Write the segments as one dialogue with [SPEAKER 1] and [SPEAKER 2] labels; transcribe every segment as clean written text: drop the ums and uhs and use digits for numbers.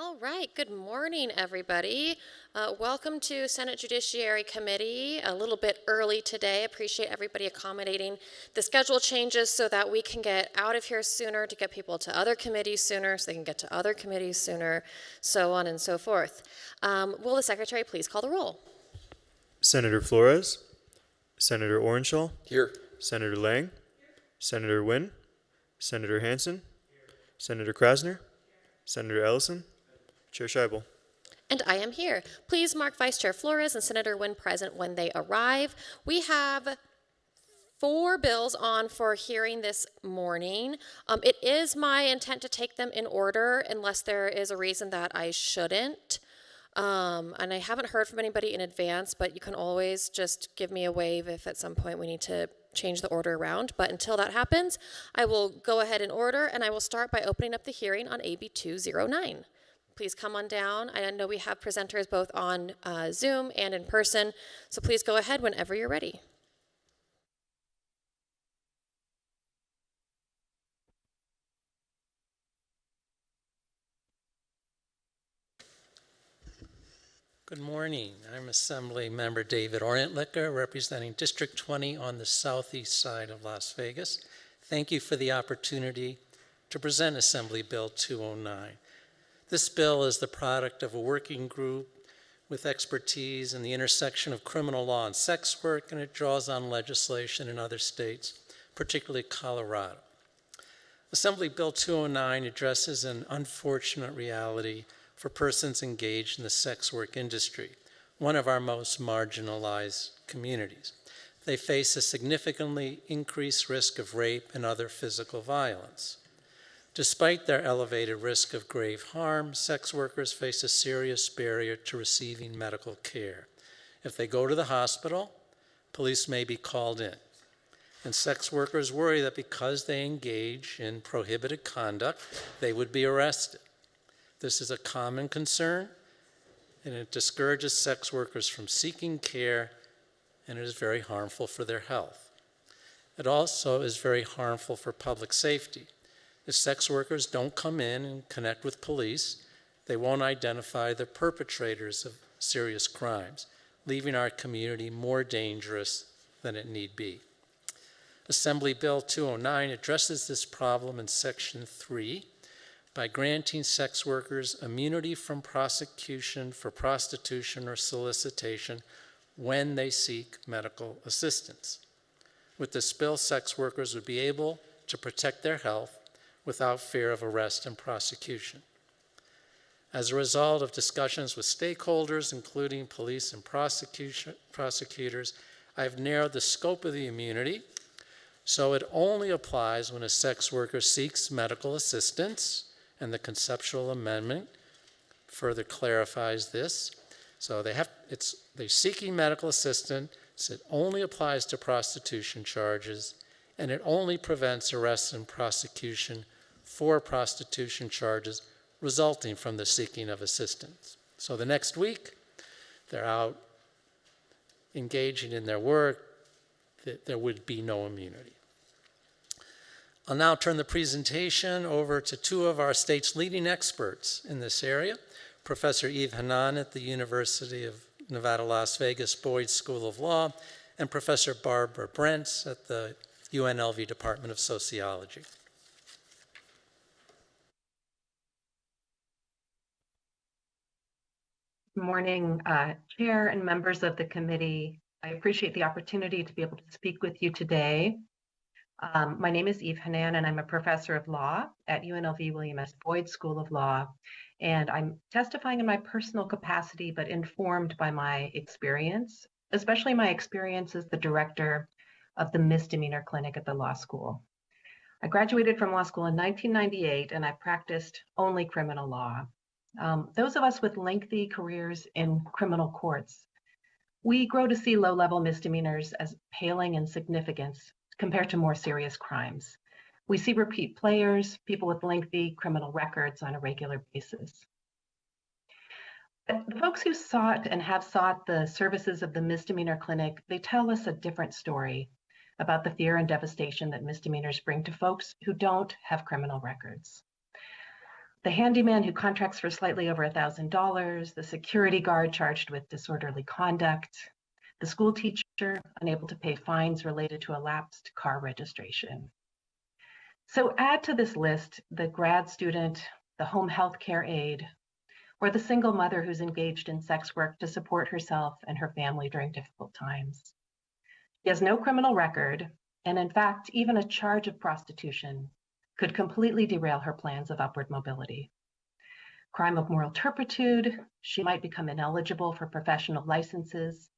[SPEAKER 1] All right, good morning, everybody. Welcome to Senate Judiciary Committee. A little bit early today. Appreciate everybody accommodating the schedule changes so that we can get out of here sooner, to get people to other committees sooner, so they can get to other committees sooner, so on and so forth. Will the Secretary please call the roll?
[SPEAKER 2] Senator Flores, Senator Orenshaw,
[SPEAKER 3] Here.
[SPEAKER 2] Senator Lang, Senator Nguyen, Senator Hansen, Senator Krasner, Senator Ellison, Chair Scheibel.
[SPEAKER 1] And I am here. Please mark Vice Chair Flores and Senator Nguyen present when they arrive. We have 4 bills on for hearing this morning. It is my intent to take them in order unless there is a reason that I shouldn't. And I haven't heard from anybody in advance, but you can always just give me a wave if at some point we need to change the order around. But until that happens, I will go ahead in order, and I will start by opening up the hearing on AB 209. Please come on down. I know we have presenters both on Zoom and in person, so please go ahead whenever you're ready.
[SPEAKER 4] Good morning. I'm Assembly Member David Orentlicker, representing District 20 on the southeast side of Las Vegas. Thank you for the opportunity to present Assembly Bill 209. This bill is the product of a working group with expertise in the intersection of criminal law and sex work, and it draws on legislation in other states, particularly Colorado. Assembly Bill 209 addresses an unfortunate reality for persons engaged in the sex work industry, one of our most marginalized communities. They face a significantly increased risk of rape and other physical violence. Despite their elevated risk of grave harm, sex workers face a serious barrier to receiving medical care. If they go to the hospital, police may be called in. And sex workers worry that because they engage in prohibited conduct, they would be arrested. This is a common concern, and it discourages sex workers from seeking care, and it is very harmful for their health. It also is very harmful for public safety. If sex workers don't come in and connect with police, they won't identify the perpetrators of serious crimes, leaving our community more dangerous than it need be. Assembly Bill 209 addresses this problem in Section 3 by granting sex workers immunity from prosecution for prostitution or solicitation when they seek medical assistance. With this bill, sex workers would be able to protect their health without fear of arrest and prosecution. As a result of discussions with stakeholders, including police and prosecutors, I've narrowed the scope of the immunity so it only applies when a sex worker seeks medical assistance, and the conceptual amendment further clarifies this. So they're seeking medical assistance. It only applies to prostitution charges, and it only prevents arrest and prosecution for prostitution charges resulting from the seeking of assistance. So the next week, they're out engaging in their work, there would be no immunity. I'll now turn the presentation over to 2 of our state's leading experts in this area, Professor Yves Hanan at the University of Nevada, Las Vegas Boyd School of Law, and Professor Barbara Brentz at the UNLV Department of Sociology.
[SPEAKER 5] Good morning, Chair and members of the committee. I appreciate the opportunity to be able to speak with you today. My name is Yves Hanan, and I'm a professor of law at UNLV William S. Boyd School of Law. And I'm testifying in my personal capacity, but informed by my experience, especially my experience as the director of the misdemeanor clinic at the law school. I graduated from law school in 1998, and I practiced only criminal law. Those of us with lengthy careers in criminal courts, we grow to see low-level misdemeanors as paling in significance compared to more serious crimes. We see repeat players, people with lengthy criminal records on a regular basis. But the folks who sought and have sought the services of the misdemeanor clinic, they tell us a different story about the fear and devastation that misdemeanors bring to folks who don't have criminal records. the handyman who contracts for slightly over $1,000, the security guard charged with disorderly conduct, the school teacher unable to pay fines related to a lapsed car registration. So add to this list the grad student, the home health care aide, or the single mother who's engaged in sex work to support herself and her family during difficult times. She has no criminal record, and in fact, even a charge of prostitution could completely derail her plans of upward mobility. Crime of moral turpitude, she might become ineligible for professional licenses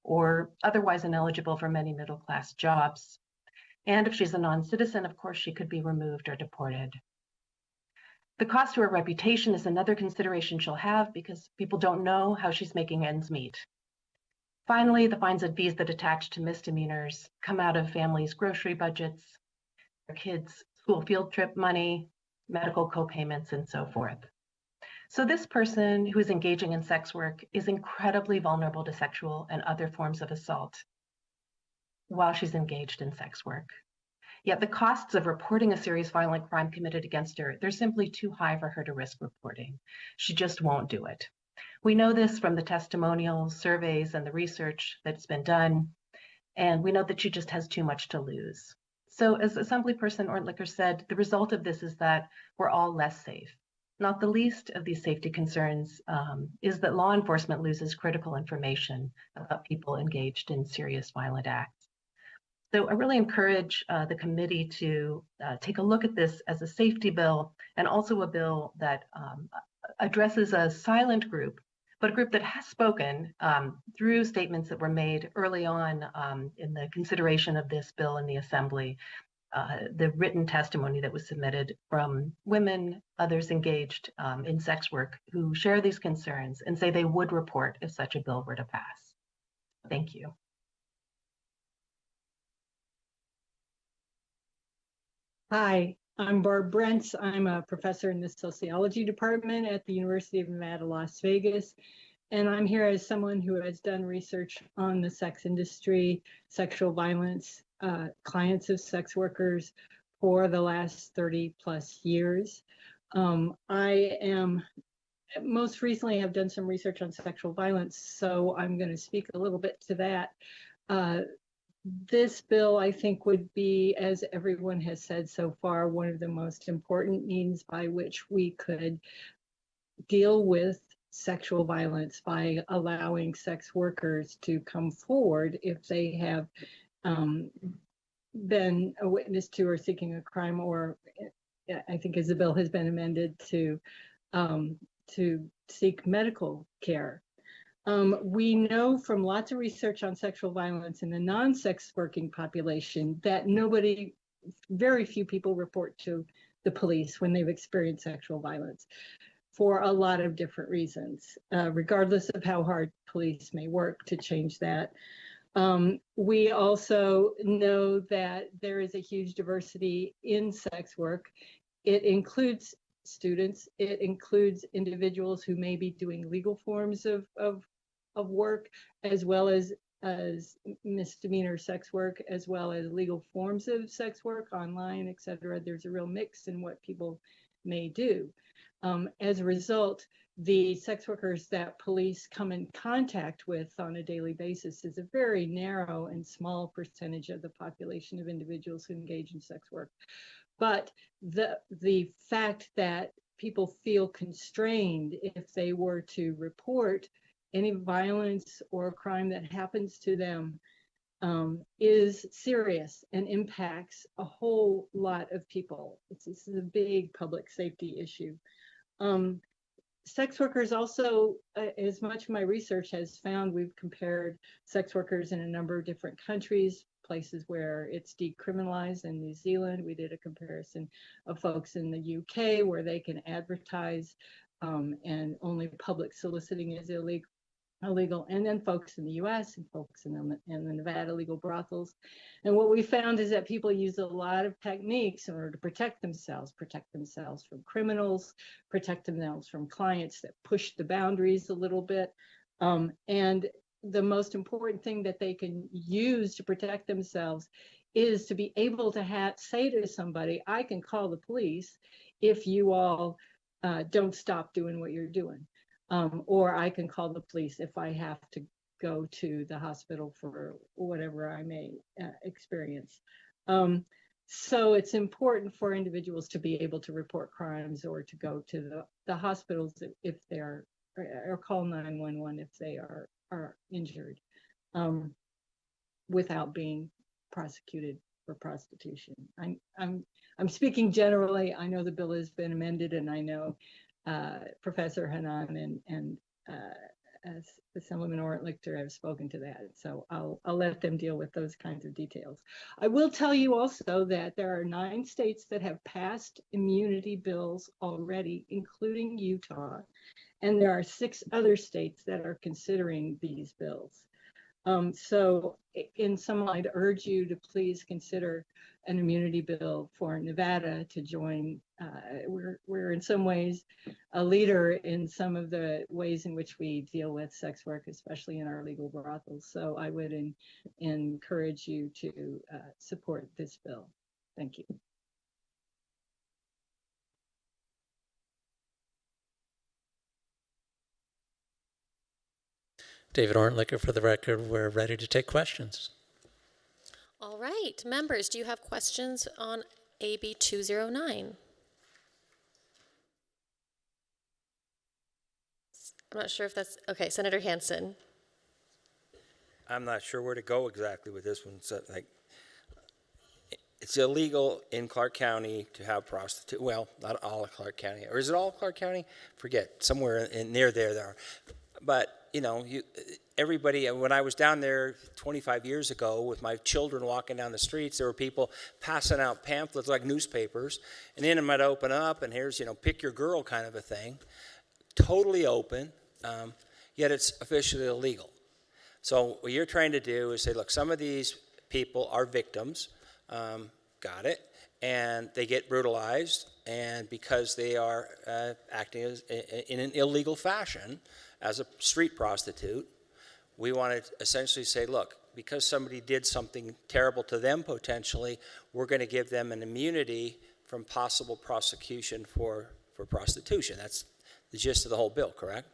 [SPEAKER 5] or otherwise ineligible for many middle-class jobs. And if she's a non-citizen, of course, she could be removed or deported. The cost to her reputation is another consideration she'll have because people don't know how she's making ends meet. Finally, the fines and fees that attach to misdemeanors come out of families' grocery budgets, their kids' school field trip money, medical co-payments, and so forth. So this person who is engaging in sex work is incredibly vulnerable to sexual and other forms of assault while she's engaged in sex work. Yet the costs of reporting a serious violent crime committed against her, they're simply too high for her to risk reporting. She just won't do it. We know this from the testimonials, surveys, and the research that's been done, and we know that she just has too much to lose. So as Assemblyperson Orntlicher said, the result of this is that we're all less safe. Not the least of these safety concerns is that law enforcement loses critical information about people engaged in serious violent acts. So I really encourage the committee to take a look at this as a safety bill and also a bill that addresses a silent group, but a group that has spoken through statements that were made early on in the consideration of this bill in the Assembly, the written testimony that was submitted from women, others engaged in sex work who share these concerns and say they would report if such a bill were to pass. Thank you.
[SPEAKER 3] Hi, I'm Barb Brentz. I'm a professor in the sociology department at the University of Nevada, Las Vegas. And I'm here as someone who has done research on the sex industry, sexual violence, clients of sex workers for the last 30 plus years. I am most recently have done some research on sexual violence, so I'm going to speak a little bit to that. This bill, I think, would be, as everyone has said so far, one of the most important means by which we could deal with sexual violence by allowing sex workers to come forward if they have been a witness to or seeking a crime, or I think as the bill has been amended to seek medical care. We know from lots of research on sexual violence in the non-sex working population that very few people report to the police when they've experienced sexual violence for a lot of different reasons, regardless of how hard police may work to change that. We also know that there is a huge diversity in sex work. It includes students, it includes individuals who may be doing legal forms of work, as well as misdemeanor sex work, as well as legal forms of sex work, online, etc. There's a real mix in what people may do. As a result, the sex workers that police come in contact with on a daily basis is a very narrow and small percentage of the population of individuals who engage in sex work. But the fact that people feel constrained if they were to report any violence or crime that happens to them is serious and impacts a whole lot of people. This is a big public safety issue. Sex workers also, as much of my research has found, we've compared sex workers in a number of different countries, places where it's decriminalized. In New Zealand, we did a comparison of folks in the UK where they can advertise and only public soliciting is illegal, and then folks in the US and folks in the Nevada legal brothels. And what we found is that people use a lot of techniques in order to protect themselves from criminals, protect themselves from clients that push the boundaries a little bit. And the most important thing that they can use to protect themselves is to be able to say to somebody, I can call the police if you all don't stop doing what you're doing. Or I can call the police if I have to go to the hospital for whatever I may experience. So it's important for individuals to be able to report crimes or to go to the hospitals if they're, or call 911 if they are injured, without being prosecuted for prostitution. I'm speaking generally. I know the bill has been amended, and I know Professor Hanan and Assemblyman Orent-Lichter have spoken to that. So I'll let them deal with those kinds of details. I will tell you also that there are 9 states that have passed immunity bills already, including Utah, and there are 6 other states that are considering these bills. So in sum, I'd urge you to please consider an immunity bill for Nevada to join. We're in some ways a leader in some of the ways in which we deal with sex work, especially in our legal brothels. So I would encourage you to support this bill. Thank you.
[SPEAKER 4] David Orent-Lichter, for the record, we're ready to take questions.
[SPEAKER 1] All right, members, do you have questions on AB 209? I'm not sure if that's, okay, Senator Hansen.
[SPEAKER 6] I'm not sure where to go exactly with this one. So, like, it's illegal in Clark County to have prostitutes. Well, not all of Clark County. Or is it all of Clark County? Forget. Somewhere near there are. But, you know, everybody, when I was down there 25 years ago with my children walking down the streets, there were people passing out pamphlets like newspapers, and then it might open up, and here's, you know, pick your girl kind of a thing. Totally open, yet it's officially illegal. So what you're trying to do is say, look, some of these people are victims, got it, and they get brutalized, and because they are acting in an illegal fashion as a street prostitute, we want to essentially say, look, because somebody did something terrible to them potentially, we're going to give them an immunity from possible prosecution for prostitution. That's the gist of the whole bill, correct?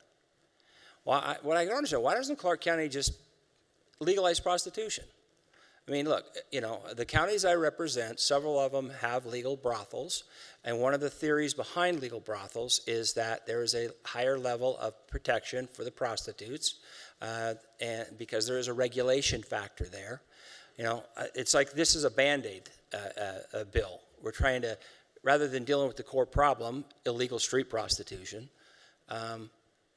[SPEAKER 6] Well, what I don't understand, why doesn't Clark County just legalize prostitution? I mean, look, you know, the counties I represent, several of them have legal brothels, and one of the theories behind legal brothels is that there is a higher level of protection for the prostitutes, and because there is a regulation factor there. You know, it's like this is a Band-Aid bill. We're trying to, rather than dealing with the core problem, illegal street prostitution,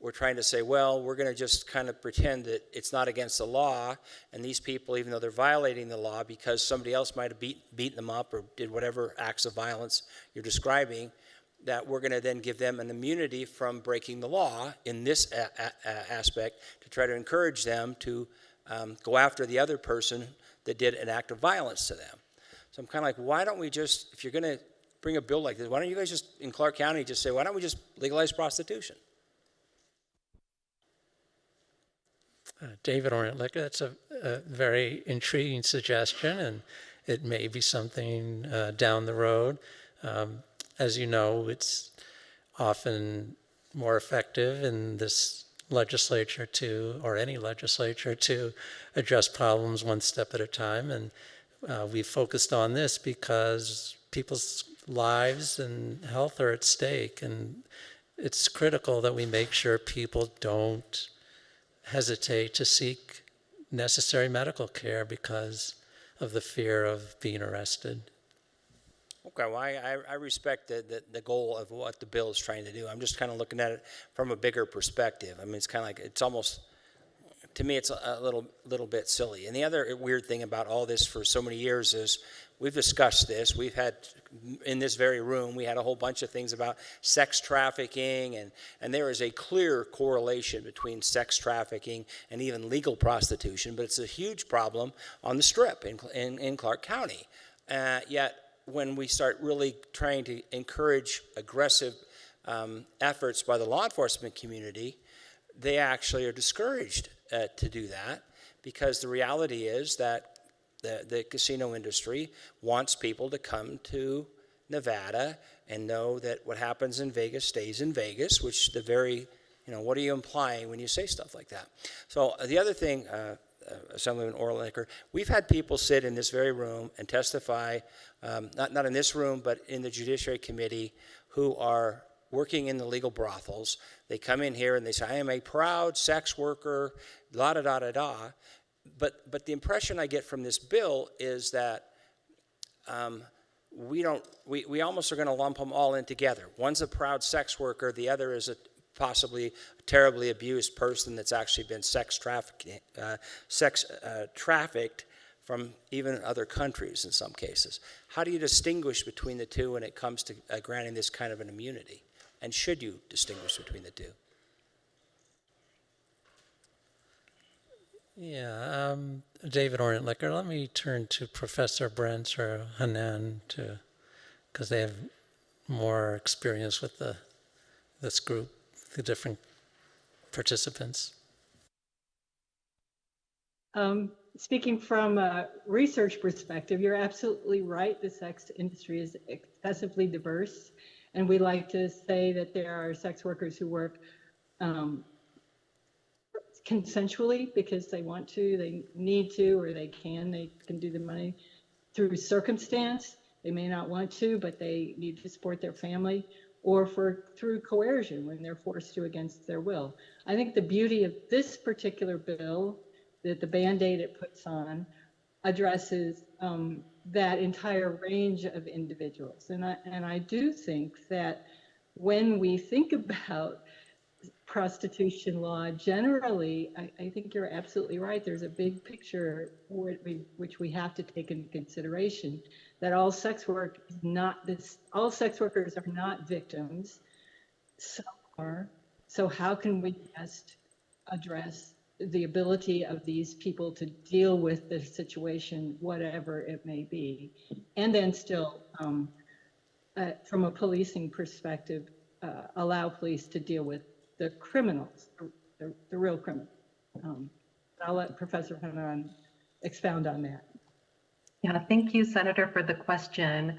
[SPEAKER 6] we're trying to say, well, we're going to just kind of pretend that it's not against the law, and these people, even though they're violating the law because somebody else might have beaten them up or did whatever acts of violence you're describing, that we're going to then give them an immunity from breaking the law in this aspect to try to encourage them to go after the other person that did an act of violence to them. So I'm kind of like, why don't we just, if you're going to bring a bill like this, why don't you guys just, in Clark County, just say, why don't we just legalize prostitution?
[SPEAKER 4] David Orent-Lichter, that's a very intriguing suggestion, and it may be something down the road. As you know, it's often more effective in this legislature to, or any legislature, to address problems one step at a time. And we've focused on this because people's lives and health are at stake, and it's critical that we make sure people don't hesitate to seek necessary medical care because of the fear of being arrested.
[SPEAKER 6] Okay, well, I respect the goal of what the bill is trying to do. I'm just kind of looking at it from a bigger perspective. I mean, it's kind of like, it's almost, to me, it's a little bit silly. And the other weird thing about all this for so many years is we've discussed this. We've had, in this very room, we had a whole bunch of things about sex trafficking, and there is a clear correlation between sex trafficking and even legal prostitution, but it's a huge problem on the Strip in Clark County. Yet, when we start really trying to encourage aggressive efforts by the law enforcement community, they actually are discouraged to do that, because the reality is that the casino industry wants people to come to Nevada and know that what happens in Vegas stays in Vegas, which the very, what are you implying when you say stuff like that? So the other thing, Assemblyman Orlicker, we've had people sit in this very room and testify, not in this room, but in the Judiciary Committee, who are working in the legal brothels. They come in here and they say, I am a proud sex worker, la-da-da-da-da. But the impression I get from this bill is that we almost are going to lump them all in together. One's a proud sex worker, the other is a possibly terribly abused person that's actually been sex trafficked from even other countries in some cases. How do you distinguish between the two when it comes to granting this kind of an immunity? And should you distinguish between the two?
[SPEAKER 4] Yeah, David Orentlicker, let me turn to Professor Brent or Hanan because they have more experience with this group, the different participants.
[SPEAKER 3] Speaking from a research perspective, you're absolutely right. The sex industry is excessively diverse. And we like to say that there are sex workers who work consensually because they want to, they need to, or they can do the money through circumstance. They may not want to, but they need to support their family, or through coercion when they're forced to against their will. I think the beauty of this particular bill, that the Band-Aid it puts on, addresses that entire range of individuals. And I do think that when we think about prostitution law generally, I think you're absolutely right. There's a big picture which we have to take into consideration, that all sex workers are not victims. Some are. So how can we best address the ability of these people to deal with the situation, whatever it may be, and then still, from a policing perspective, allow police to deal with the criminals, the real criminals. I'll let Professor Hanan expound on that.
[SPEAKER 5] Yeah, thank you, Senator, for the question.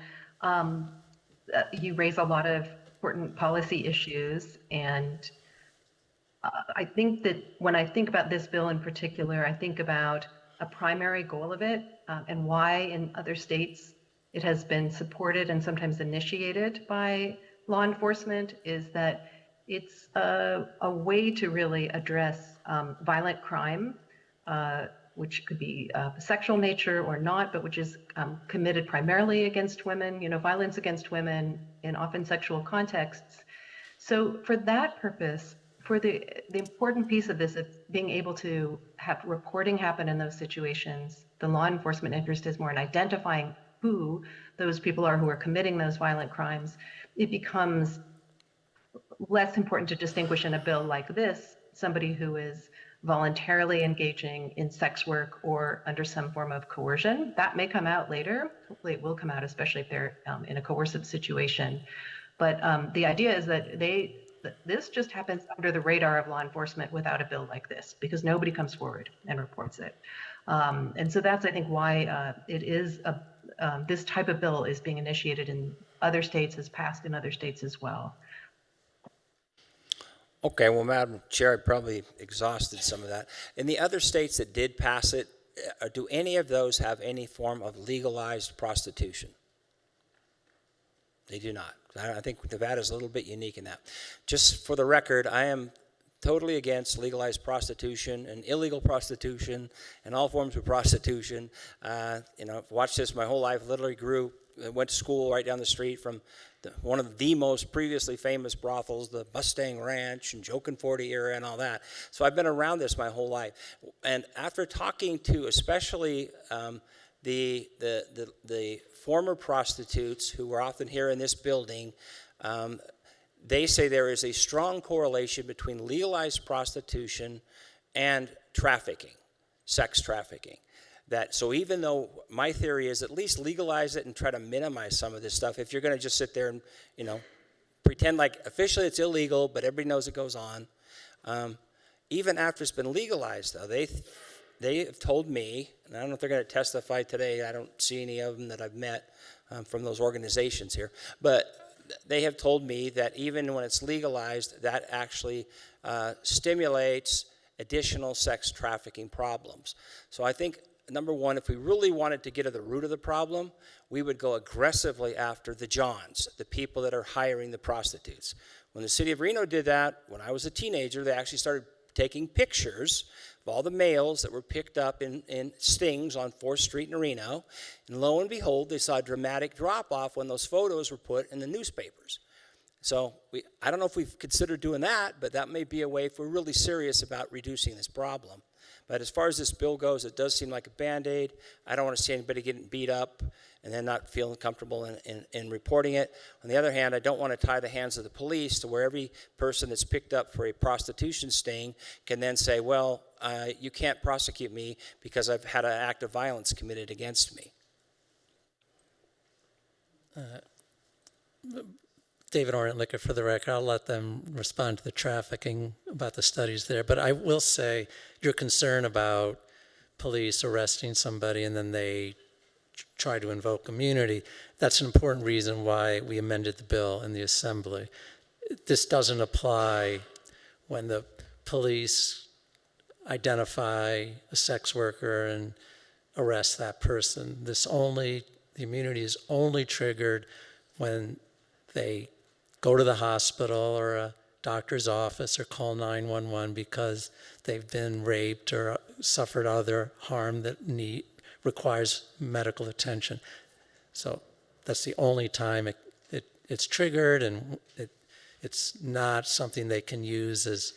[SPEAKER 5] You raise a lot of important policy issues, and I think that when I think about this bill in particular, I think about a primary goal of it and why in other states it has been supported and sometimes initiated by law enforcement, is that it's a way to really address violent crime, which could be sexual nature or not, but which is committed primarily against women, violence against women in often sexual contexts. So for that purpose, for the important piece of this, of being able to have reporting happen in those situations, the law enforcement interest is more in identifying who those people are who are committing those violent crimes. It becomes less important to distinguish in a bill like this somebody who is voluntarily engaging in sex work or under some form of coercion. That may come out later. Hopefully it will come out, especially if they're in a coercive situation. But the idea is that this just happens under the radar of law enforcement without a bill like this, because nobody comes forward and reports it. And so that's, I think, why it is this type of bill is being initiated in other states, has passed in other states as well.
[SPEAKER 6] Okay, well, Madam Chair, I probably exhausted some of that. In the other states that did pass it, do any of those have any form of legalized prostitution? They do not. I think Nevada is a little bit unique in that. Just for the record, I am totally against legalized prostitution and illegal prostitution and all forms of prostitution. I've watched this my whole life, literally went to school right down the street from one of the most previously famous brothels, the Mustang Ranch and Jokin 40 era and all that. So I've been around this my whole life. And after talking to especially the former prostitutes who were often here in this building, they say there is a strong correlation between legalized prostitution and trafficking, sex trafficking. So even though my theory is at least legalize it and try to minimize some of this stuff, if you're going to just sit there and, pretend like officially it's illegal, but everybody knows it goes on. Even after it's been legalized, though, they have told me, and I don't know if they're going to testify today. I don't see any of them that I've met from those organizations here, but they have told me that even when it's legalized, that actually stimulates additional sex trafficking problems. So I think, number one, if we really wanted to get to the root of the problem, we would go aggressively after the Johns, the people that are hiring the prostitutes. When the city of Reno did that, when I was a teenager, they actually started taking pictures of all the males that were picked up in stings on 4th Street in Reno. And lo and behold, they saw a dramatic drop-off when those photos were put in the newspapers. So I don't know if we've considered doing that, but that may be a way if we're really serious about reducing this problem. But as far as this bill goes, it does seem like a Band-Aid. I don't want to see anybody getting beat up and then not feeling comfortable in reporting it. On the other hand, I don't want to tie the hands of the police to where every person that's picked up for a prostitution sting can then say, well, you can't prosecute me because I've had an act of violence committed against me.
[SPEAKER 4] David Orentlicker, for the record, I'll let them respond to the trafficking about the studies there. But I will say your concern about police arresting somebody and then they try to invoke immunity, that's an important reason why we amended the bill in the Assembly. This doesn't apply when the police identify a sex worker and arrest that person. The immunity is only triggered when they go to the hospital or a doctor's office or call 911 because they've been raped or suffered other harm that requires medical attention. So that's the only time it's triggered, and it's not something they can use as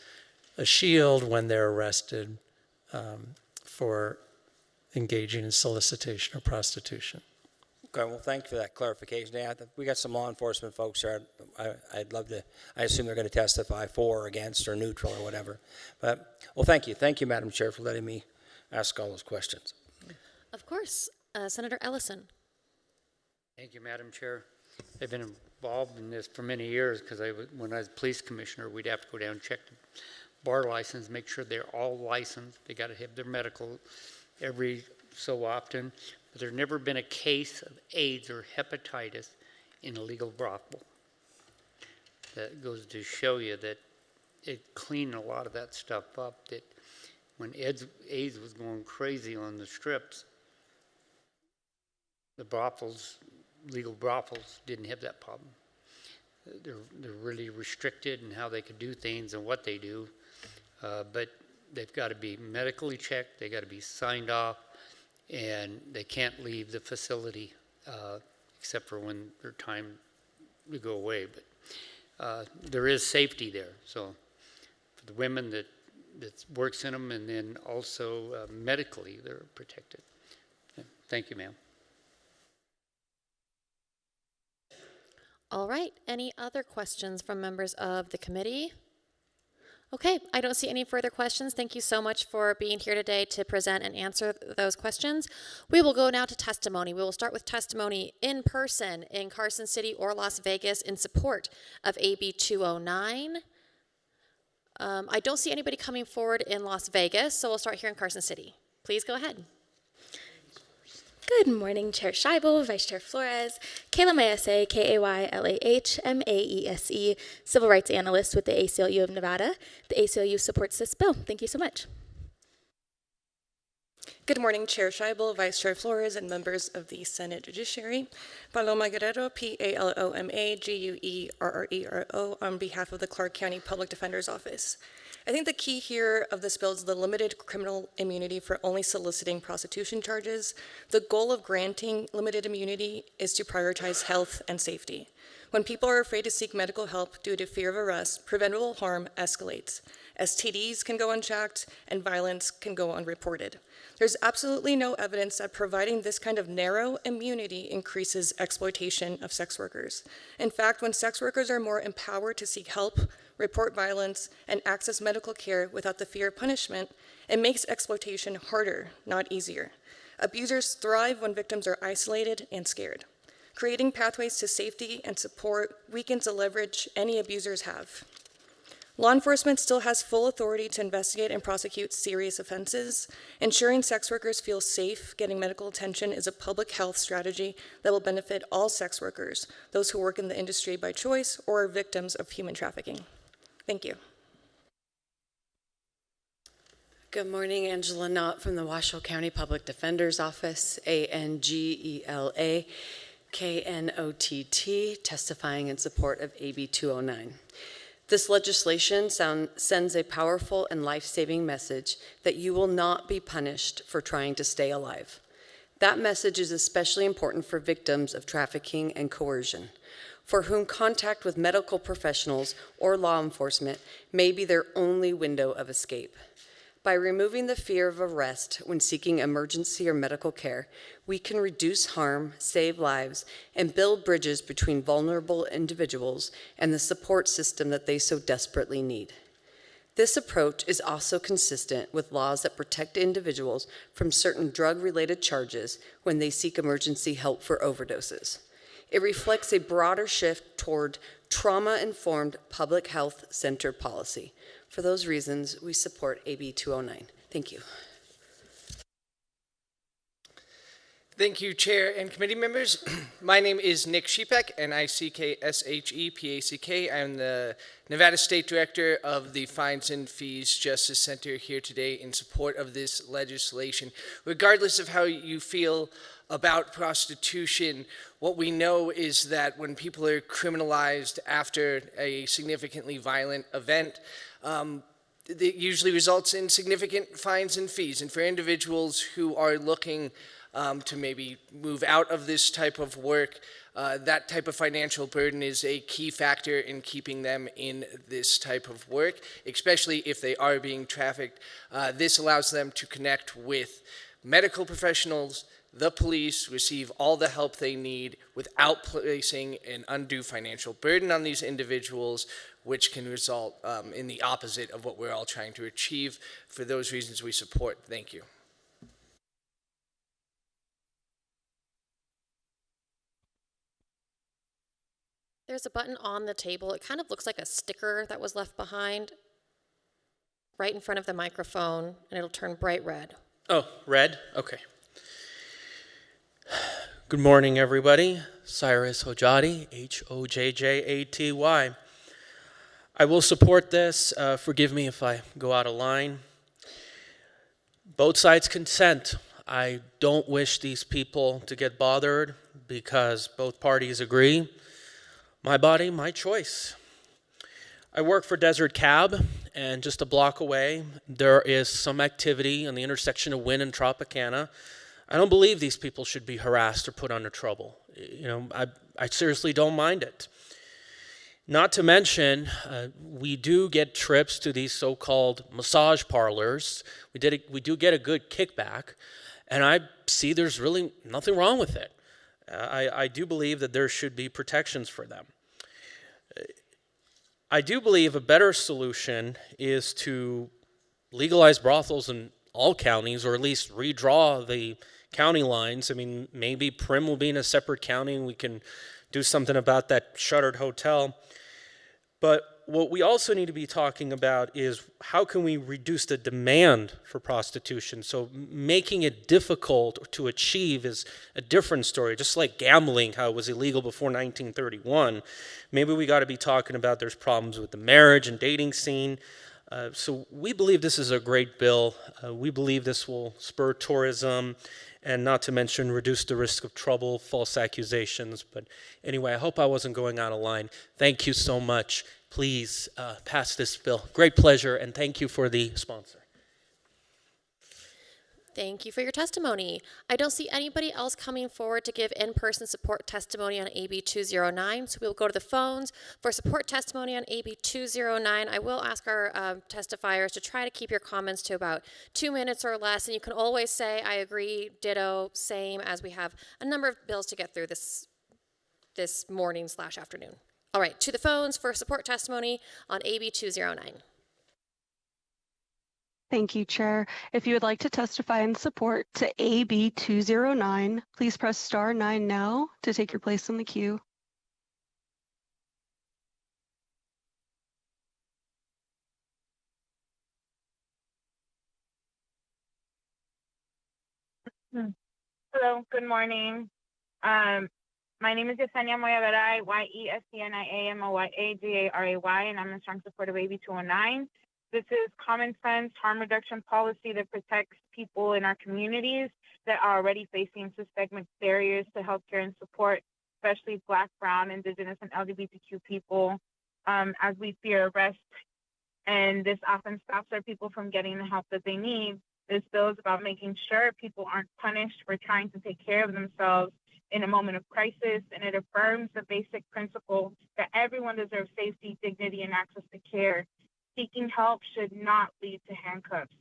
[SPEAKER 4] a shield when they're arrested for engaging in solicitation or prostitution.
[SPEAKER 6] Okay, well, thank you for that clarification. Yeah, we got some law enforcement folks here. I'd love to, I assume they're going to testify for or against or neutral or whatever. But, well, thank you. Thank you, Madam Chair, for letting me ask all those questions.
[SPEAKER 1] Of course. Senator Ellison.
[SPEAKER 7] Thank you, Madam Chair. I've been involved in this for many years because when I was police commissioner, we'd have to go down and check the bar license, make sure they're all licensed. They got to have their medical every so often. But there's never been a case of AIDS or hepatitis in a legal brothel. That goes to show you that it cleaned a lot of that stuff up, that when AIDS was going crazy on the strips, the brothels, legal brothels, didn't have that problem. They're really restricted in how they could do things and what they do, but they've got to be medically checked, they got to be signed off, and they can't leave the facility except for when their time to go away. But there is safety there. So for the women that works in them, and then also medically, they're protected. Thank you, ma'am.
[SPEAKER 1] All right. Any other questions from members of the committee? Okay, I don't see any further questions. Thank you so much for being here today to present and answer those questions. We will go now to testimony. We will start with testimony in person in Carson City or Las Vegas in support of AB 209. I don't see anybody coming forward in Las Vegas, so we'll start here in Carson City. Please go ahead.
[SPEAKER 8] Good morning, Chair Scheibel, Vice Chair Flores, Kayla Maese, Kaylah Maese, Civil Rights Analyst with the ACLU of Nevada. The ACLU supports this bill. Thank you so much.
[SPEAKER 9] Good morning, Chair Scheibel, Vice Chair Flores, and members of the Senate Judiciary. Paloma Guerrero, Paloma Guerrero, on behalf of the Clark County Public Defender's Office. I think the key here of this bill is the limited criminal immunity for only soliciting prostitution charges. The goal of granting limited immunity is to prioritize health and safety. When people are afraid to seek medical help due to fear of arrest, preventable harm escalates. STDs can go unchecked and violence can go unreported. There's absolutely no evidence that providing this kind of narrow immunity increases exploitation of sex workers. In fact, when sex workers are more empowered to seek help, report violence, and access medical care without the fear of punishment, it makes exploitation harder, not easier. Abusers thrive when victims are isolated and scared. Creating pathways to safety and support weakens the leverage any abusers have. Law enforcement still has full authority to investigate and prosecute serious offenses. Ensuring sex workers feel safe getting medical attention is a public health strategy that will benefit all sex workers, those who work in the industry by choice or are victims of human trafficking. Thank you.
[SPEAKER 10] Good morning, Angela Knott from the Washoe County Public Defender's Office, ANGELA KNOTT, testifying in support of AB 209. This legislation sends a powerful and life-saving message that you will not be punished for trying to stay alive. That message is especially important for victims of trafficking and coercion, for whom contact with medical professionals or law enforcement may be their only window of escape. By removing the fear of arrest when seeking emergency or medical care, we can reduce harm, save lives, and build bridges between vulnerable individuals and the support system that they so desperately need. This approach is also consistent with laws that protect individuals from certain drug-related charges when they seek emergency help for overdoses. It reflects a broader shift toward trauma-informed public health center policy. For those reasons, we support AB 209. Thank you.
[SPEAKER 11] Thank you, Chair and committee members. My name is Nick Shepak, N-I-C-K-S-H-E-P-A-C-K. I'm the Nevada State Director of the Fines and Fees Justice Center here today in support of this legislation. Regardless of how you feel about prostitution, what we know is that when people are criminalized after a significantly violent event, it usually results in significant fines and fees. And for individuals who are looking to maybe move out of this type of work, that type of financial burden is a key factor in keeping them in this type of work, especially if they are being trafficked. This allows them to connect with medical professionals, the police, receive all the help they need without placing an undue financial burden on these individuals, which can result in the opposite of what we're all trying to achieve. For those reasons, we support. Thank you.
[SPEAKER 1] There's a button on the table. It kind of looks like a sticker that was left behind right in front of the microphone, and it'll turn bright red.
[SPEAKER 12] Oh, red? Okay. Good morning, everybody. Cyrus Hojjati, H-O-J-J-A-T-Y. I will support this. Forgive me if I go out of line. Both sides consent. I don't wish these people to get bothered because both parties agree. My body, my choice. I work for Desert Cab, and just a block away, there is some activity on the intersection of Wynn and Tropicana. I don't believe these people should be harassed or put under trouble. You know, I seriously don't mind it. Not to mention, we do get trips to these so-called massage parlors. We do get a good kickback, and I see there's really nothing wrong with it. I do believe that there should be protections for them. I do believe a better solution is to legalize brothels in all counties, or at least redraw the county lines. I mean, maybe Prim will be in a separate county and we can do something about that shuttered hotel. But what we also need to be talking about is how can we reduce the demand for prostitution? So making it difficult to achieve is a different story. Just like gambling, how it was illegal before 1931. Maybe we got to be talking about there's problems with the marriage and dating scene. So we believe this is a great bill. We believe this will spur tourism and not to mention reduce the risk of trouble, false accusations. But anyway, I hope I wasn't going out of line. Thank you so much. Please pass this bill. Great pleasure, and thank you for the sponsor.
[SPEAKER 1] Thank you for your testimony. I don't see anybody else coming forward to give in-person support testimony on AB 209, so we'll go to the phones for support testimony on AB 209. I will ask our testifiers to try to keep your comments to about 2 minutes or less, and you can always say, I agree, ditto, same, as we have a number of bills to get through this morning/afternoon. All right, to the phones for support testimony on AB 209.
[SPEAKER 13] Thank you, Chair. If you would like to testify in support to AB 209, please press star 9 now to take your place in the queue.
[SPEAKER 14] Hello, good morning. My name is Yesenia Moyavera, YESENIAMOYAGARAY, and I'm in strong support of AB 209. This is common sense harm reduction policy that protects people in our communities that are already facing systemic barriers to healthcare and support, especially Black, Brown, Indigenous, and LGBTQ people, as we fear arrest. And this often stops our people from getting the help that they need. This bill is about making sure people aren't punished for trying to take care of themselves in a moment of crisis, and it affirms the basic principle that everyone deserves safety, dignity, and access to care. Seeking help should not lead to handcuffs.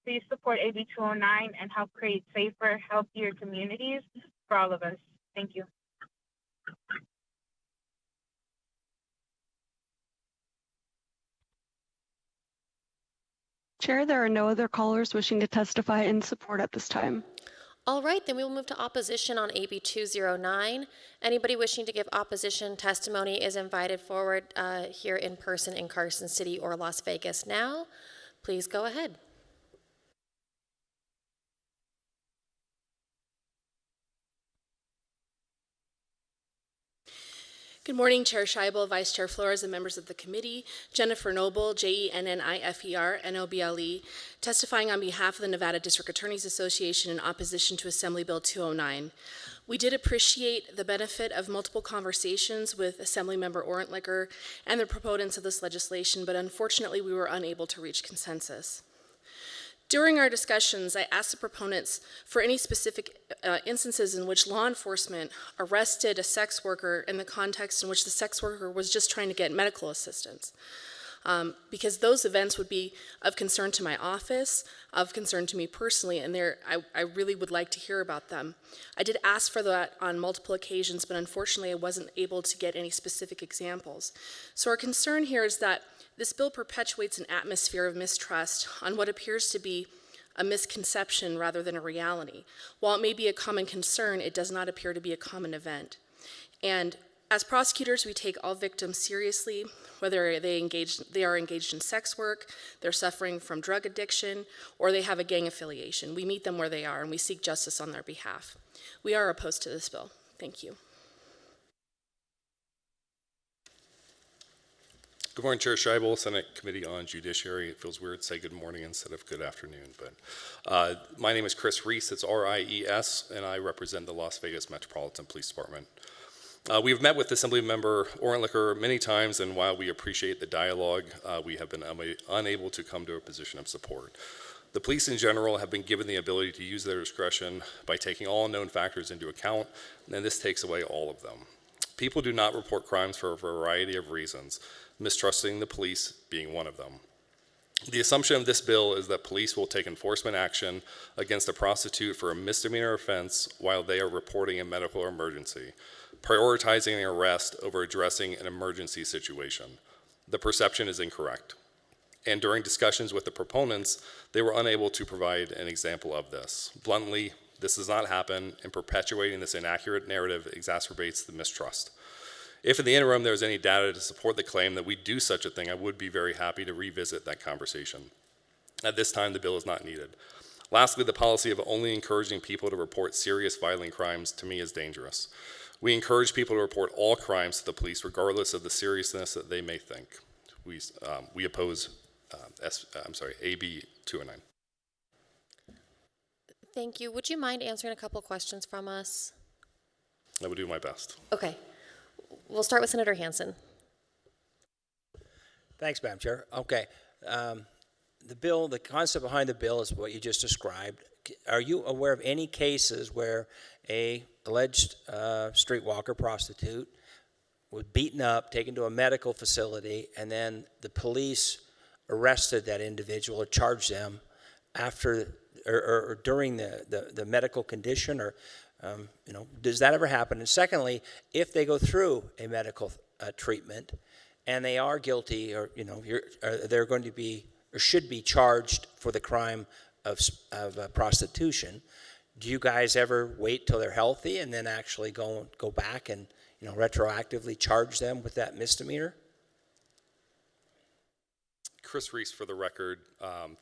[SPEAKER 14] Please support AB 209 and help create safer, healthier communities for all of us. Thank you.
[SPEAKER 13] Chair, there are no other callers wishing to testify in support at this time.
[SPEAKER 1] All right, then we will move to opposition on AB 209. Anybody wishing to give opposition testimony is invited forward here in person in Carson City or Las Vegas now. Please go ahead.
[SPEAKER 15] Good morning, Chair Scheibel, Vice Chair Flores, and members of the committee. Jennifer Noble, JENNIFER, NOBLE, testifying on behalf of the Nevada District Attorneys Association in opposition to Assembly Bill 209. We did appreciate the benefit of multiple conversations with Assemblymember Orentlicker and the proponents of this legislation, but unfortunately we were unable to reach consensus. During our discussions, I asked the proponents for any specific instances in which law enforcement arrested a sex worker in the context in which the sex worker was just trying to get medical assistance. Because those events would be of concern to my office, of concern to me personally, and I really would like to hear about them. I did ask for that on multiple occasions, but unfortunately I wasn't able to get any specific examples. So our concern here is that this bill perpetuates an atmosphere of mistrust on what appears to be a misconception rather than a reality. While it may be a common concern, it does not appear to be a common event. And as prosecutors, we take all victims seriously, whether they are engaged in sex work, they're suffering from drug addiction, or they have a gang affiliation. We meet them where they are, and we seek justice on their behalf. We are opposed to this bill. Thank you.
[SPEAKER 16] Good morning, Chair Scheibel, Senate Committee on Judiciary. It feels weird to say good morning instead of good afternoon, but my name is Chris Reese. It's R-I-E-S, and I represent the Las Vegas Metropolitan Police Department. We have met with Assemblymember Orentlicker many times, and while we appreciate the dialogue, we have been unable to come to a position of support. The police in general have been given the ability to use their discretion by taking all known factors into account, and this takes away all of them. People do not report crimes for a variety of reasons, mistrusting the police being one of them. The assumption of this bill is that police will take enforcement action against a prostitute for a misdemeanor offense while they are reporting a medical emergency, prioritizing an arrest over addressing an emergency situation. The perception is incorrect. And during discussions with the proponents, they were unable to provide an example of this. Bluntly, this does not happen, and perpetuating this inaccurate narrative exacerbates the mistrust. If in the interim there is any data to support the claim that we do such a thing, I would be very happy to revisit that conversation. At this time, the bill is not needed. Lastly, the policy of only encouraging people to report serious violent crimes to me is dangerous. We encourage people to report all crimes to the police regardless of the seriousness that they may think. We oppose AB 209.
[SPEAKER 1] Thank you. Would you mind answering a couple questions from us?
[SPEAKER 16] I will do my best.
[SPEAKER 1] Okay. We'll start with Senator Hansen.
[SPEAKER 6] Thanks, Madam Chair. Okay. The concept behind the bill is what you just described. Are you aware of any cases where a alleged streetwalker prostitute was beaten up, taken to a medical facility, and then the police arrested that individual or charged them after or during the medical condition, or does that ever happen? And secondly, if they go through a medical treatment and they are guilty, or they're going to be or should be charged for the crime of prostitution, do you guys ever wait till they're healthy and then actually go back and retroactively charge them with that misdemeanor?
[SPEAKER 16] Chris Reese, for the record,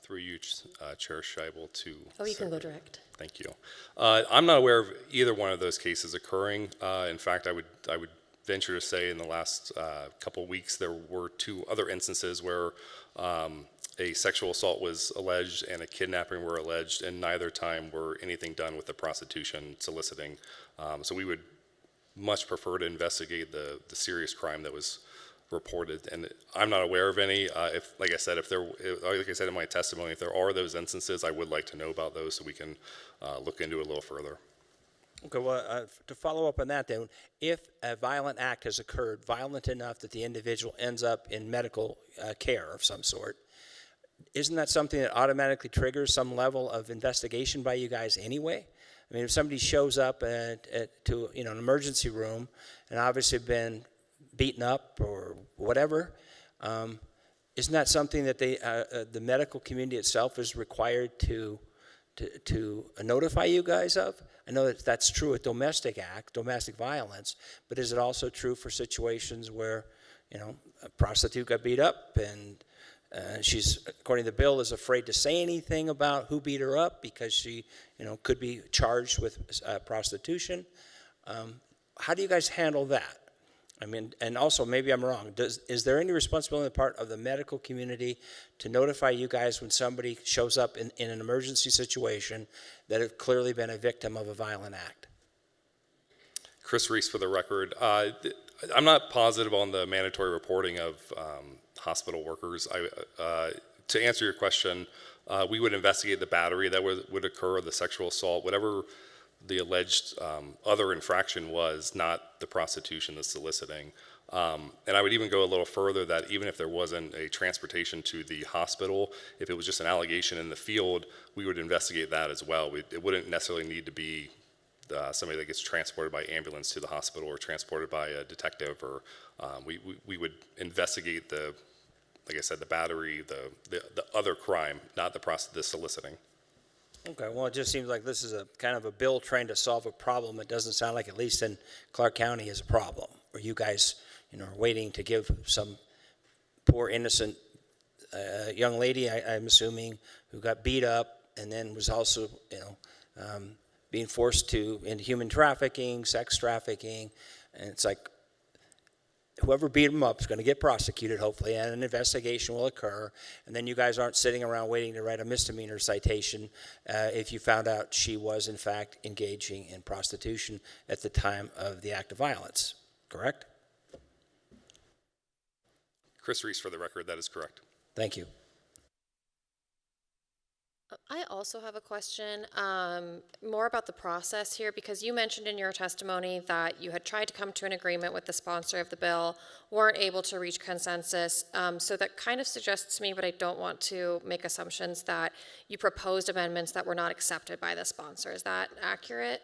[SPEAKER 16] through you, Chair Scheibel, to.
[SPEAKER 1] Oh, you can go direct.
[SPEAKER 16] Thank you. I'm not aware of either one of those cases occurring. In fact, I would venture to say in the last couple weeks there were 2 other instances where a sexual assault was alleged and a kidnapping were alleged, and neither time were anything done with the prostitution soliciting. So we would much prefer to investigate the serious crime that was reported, and I'm not aware of any. Like I said in my testimony, if there are those instances, I would like to know about those so we can look into it a little further.
[SPEAKER 6] Okay, well, to follow up on that then, if a violent act has occurred, violent enough that the individual ends up in medical care of some sort, isn't that something that automatically triggers some level of investigation by you guys anyway? I mean, if somebody shows up to an emergency room and obviously been beaten up or whatever, isn't that something that the medical community itself is required to notify you guys of? I know that that's true with domestic violence, but is it also true for situations where, a prostitute got beat up and she's, according to the bill, is afraid to say anything about who beat her up because she, could be charged with prostitution? How do you guys handle that? I mean, and also, maybe I'm wrong, is there any responsibility on the part of the medical community to notify you guys when somebody shows up in an emergency situation that have clearly been a victim of a violent act?
[SPEAKER 16] Chris Reese, for the record. I'm not positive on the mandatory reporting of hospital workers. To answer your question, we would investigate the battery that would occur, the sexual assault, whatever the alleged other infraction was, not the prostitution, the soliciting. And I would even go a little further that even if there wasn't a transportation to the hospital, if it was just an allegation in the field, we would investigate that as well. It wouldn't necessarily need to be somebody that gets transported by ambulance to the hospital or transported by a detective, or we would investigate like I said, the battery, the other crime, not the soliciting.
[SPEAKER 6] Okay, well, it just seems like this is a kind of a bill trying to solve a problem. It doesn't sound like, at least in Clark County, is a problem, or you guys, are waiting to give some poor innocent young lady, I'm assuming, who got beat up and then was also, being forced into human trafficking, sex trafficking, and it's like, whoever beat him up is going to get prosecuted, hopefully, and an investigation will occur. And then you guys aren't sitting around waiting to write a misdemeanor citation if you found out she was, in fact, engaging in prostitution at the time of the act of violence, correct?
[SPEAKER 16] Chris Reese, for the record, that is correct.
[SPEAKER 6] Thank you.
[SPEAKER 1] I also have a question more about the process here, because you mentioned in your testimony that you had tried to come to an agreement with the sponsor of the bill, weren't able to reach consensus. So that kind of suggests to me, but I don't want to make assumptions, that you proposed amendments that were not accepted by the sponsor. Is that accurate?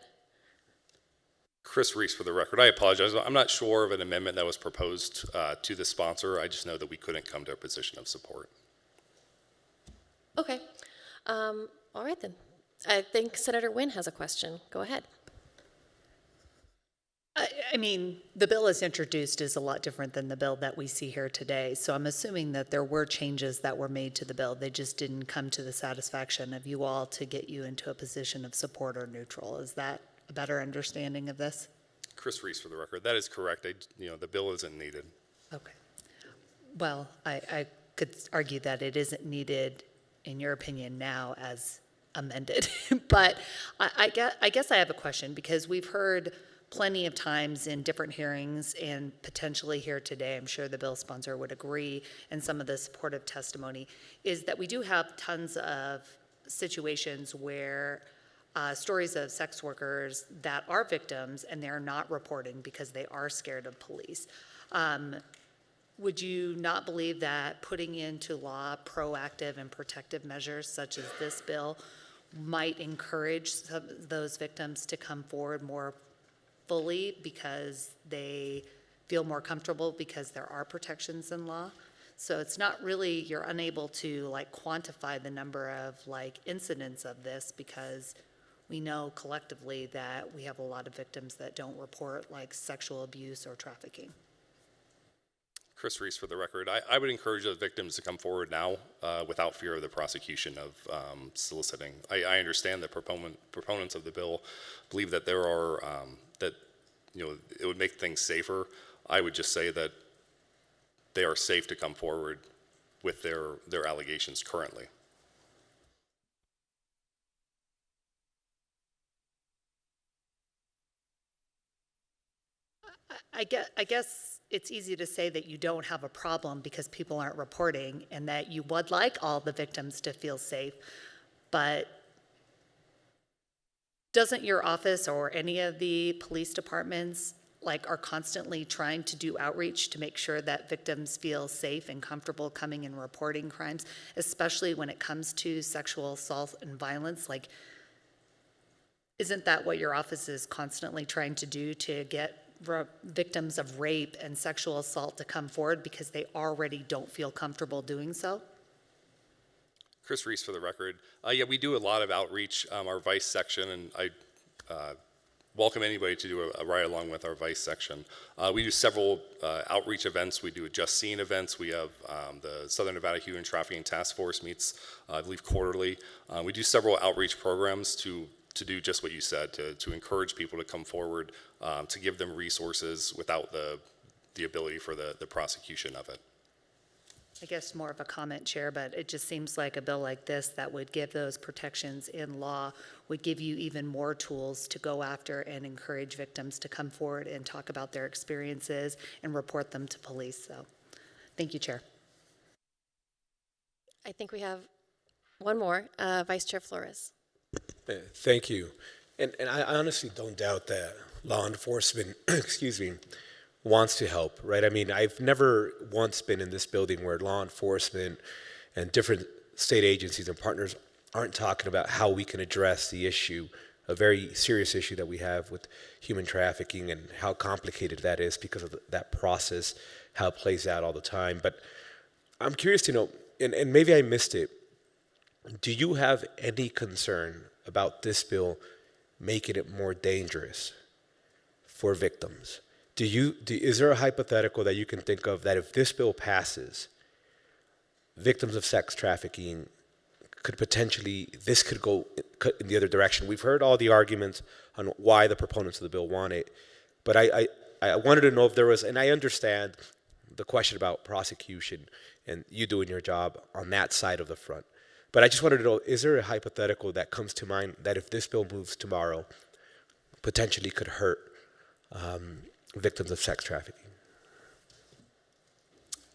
[SPEAKER 16] Chris Reese, for the record. I apologize. I'm not sure of an amendment that was proposed to the sponsor. I just know that we couldn't come to a position of support.
[SPEAKER 1] Okay. All right then. I think Senator Wynn has a question. Go ahead.
[SPEAKER 17] I mean, the bill as introduced is a lot different than the bill that we see here today. So I'm assuming that there were changes that were made to the bill. They just didn't come to the satisfaction of you all to get you into a position of support or neutral. Is that a better understanding of this?
[SPEAKER 16] Chris Reese, for the record. That is correct. The bill isn't needed.
[SPEAKER 17] Okay. Well, I could argue that it isn't needed, in your opinion, now as amended. But I guess I have a question, because we've heard plenty of times in different hearings and potentially here today, I'm sure the bill sponsor would agree, and some of the supportive testimony, is that we do have tons of situations where stories of sex workers that are victims and they're not reporting because they are scared of police. Would you not believe that putting into law proactive and protective measures such as this bill might encourage some of those victims to come forward more fully because they feel more comfortable because there are protections in law? So it's not really, you're unable to quantify the number of incidents of this, because we know collectively that we have a lot of victims that don't report sexual abuse or trafficking.
[SPEAKER 16] Chris Reese for the record. I would encourage the victims to come forward now without fear of the prosecution of soliciting. I understand that proponents of the bill believe that there are, that it would make things safer. I would just say that they are safe to come forward with their allegations currently.
[SPEAKER 17] I guess it's easy to say that you don't have a problem because people aren't reporting and that you would like all the victims to feel safe, but doesn't your office or any of the police departments are constantly trying to do outreach to make sure that victims feel safe and comfortable coming and reporting crimes, especially when it comes to sexual assault and violence? Isn't that what your office is constantly trying to do to get victims of rape and sexual assault to come forward because they already don't feel comfortable doing so?
[SPEAKER 16] Chris Reese for the record. Yeah, we do a lot of outreach. Our Vice section, and I welcome anybody to do a ride along with our Vice section. We do several outreach events. We do a Just Seen events. We have the Southern Nevada Human Trafficking Task Force meets, I believe, quarterly. We do several outreach programs to do just what you said, to encourage people to come forward, to give them resources without the ability for the prosecution of it.
[SPEAKER 17] I guess more of a comment, Chair, but it just seems like a bill like this that would give those protections in law would give you even more tools to go after and encourage victims to come forward and talk about their experiences and report them to police. So thank you, Chair.
[SPEAKER 1] I think we have one more. Vice Chair Flores.
[SPEAKER 18] Thank you. And I honestly don't doubt that law enforcement, excuse me, wants to help, right? I mean, I've never once been in this building where law enforcement and different state agencies and partners aren't talking about how we can address the issue, a very serious issue that we have with human trafficking and how complicated that is because of that process, how it plays out all the time. But I'm curious to know, and maybe I missed it, do you have any concern about this bill making it more dangerous for victims? Is there a hypothetical that you can think of that if this bill passes, victims of sex trafficking this could go in the other direction? We've heard all the arguments on why the proponents of the bill want it, but I wanted to know if there was, and I understand the question about prosecution and you doing your job on that side of the front, but I just wanted to know, is there a hypothetical that comes to mind that if this bill moves tomorrow, potentially could hurt victims of sex trafficking?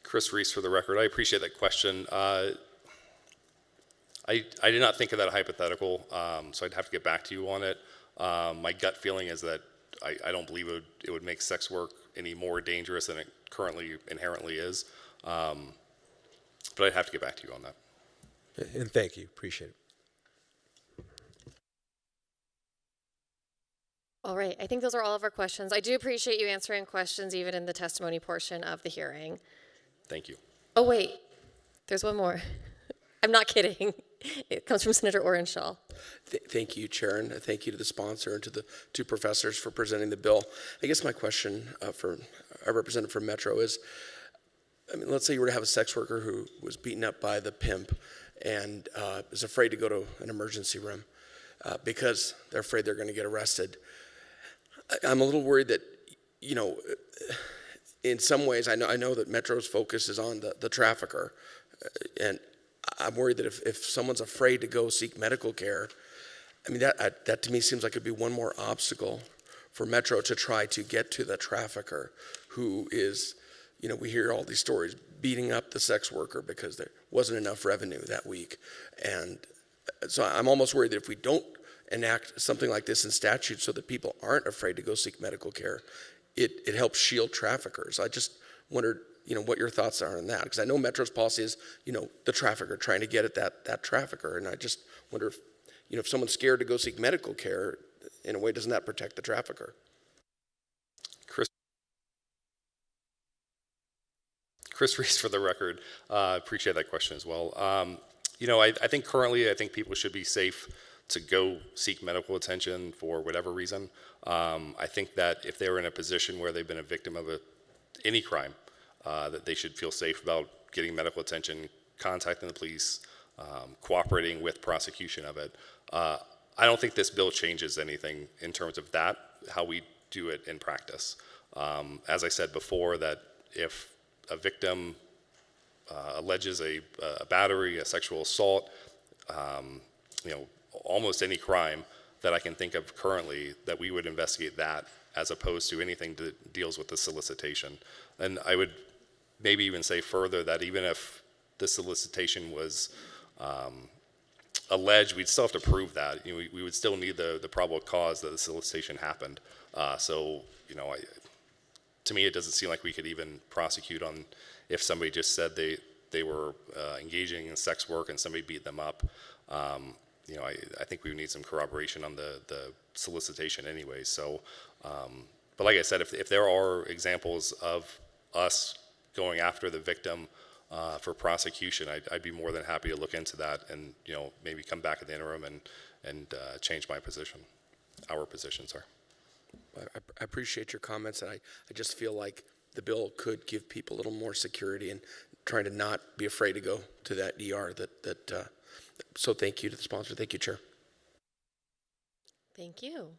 [SPEAKER 16] Chris Reese for the record. I appreciate that question. I did not think of that hypothetical, so I'd have to get back to you on it. My gut feeling is that I don't believe it would make sex work any more dangerous than it currently inherently is. But I'd have to get back to you on that.
[SPEAKER 18] And thank you. Appreciate it.
[SPEAKER 1] All right, I think those are all of our questions. I do appreciate you answering questions even in the testimony portion of the hearing.
[SPEAKER 16] Thank you.
[SPEAKER 1] Oh, wait, there's one more. I'm not kidding. It comes from Senator Orenshaw.
[SPEAKER 19] Thank you, Chair, and thank you to the sponsor and to the two professors for presenting the bill. I guess my question for our representative from Metro is, I mean, let's say you were to have a sex worker who was beaten up by the pimp and is afraid to go to an emergency room because they're afraid they're going to get arrested. I'm a little worried that, you know, in some ways, I know that Metro's focus is on the trafficker, and I'm worried that if someone's afraid to go seek medical care, I mean, that to me seems like it'd be one more obstacle for Metro to try to get to the trafficker who is, you know, we hear all these stories, beating up the sex worker because there wasn't enough revenue that week. And so I'm almost worried that if we don't enact something like this in statute so that people aren't afraid to go seek medical care, it helps shield traffickers. I just wondered, you know, what your thoughts are on that, because I know Metro's policy is, you know, the trafficker trying to get at that trafficker, and I just wonder if, you know, if someone's scared to go seek medical care, in a way, doesn't that protect the trafficker?
[SPEAKER 16] Chris Reese for the record. Appreciate that question as well. You know, I think currently, I think people should be safe to go seek medical attention for whatever reason. I think that if they're in a position where they've been a victim of any crime, that they should feel safe about getting medical attention, contacting the police, cooperating with prosecution of it. I don't think this bill changes anything in terms of that, how we do it in practice. As I said before, that if a victim alleges a battery, a sexual assault, almost any crime that I can think of currently, that we would investigate that as opposed to anything that deals with the solicitation. And I would maybe even say further that even if the solicitation was alleged, we'd still have to prove that. We would still need the probable cause that the solicitation happened. To me, it doesn't seem like we could even prosecute on if somebody just said they were engaging in sex work and somebody beat them up. I think we would need some corroboration on the solicitation anyway. So, but like I said, if there are examples of us going after the victim for prosecution, I'd be more than happy to look into that and maybe come back at the interim and change my position, our position, sorry.
[SPEAKER 19] I appreciate your comments, and I just feel like the bill could give people a little more security and trying to not be afraid to go to that ER. So thank you to the sponsor. Thank you, Chair.
[SPEAKER 1] Thank you.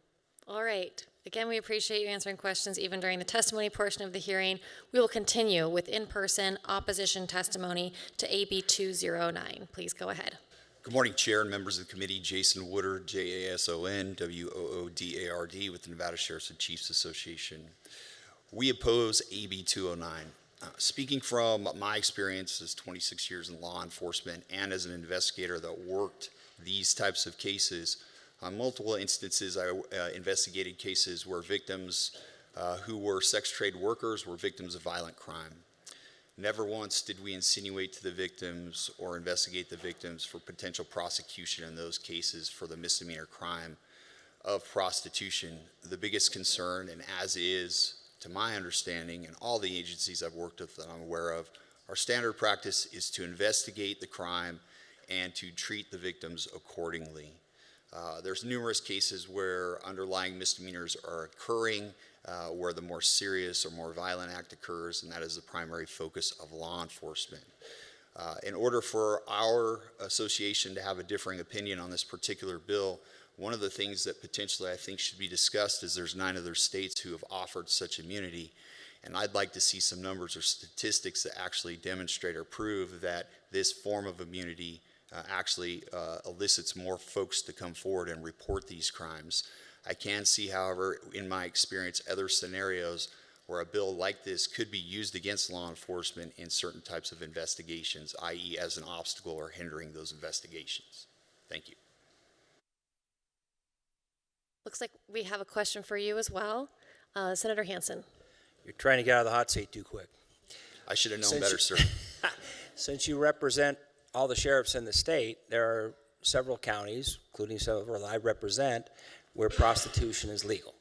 [SPEAKER 1] All right. Again, we appreciate you answering questions even during the testimony portion of the hearing. We will continue with in-person opposition testimony to AB 209. Please go ahead.
[SPEAKER 20] Good morning, Chair and members of the committee. Jason Woodard, Jason Woodard with the Nevada Sheriffs and Chiefs Association. We oppose AB 209. Speaking from my experience as 26 years in law enforcement and as an investigator that worked these types of cases, on multiple instances I investigated cases where victims who were sex trade workers were victims of violent crime. Never once did we insinuate to the victims or investigate the victims for potential prosecution in those cases for the misdemeanor crime of prostitution. The biggest concern, and as is, to my understanding, and all the agencies I've worked with that I'm aware of, our standard practice is to investigate the crime and to treat the victims accordingly. There's numerous cases where underlying misdemeanors are occurring, where the more serious or more violent act occurs, and that is the primary focus of law enforcement. In order for our association to have a differing opinion on this particular bill, one of the things that potentially I think should be discussed is there's 9 other states who have offered such immunity, and I'd like to see some numbers or statistics that actually demonstrate or prove that this form of immunity actually elicits more folks to come forward and report these crimes. I can see, however, in my experience, other scenarios where a bill like this could be used against law enforcement in certain types of investigations, i.e. as an obstacle or hindering those investigations. Thank you.
[SPEAKER 1] Looks like we have a question for you as well. Senator Hansen.
[SPEAKER 6] You're trying to get out of the hot seat too quick.
[SPEAKER 20] I should have known better, sir.
[SPEAKER 6] Since you represent all the sheriffs in the state, there are several counties, including several that I represent, where prostitution is legal.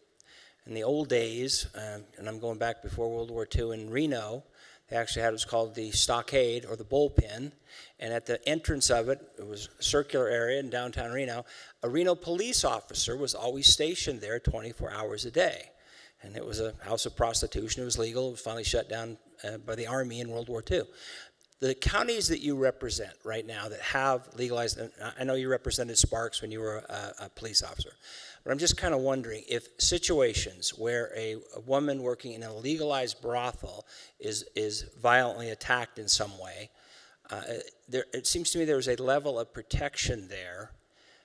[SPEAKER 6] In the old days, and I'm going back before World War II, in Reno, they actually had what's called the stockade or the bullpen, and at the entrance of it, it was a circular area in downtown Reno, a Reno police officer was always stationed there 24 hours a day. And it was a house of prostitution. It was legal. It was finally shut down by the Army in World War II. The counties that you represent right now that have legalized, and I know you represented Sparks when you were a police officer, but I'm just kind of wondering if situations where a woman working in a legalized brothel is violently attacked in some way, it seems to me there's a level of protection there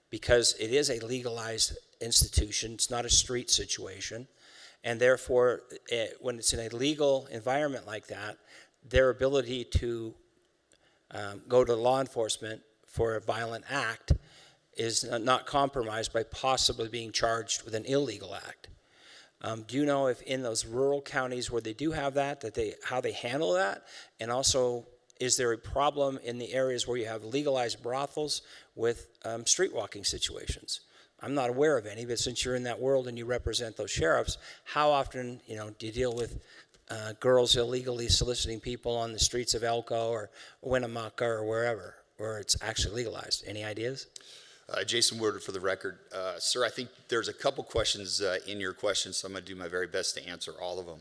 [SPEAKER 6] because it is a legalized institution. It's not a street situation. And therefore, when it's in a legal environment like that, their ability to go to law enforcement for a violent act is not compromised by possibly being charged with an illegal act. Do you know if in those rural counties where they do have that, how they handle that? And also, is there a problem in the areas where you have legalized brothels with street walking situations? I'm not aware of any, but since you're in that world and you represent those sheriffs, how often do you deal with girls illegally soliciting people on the streets of Elko or Winnemucca or wherever, where it's actually legalized? Any ideas?
[SPEAKER 20] Jason Woodard for the record. Sir, I think there's a couple questions in your question, so I'm going to do my very best to answer all of them.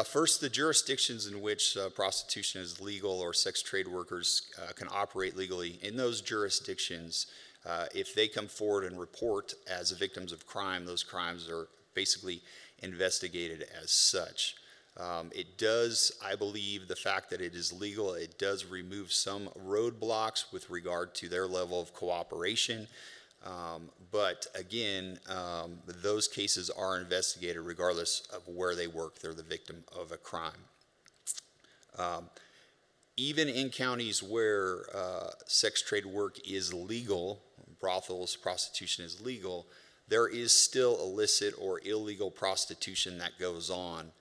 [SPEAKER 20] First, the jurisdictions in which prostitution is legal or sex trade workers can operate legally. In those jurisdictions, if they come forward and report as victims of crime, those crimes are basically investigated as such. It does, I believe, the fact that it is legal, it does remove some roadblocks with regard to their level of cooperation. But again, those cases are investigated regardless of where they work. They're the victim of a crime. Even in counties where sex trade work is legal, brothels, prostitution is legal, there is still illicit or illegal prostitution that goes on,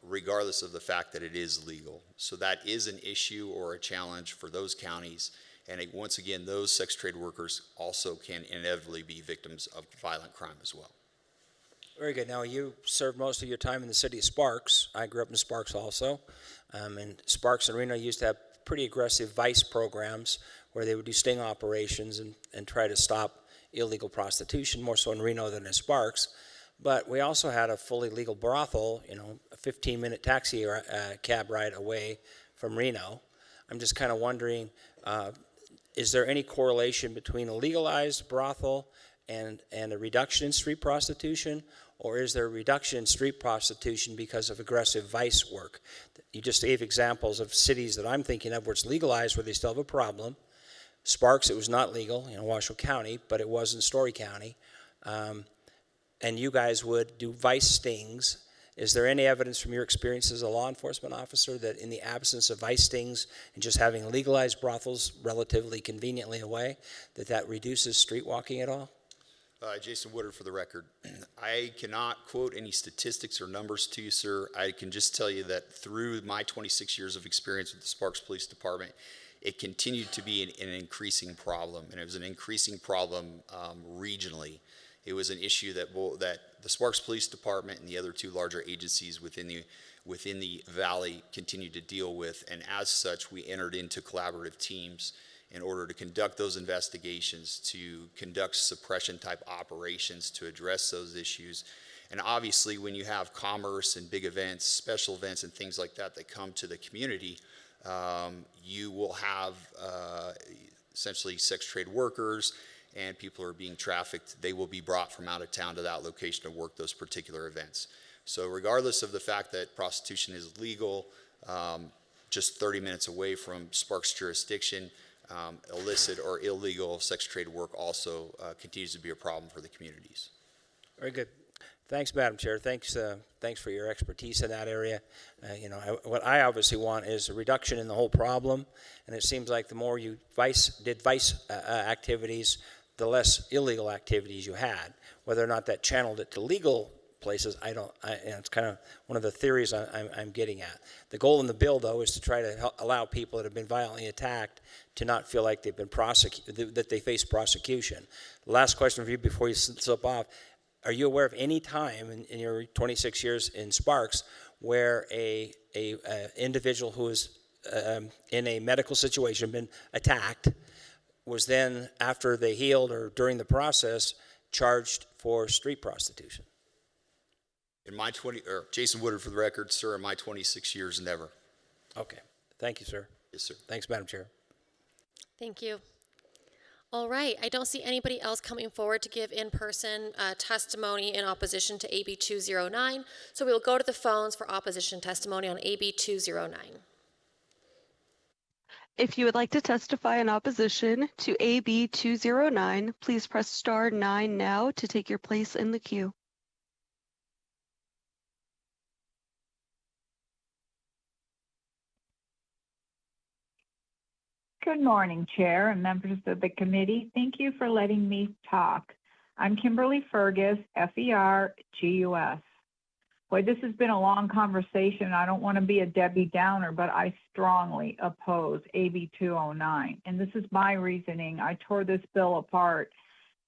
[SPEAKER 20] regardless of the fact that it is legal. So that is an issue or a challenge for those counties. And once again, those sex trade workers also can inevitably be victims of violent crime as well.
[SPEAKER 6] Very good. Now, you served most of your time in the city of Sparks. I grew up in Sparks also. And Sparks and Reno used to have pretty aggressive vice programs where they would do sting operations and try to stop illegal prostitution, more so in Reno than in Sparks. But we also had a fully legal brothel, you know, a 15-minute taxi cab ride away from Reno. I'm just kind of wondering, is there any correlation between a legalized brothel and a reduction in street prostitution, or is there a reduction in street prostitution because of aggressive vice work? You just gave examples of cities that I'm thinking of where it's legalized where they still have a problem. Sparks, it was not legal, you know, Washoe County, but it was in Story County. And you guys would do vice stings. Is there any evidence from your experience as a law enforcement officer that in the absence of vice stings and just having legalized brothels relatively conveniently away, that reduces street walking at all?
[SPEAKER 20] Jason Woodard for the record. I cannot quote any statistics or numbers to you, sir. I can just tell you that through my 26 years of experience with the Sparks Police Department, it continued to be an increasing problem, and it was an increasing problem regionally. It was an issue that the Sparks Police Department and the other two larger agencies within the valley continued to deal with, and as such, we entered into collaborative teams in order to conduct those investigations, to conduct suppression type operations to address those issues. And obviously, when you have commerce and big events, special events and things like that that come to the community, you will have essentially sex trade workers and people are being trafficked. They will be brought from out of town to that location to work those particular events. So regardless of the fact that prostitution is legal, just 30 minutes away from Sparks jurisdiction, illicit or illegal sex trade work also continues to be a problem for the communities.
[SPEAKER 6] Very good. Thanks, Madam Chair. Thanks for your expertise in that area. What I obviously want is a reduction in the whole problem, and it seems like the more you did vice activities, the less illegal activities you had. Whether or not that channeled it to legal places, it's kind of one of the theories I'm getting at. The goal in the bill, though, is to try to allow people that have been violently attacked to not feel like they've been prosecuted, that they face prosecution. The last question for you before you slip off: are you aware of any time in your 26 years in Sparks where a individual who is in a medical situation, been attacked, was then, after they healed or during the process, charged for street prostitution?
[SPEAKER 20] In my Jason Woodard for the record, sir, in my 26 years, never.
[SPEAKER 6] Okay. Thank you, sir.
[SPEAKER 20] Yes, sir.
[SPEAKER 6] Thanks, Madam Chair.
[SPEAKER 1] Thank you. All right, I don't see anybody else coming forward to give in-person testimony in opposition to AB 209, so we'll go to the phones for opposition testimony on AB 209.
[SPEAKER 13] If you would like to testify in opposition to AB 209, please press star 9 now to take your place in the queue.
[SPEAKER 21] Good morning, Chair and members of the committee. Thank you for letting me talk. I'm Kimberly Fergus, F-E-R-G-U-S. Boy, this has been a long conversation. I don't want to be a Debbie Downer, but I strongly oppose AB 209. And this is my reasoning. I tore this bill apart,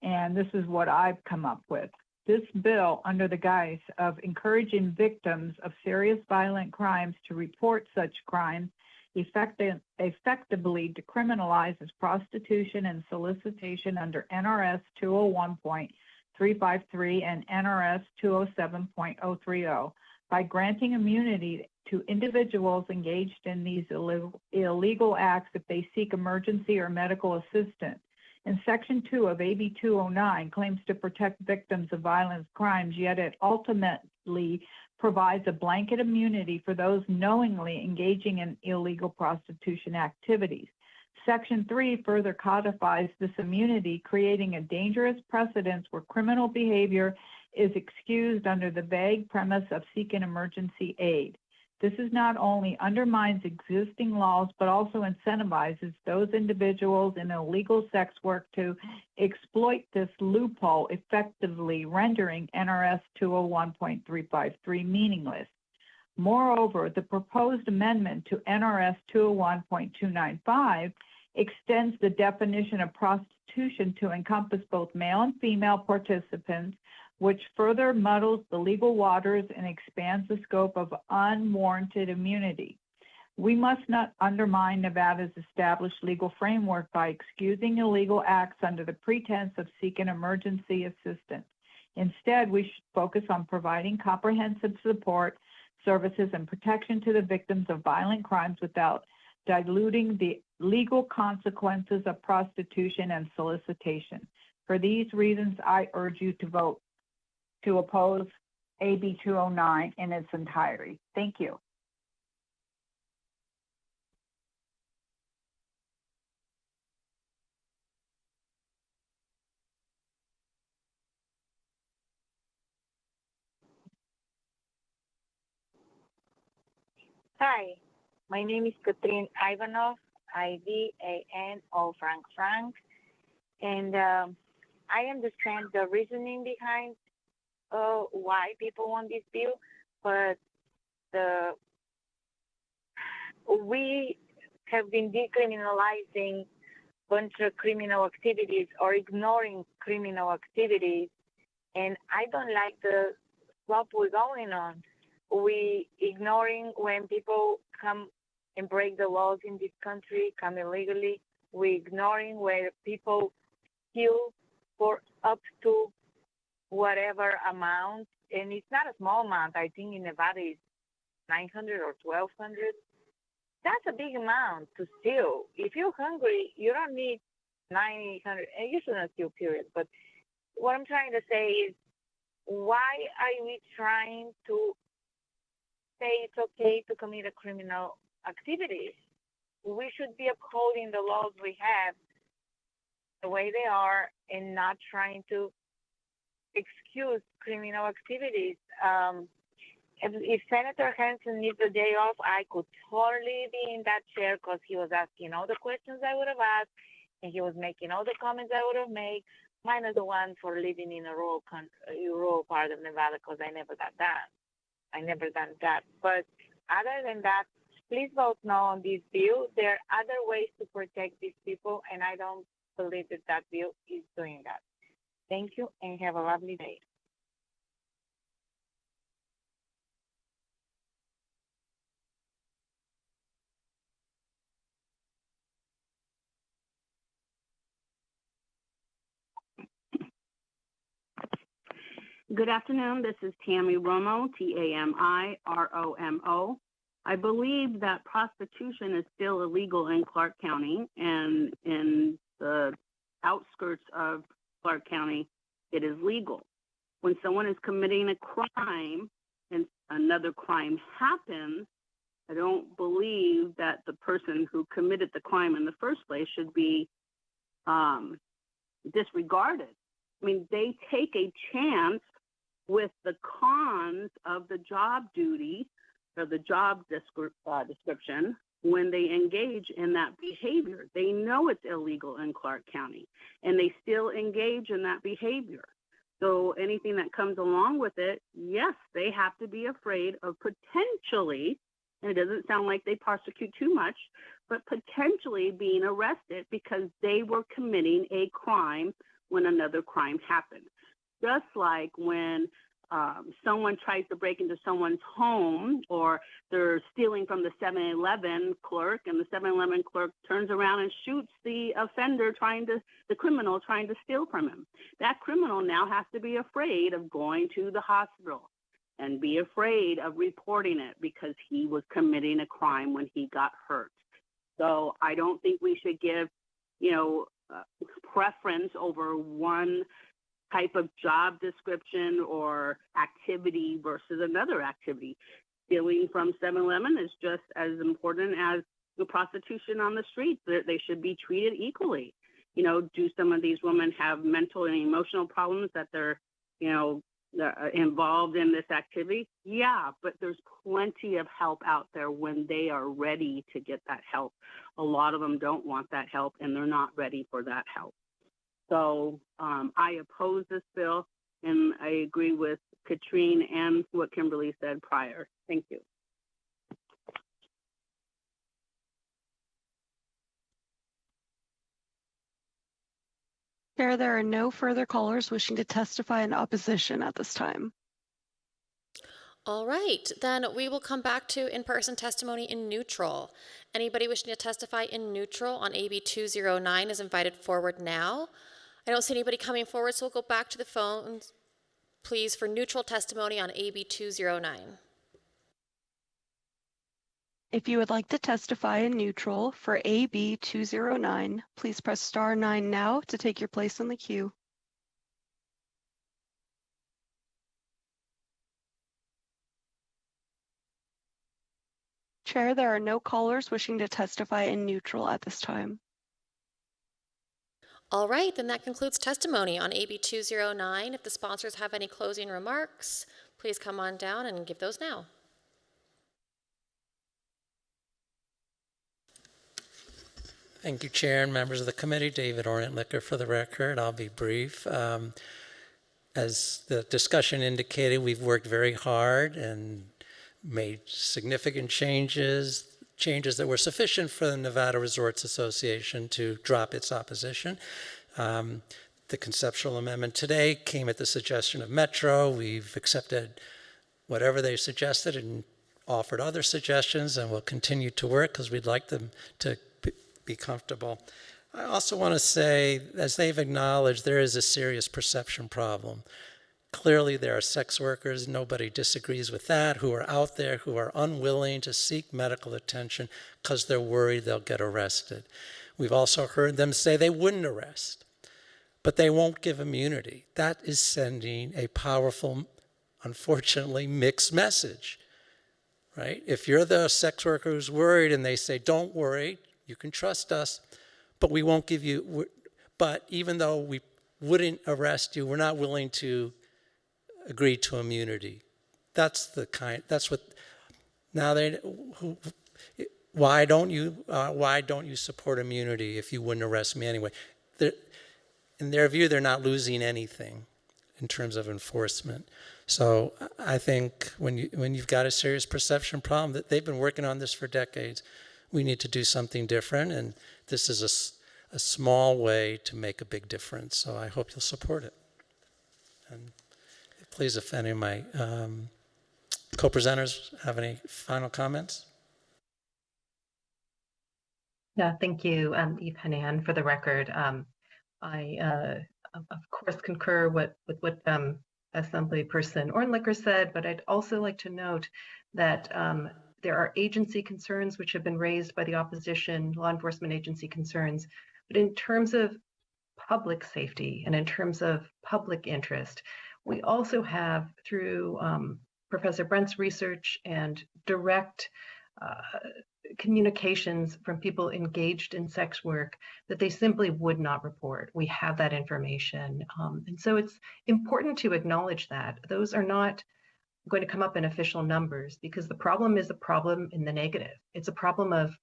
[SPEAKER 21] and this is what I've come up with. This bill, under the guise of encouraging victims of serious violent crimes to report such crimes, effectively decriminalizes prostitution and solicitation under NRS 201.353 and NRS 207.030. by granting immunity to individuals engaged in these illegal acts if they seek emergency or medical assistance. And Section 2 of AB 209 claims to protect victims of violent crimes, yet it ultimately provides a blanket immunity for those knowingly engaging in illegal prostitution activities. Section 3 further codifies this immunity, creating a dangerous precedent where criminal behavior is excused under the vague premise of seeking emergency aid. This is not only undermines existing laws, but also incentivizes those individuals in illegal sex work to exploit this loophole, effectively rendering NRS 201.353 meaningless. Moreover, the proposed amendment to NRS 201.295 extends the definition of prostitution to encompass both male and female participants, which further muddles the legal waters and expands the scope of unwarranted immunity. We must not undermine Nevada's established legal framework by excusing illegal acts under the pretense of seeking emergency assistance. Instead, we should focus on providing comprehensive support, services, and protection to the victims of violent crimes without diluting the legal consequences of prostitution and solicitation. For these reasons, I urge you to vote to oppose AB 209 in its entirety. Thank you.
[SPEAKER 2] Hi, my name is Katrin Ivanov, I-V-A-N-O Frank, and I understand the reasoning behind why people want this bill, but we have been decriminalizing a bunch of criminal activities or ignoring criminal activities, and I don't like the slope we're going on. We ignoring when people come and break the laws in this country, come illegally. We ignoring where people kill for up to whatever amount, and it's not a small amount. I think in Nevada it's 900 or 1,200. That's a big amount to steal. If you're hungry, you don't need 900, and you shouldn't steal, period. But what I'm trying to say is, why are we trying to say it's okay to commit a criminal activity? We should be upholding the laws we have the way they are and not trying to excuse criminal activities. If Senator Hansen needs a day off, I could totally be in that chair because he was asking all the questions I would have asked and he was making all the comments I would have made, minus the one for living in a rural part of Nevada, because I never got that. I never done that. But other than that, please vote no on this bill. There are other ways to protect these people, and I don't believe that that bill is doing that. Thank you, and have a lovely day.
[SPEAKER 22] Good afternoon. This is Tammy Romo, T-A-M-I-R-O-M-O. I believe that prostitution is still illegal in Clark County, and in the outskirts of Clark County, it is legal. When someone is committing a crime and another crime happens, I don't believe that the person who committed the crime in the first place should be disregarded. I mean, they take a chance with the cons of the job duty or the job description when they engage in that behavior. They know it's illegal in Clark County, and they still engage in that behavior. So anything that comes along with it, yes, they have to be afraid of potentially, and it doesn't sound like they prosecute too much, but potentially being arrested because they were committing a crime when another crime happened. Just like when someone tries to break into someone's home, or they're stealing from the 7-Eleven clerk, and the 7-Eleven clerk turns around and shoots the offender the criminal trying to steal from him. That criminal now has to be afraid of going to the hospital, and be afraid of reporting it because he was committing a crime when he got hurt. So I don't think we should give, preference over one type of job description or activity versus another activity. Stealing from 7-Eleven is just as important as the prostitution on the streets. They should be treated equally. Do some of these women have mental and emotional problems that they're involved in this activity? Yeah, but there's plenty of help out there when they are ready to get that help. A lot of them don't want that help and they're not ready for that help. So I oppose this bill, and I agree with Katrine and what Kimberly said prior. Thank you.
[SPEAKER 13] Chair, there are no further callers wishing to testify in opposition at this time.
[SPEAKER 1] All right, then we will come back to in-person testimony in neutral. Anybody wishing to testify in neutral on AB 209 is invited forward now. I don't see anybody coming forward, so we'll go back to the phones, please, for neutral testimony on AB 209.
[SPEAKER 13] If you would like to testify in neutral for AB 209, please press star 9 now to take your place in the queue. Chair, there are no callers wishing to testify in neutral at this time.
[SPEAKER 1] All right, then that concludes testimony on AB 209. If the sponsors have any closing remarks, please come on down and give those now.
[SPEAKER 4] Thank you, Chair and members of the committee. David Orient-Licker for the record. I'll be brief. As the discussion indicated, we've worked very hard and made significant changes that were sufficient for the Nevada Resorts Association to drop its opposition. The conceptual amendment today came at the suggestion of Metro. We've accepted whatever they suggested and offered other suggestions, and we'll continue to work because we'd like them to be comfortable. I also want to say, as they've acknowledged, there is a serious perception problem. Clearly, there are sex workers, nobody disagrees with that, who are out there, who are unwilling to seek medical attention because they're worried they'll get arrested. We've also heard them say they wouldn't arrest, but they won't give immunity. That is sending a powerful, unfortunately, mixed message, right? If you're the sex worker who's worried and they say, don't worry, you can trust us, but we won't give you, but even though we wouldn't arrest you, we're not willing to agree to immunity. That's what, now why don't you support immunity if you wouldn't arrest me anyway? In their view, they're not losing anything in terms of enforcement. So I think when you've got a serious perception problem, that they've been working on this for decades, we need to do something different, and this is a small way to make a big difference. So I hope you'll support it. And please, if any of my co-presenters have any final comments.
[SPEAKER 3] Yeah, thank you, Eve Hanan, for the record. I, of course, concur with what Assemblyperson Orient-Licker said, but I'd also like to note that there are agency concerns which have been raised by the opposition, law enforcement agency concerns, but in terms of public safety and in terms of public interest, we also have, through Professor Brent's research and direct communications from people engaged in sex work, that they simply would not report. We have that information. And so it's important to acknowledge that. Those are not going to come up in official numbers because the problem is a problem in the negative. It's a problem of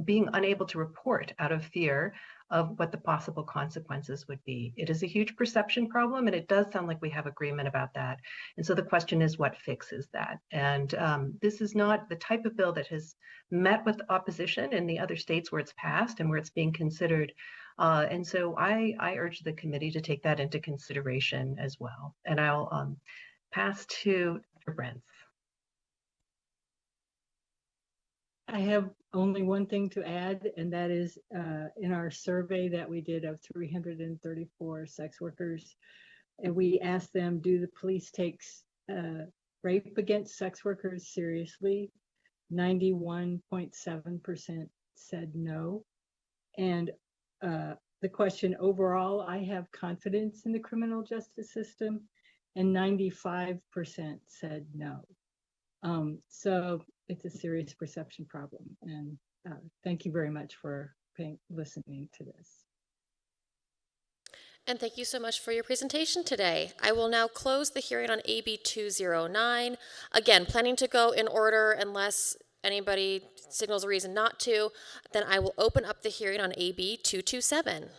[SPEAKER 3] being unable to report out of fear of what the possible consequences would be. It is a huge perception problem, and it does sound like we have agreement about that. And so the question is, what fixes that? And this is not the type of bill that has met with opposition in the other states where it's passed and where it's being considered. And so I urge the committee to take that into consideration as well. And I'll pass to Dr. Brent.
[SPEAKER 5] I have only one thing to add, and that is in our survey that we did of 334 sex workers, and we asked them, do the police take rape against sex workers seriously. 91.7% said no. And the question overall, I have confidence in the criminal justice system, and 95% said no. So it's a serious perception problem. And thank you very much for listening to this.
[SPEAKER 1] And thank you so much for your presentation today. I will now close the hearing on AB 209. Again, planning to go in order unless anybody signals a reason not to. Then I will open up the hearing on AB 227.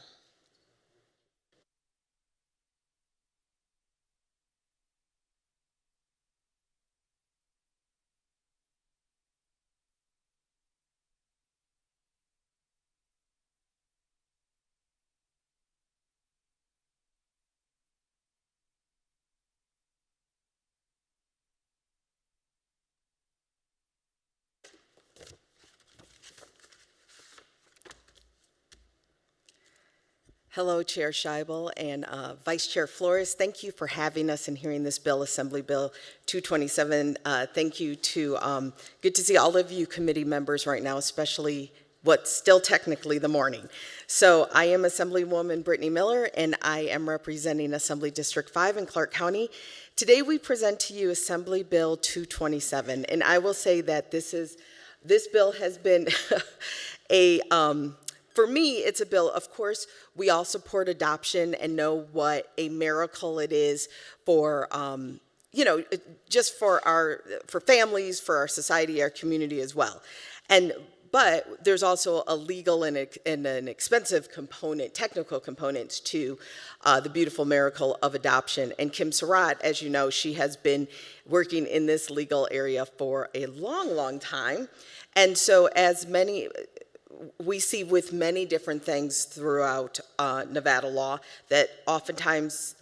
[SPEAKER 7] Hello, Chair Scheibel and Vice Chair Flores. Thank you for having us and hearing this bill, Assembly Bill 227. Thank you to, good to see all of you committee members right now, especially what's still technically the morning. So I am Assemblywoman Brittany Miller, and I am representing Assembly District 5 in Clark County. Today we present to you Assembly Bill 227, and I will say that this bill has been for me, it's a bill, of course, we all support adoption and know what a miracle it is for, just for families, for our society, our community as well. But there's also a legal and an expensive component, technical components to the beautiful miracle of adoption. And Kim Surratt, as you know, she has been working in this legal area for a long, long time. And so we see with many different things throughout Nevada law that oftentimes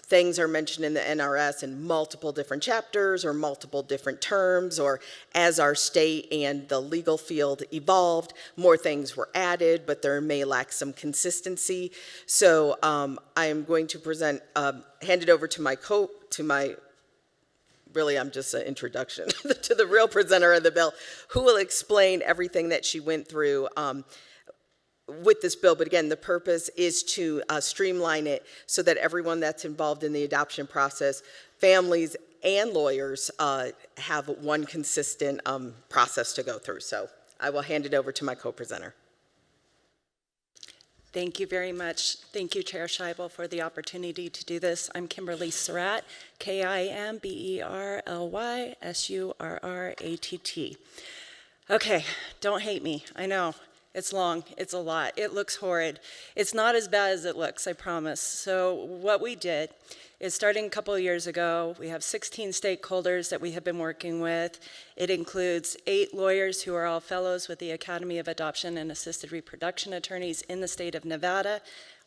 [SPEAKER 7] things are mentioned in the NRS in multiple different chapters or multiple different terms, or as our state and the legal field evolved, more things were added, but there may lack some consistency. So I am going to hand it over to really, I'm just an introduction to the real presenter of the bill, who will explain everything that she went through with this bill. But again, the purpose is to streamline it so that everyone that's involved in the adoption process, families and lawyers, have one consistent process to go through. So I will hand it over to my co-presenter.
[SPEAKER 8] Thank you very much. Thank you, Chair Scheibel, for the opportunity to do this. I'm Kimberly Surratt, KIMBERLYSURRATT. Okay, don't hate me. I know, it's long, it's a lot. It looks horrid. It's not as bad as it looks, I promise. So what we did is, starting a couple of years ago, we have 16 stakeholders that we have been working with. It includes 8 lawyers who are all fellows with the Academy of Adoption and Assisted Reproduction Attorneys in the state of Nevada,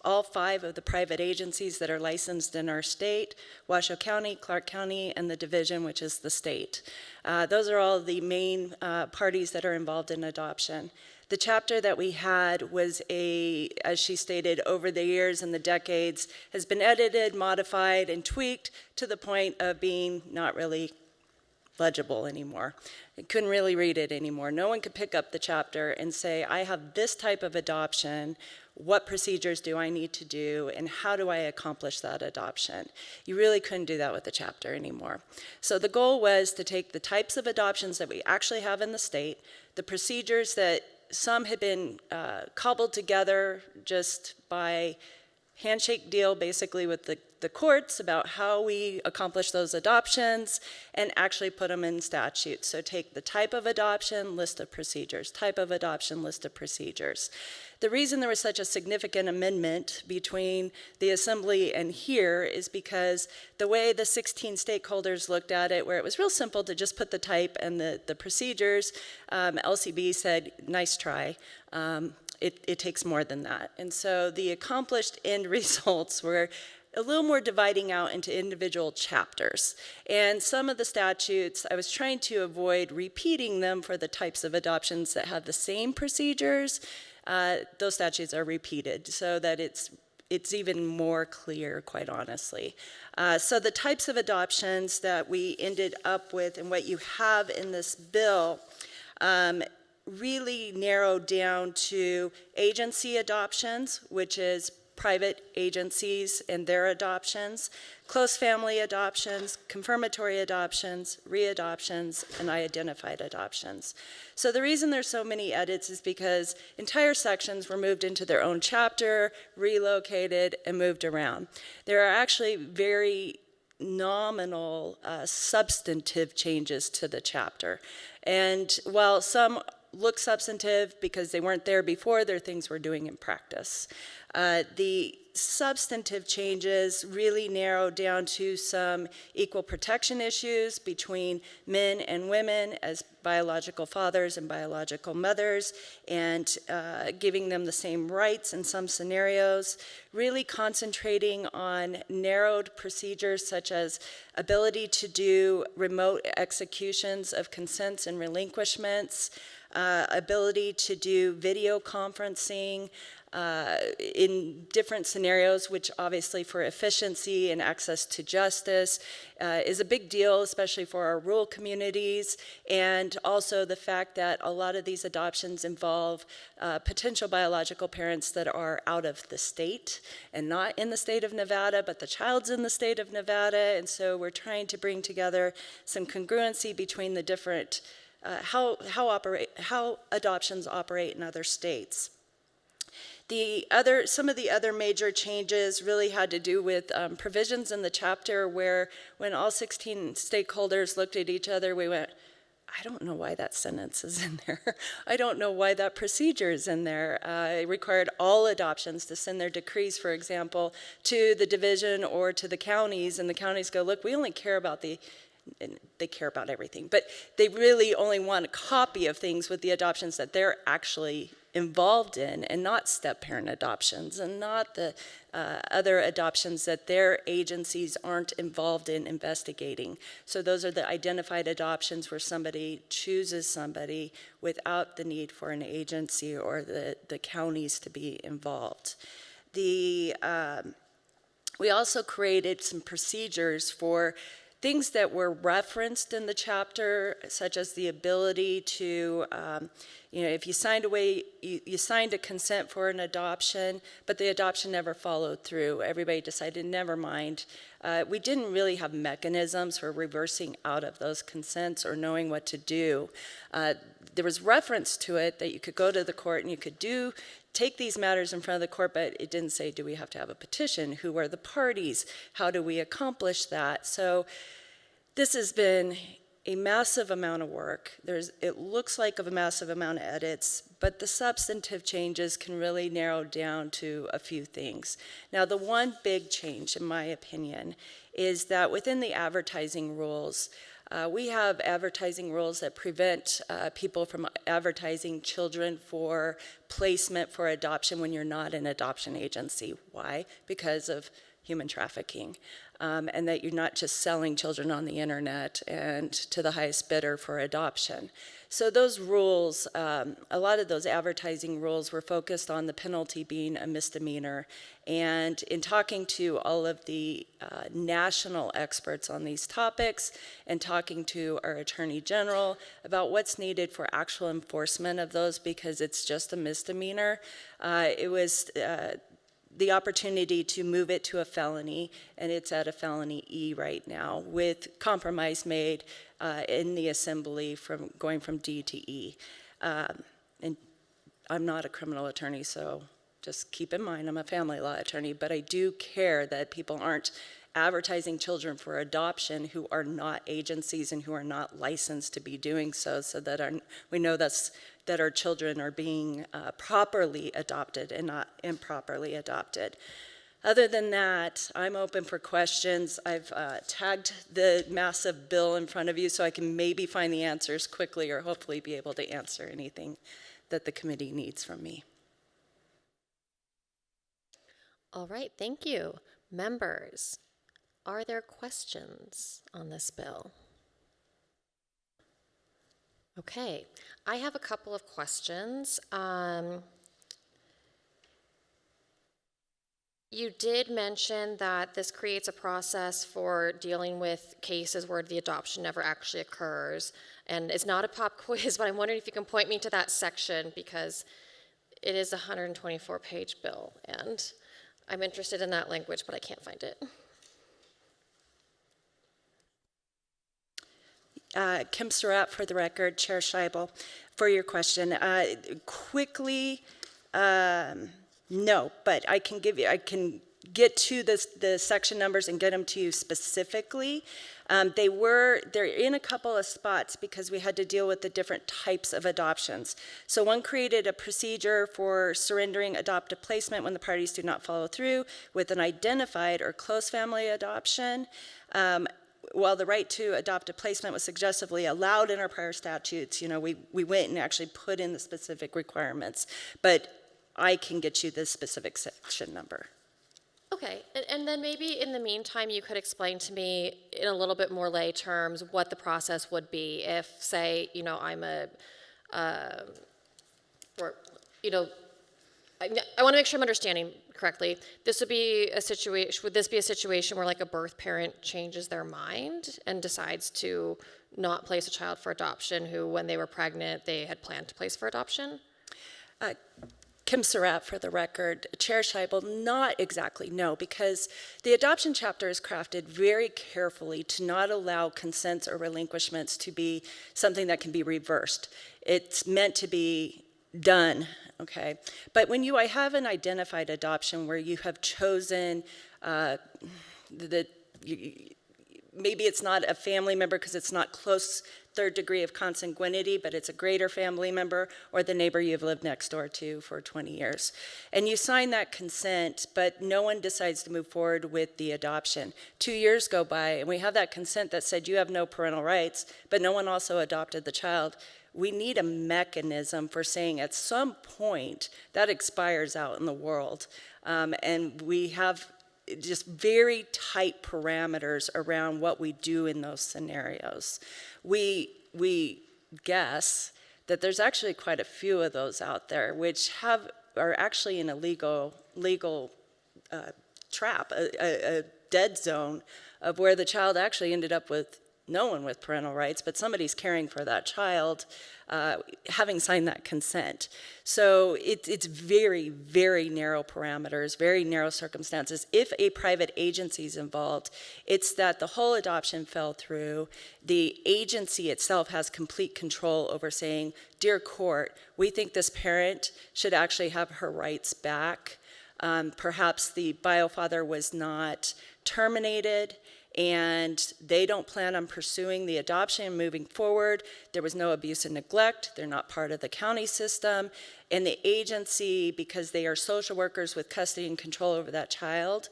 [SPEAKER 8] all 5 of the private agencies that are licensed in our state, Washoe County, Clark County, and the division, which is the state. Those are all the main parties that are involved in adoption. The chapter that we had was as she stated, over the years and the decades, has been edited, modified, and tweaked to the point of being not really legible anymore. I couldn't really read it anymore. No one could pick up the chapter and say, I have this type of adoption. What procedures do I need to do, and how do I accomplish that adoption? You really couldn't do that with the chapter anymore. So the goal was to take the types of adoptions that we actually have in the state, the procedures that some had been cobbled together just by handshake deal basically with the courts about how we accomplish those adoptions, and actually put them in statute. So take the type of adoption, list of procedures, type of adoption, list of procedures. The reason there was such a significant amendment between the Assembly and here is because the way the 16 stakeholders looked at it, where it was real simple to just put the type and the procedures, LCB said, nice try. It takes more than that. And so the accomplished end results were a little more dividing out into individual chapters. And some of the statutes, I was trying to avoid repeating them for the types of adoptions that have the same procedures. Those statutes are repeated so that it's it's even more clear, quite honestly. So the types of adoptions that we ended up with and what you have in this bill really narrowed down to agency adoptions, which is private agencies and their adoptions, close family adoptions, confirmatory adoptions, readoptions, and identified adoptions. So the reason there's so many edits is because entire sections were moved into their own chapter, relocated, and moved around. There are actually very nominal substantive changes to the chapter. And while some look substantive because they weren't there before, they're things we're doing in practice. The substantive changes really narrow down to some equal protection issues between men and women as biological fathers and biological mothers, and giving them the same rights in some scenarios, really concentrating on narrowed procedures such as ability to do remote executions of consents and relinquishments, ability to do video conferencing in different scenarios, which obviously for efficiency and access to justice is a big deal, especially for our rural communities, and also the fact that a lot of these adoptions involve potential biological parents that are out of the state and not in the state of Nevada, but the child's in the state of Nevada, and so we're trying to bring together some congruency between the different how adoptions operate in other states. Some of the other major changes really had to do with provisions in the chapter where when all 16 stakeholders looked at each other, we went, I don't know why that sentence is in there. I don't know why that procedure is in there. It required all adoptions to send their decrees, for example, to the division or to the counties, and the counties go, look, we only care about and they care about everything, but they really only want a copy of things with the adoptions that they're actually involved in, and not step-parent adoptions, and not the other adoptions that their agencies aren't involved in investigating. So those are the identified adoptions where somebody chooses somebody without the need for an agency or the counties to be involved. We also created some procedures for things that were referenced in the chapter, such as the ability to, if you signed away, you signed a consent for an adoption, but the adoption never followed through. Everybody decided, never mind. We didn't really have mechanisms for reversing out of those consents or knowing what to do. There was reference to it that you could go to the court and you could take these matters in front of the court, but it didn't say, do we have to have a petition? Who are the parties? How do we accomplish that? So this has been a massive amount of work. It looks like a massive amount of edits, but the substantive changes can really narrow down to a few things. Now, the one big change, in my opinion, is that within the advertising rules, we have advertising rules that prevent people from advertising children for placement for adoption when you're not an adoption agency. Why? Because of human trafficking. And that you're not just selling children on the internet and to the highest bidder for adoption. So those rules, a lot of those advertising rules were focused on the penalty being a misdemeanor. And in talking to all of the national experts on these topics and talking to our Attorney General about what's needed for actual enforcement of those, because it's just a misdemeanor, it was the opportunity to move it to a felony, and it's at a felony E right now, with compromise made in the assembly from going from D to E. And I'm not a criminal attorney, so just keep in mind I'm a family law attorney, but I do care that people aren't advertising children for adoption who are not agencies and who are not licensed to be doing so, so that we know that our children are being properly adopted and not improperly adopted. Other than that, I'm open for questions. I've tagged the massive bill in front of you so I can maybe find the answers quickly or hopefully be able to answer anything that the committee needs from me.
[SPEAKER 1] All right, thank you. Members, are there questions on this bill? Okay, I have a couple of questions. You did mention that this creates a process for dealing with cases where the adoption never actually occurs. And it's not a pop quiz, but I'm wondering if you can point me to that section because it is a 124-page bill. And I'm interested in that language, but I can't find it.
[SPEAKER 8] Kim Surratt, for the record, Chair Scheibel, for your question. Quickly, no, but I can get to the section numbers and get them to you specifically. They're in a couple of spots because we had to deal with the different types of adoptions. So one created a procedure for surrendering adoptive placement when the parties do not follow through with an identified or close family adoption. While the right to adoptive placement was suggestively allowed in our prior statutes, we went and actually put in the specific requirements. But I can get you the specific section number.
[SPEAKER 1] Okay, and then maybe in the meantime, you could explain to me in a little bit more lay terms what the process would be if, say, I'm I want to make sure I'm understanding correctly. This would be a situation. Would this be a situation where, like, a birth parent changes their mind and decides to not place a child for adoption, who, when they were pregnant, they had planned to place for adoption?
[SPEAKER 8] Kim Surratt, for the record. Chair Scheibel, not exactly, no, because the adoption chapter is crafted very carefully to not allow consents or relinquishments to be something that can be reversed. It's meant to be done, okay? But when I have an identified adoption where you have chosen maybe it's not a family member because it's not close third degree of consanguinity, but it's a greater family member or the neighbor you've lived next door to for 20 years. And you sign that consent, but no one decides to move forward with the adoption. 2 years go by, and we have that consent that said you have no parental rights, but no one also adopted the child. We need a mechanism for saying at some point that expires out in the world. And we have just very tight parameters around what we do in those scenarios. We guess that there's actually quite a few of those out there which are actually in a legal trap, a dead zone of where the child actually ended up with no one with parental rights, but somebody's caring for that child, having signed that consent. So it's very, very narrow parameters, very narrow circumstances. If a private agency is involved, it's that the whole adoption fell through. The agency itself has complete control over saying, dear court, we think this parent should actually have her rights back. Perhaps the biofather was not terminated, and they don't plan on pursuing the adoption and moving forward. There was no abuse and neglect. They're not part of the county system. And the agency, because they are social workers with custody and control over that child,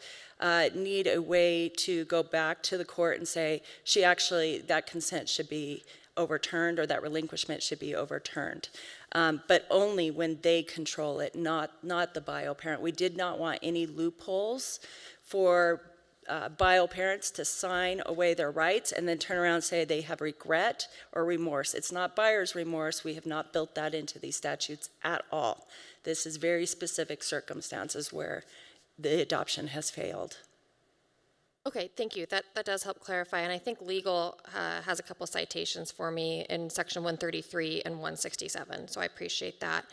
[SPEAKER 8] need a way to go back to the court and say, that consent should be overturned or that relinquishment should be overturned. But only when they control it, not the bio parent. We did not want any loopholes for bio parents to sign away their rights and then turn around and say they have regret or remorse. It's not buyer's remorse. We have not built that into these statutes at all. This is very specific circumstances where the adoption has failed.
[SPEAKER 1] Okay, thank you. That does help clarify. And I think legal has a couple citations for me in section 133 and 167, so I appreciate that.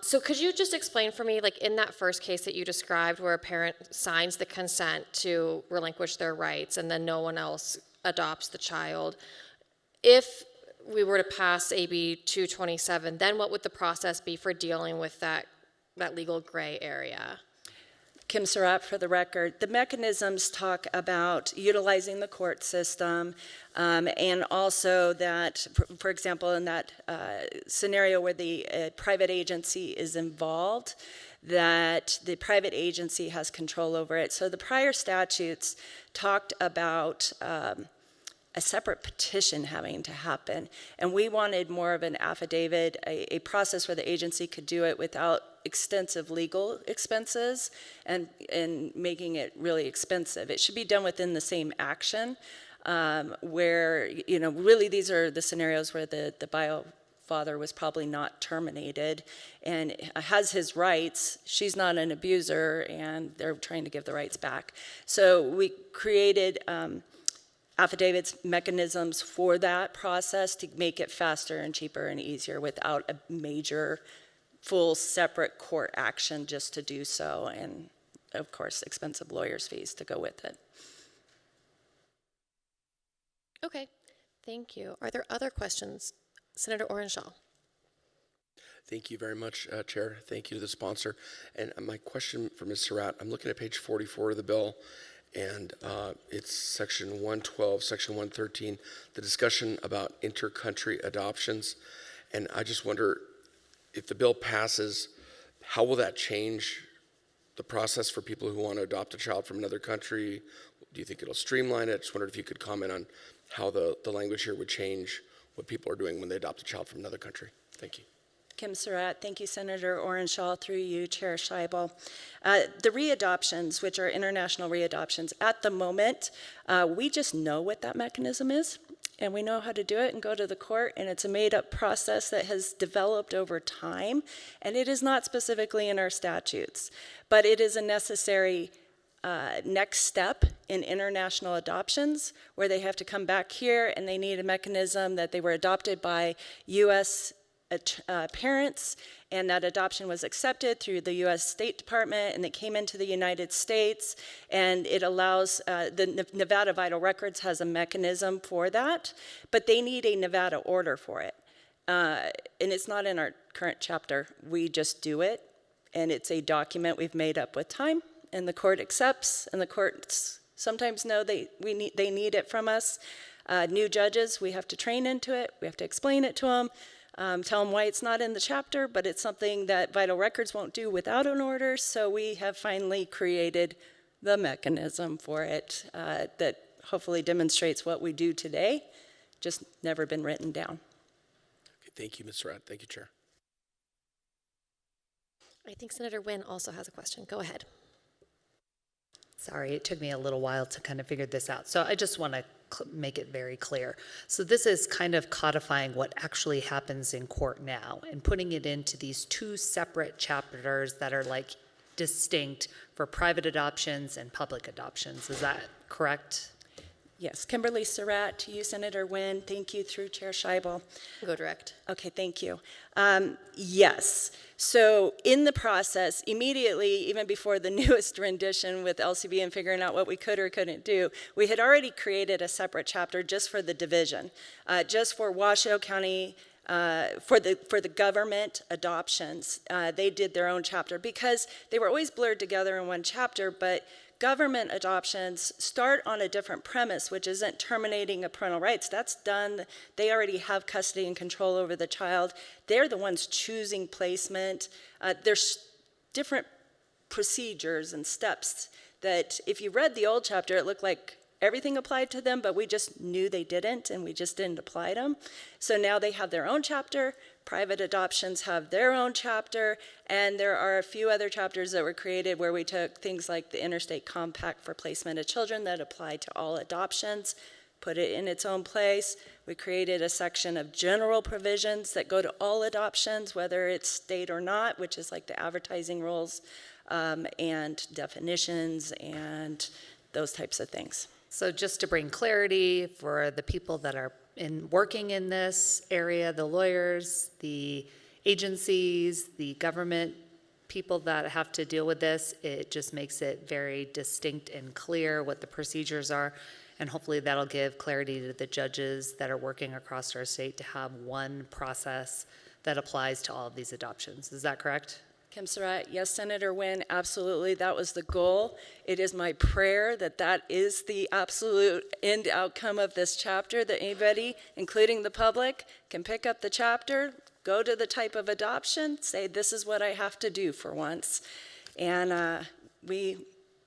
[SPEAKER 1] So could you just explain for me, like in that first case that you described where a parent signs the consent to relinquish their rights and then no one else adopts the child, if we were to pass AB 227, then what would the process be for dealing with that legal gray area?
[SPEAKER 8] Kim Surratt, for the record. The mechanisms talk about utilizing the court system and also that, for example, in that scenario where the private agency is involved, that the private agency has control over it. So the prior statutes talked about a separate petition having to happen. And we wanted more of an affidavit, a process where the agency could do it without extensive legal expenses and making it really expensive. It should be done within the same action where, really these are the scenarios where the bio father was probably not terminated and has his rights. She's not an abuser, and they're trying to give the rights back. So we created affidavits, mechanisms for that process to make it faster and cheaper and easier without a major, full, separate court action just to do so, and of course, expensive lawyers' fees to go with it.
[SPEAKER 1] Okay, thank you. Are there other questions? Senator Orenshaw.
[SPEAKER 19] Thank you very much, Chair. Thank you to the sponsor. And my question for Ms. Surratt, I'm looking at page 44 of the bill, and it's section 112, section 113, the discussion about inter-country adoptions. And I just wonder, if the bill passes, how will that change the process for people who want to adopt a child from another country? Do you think it'll streamline it? Just wondered if you could comment on how the language here would change what people are doing when they adopt a child from another country. Thank you.
[SPEAKER 8] Kim Surratt, thank you, Senator Orenshaw, through you, Chair Scheibel. The readoptions, which are international readoptions, at the moment, we just know what that mechanism is, and we know how to do it and go to the court, and it's a made-up process that has developed over time, and it is not specifically in our statutes, but it is a necessary next step in international adoptions, where they have to come back here and they need a mechanism that they were adopted by U.S. Parents, and that adoption was accepted through the U.S. State Department, and it came into the United States, and it allows, the Nevada Vital Records has a mechanism for that, but they need a Nevada order for it. And it's not in our current chapter. We just do it, and it's a document we've made up with time, and the court accepts, and the courts sometimes know they need it from us. New judges, we have to train into it, we have to explain it to them, tell them why it's not in the chapter, but it's something that Vital Records won't do without an order, so we have finally created the mechanism for it that hopefully demonstrates what we do today, just never been written down.
[SPEAKER 19] Okay, thank you, Ms. Surratt. Thank you, Chair.
[SPEAKER 1] I think Senator Wynn also has a question. Go ahead.
[SPEAKER 17] Sorry, it took me a little while to kind of figure this out. So I just want to make it very clear. So this is kind of codifying what actually happens in court now and putting it into these two separate chapters that are like distinct for private adoptions and public adoptions. Is that correct?
[SPEAKER 8] Yes, Kimberly Surratt, to you, Senator Wynn. Thank you, through Chair Scheibel.
[SPEAKER 1] Go direct.
[SPEAKER 8] Okay, thank you. Yes, so in the process, immediately, even before the newest rendition with LCB and figuring out what we could or couldn't do, we had already created a separate chapter just for the division, just for Washoe County, for the government adoptions. They did their own chapter because they were always blurred together in one chapter, but government adoptions start on a different premise, which isn't terminating of parental rights. That's done. They already have custody and control over the child. They're the ones choosing placement. There's different procedures and steps that if you read the old chapter, it looked like everything applied to them, but we just knew they didn't, and we just didn't apply them. So now they have their own chapter. Private adoptions have their own chapter, and there are a few other chapters that were created where we took things like the Interstate Compact for Placement of Children that apply to all adoptions, put it in its own place. We created a section of general provisions that go to all adoptions, whether it's state or not, which is like the advertising rules and definitions and those types of things.
[SPEAKER 17] So just to bring clarity for the people that are working in this area, the lawyers, the agencies, the government people that have to deal with this, it just makes it very distinct and clear what the procedures are. And hopefully that'll give clarity to the judges that are working across our state to have one process that applies to all of these adoptions. Is that correct?
[SPEAKER 8] Kim Surratt, yes, Senator Wynn, absolutely. That was the goal. It is my prayer that that is the absolute end outcome of this chapter, that anybody, including the public, can pick up the chapter, go to the type of adoption, say, this is what I have to do for once. And we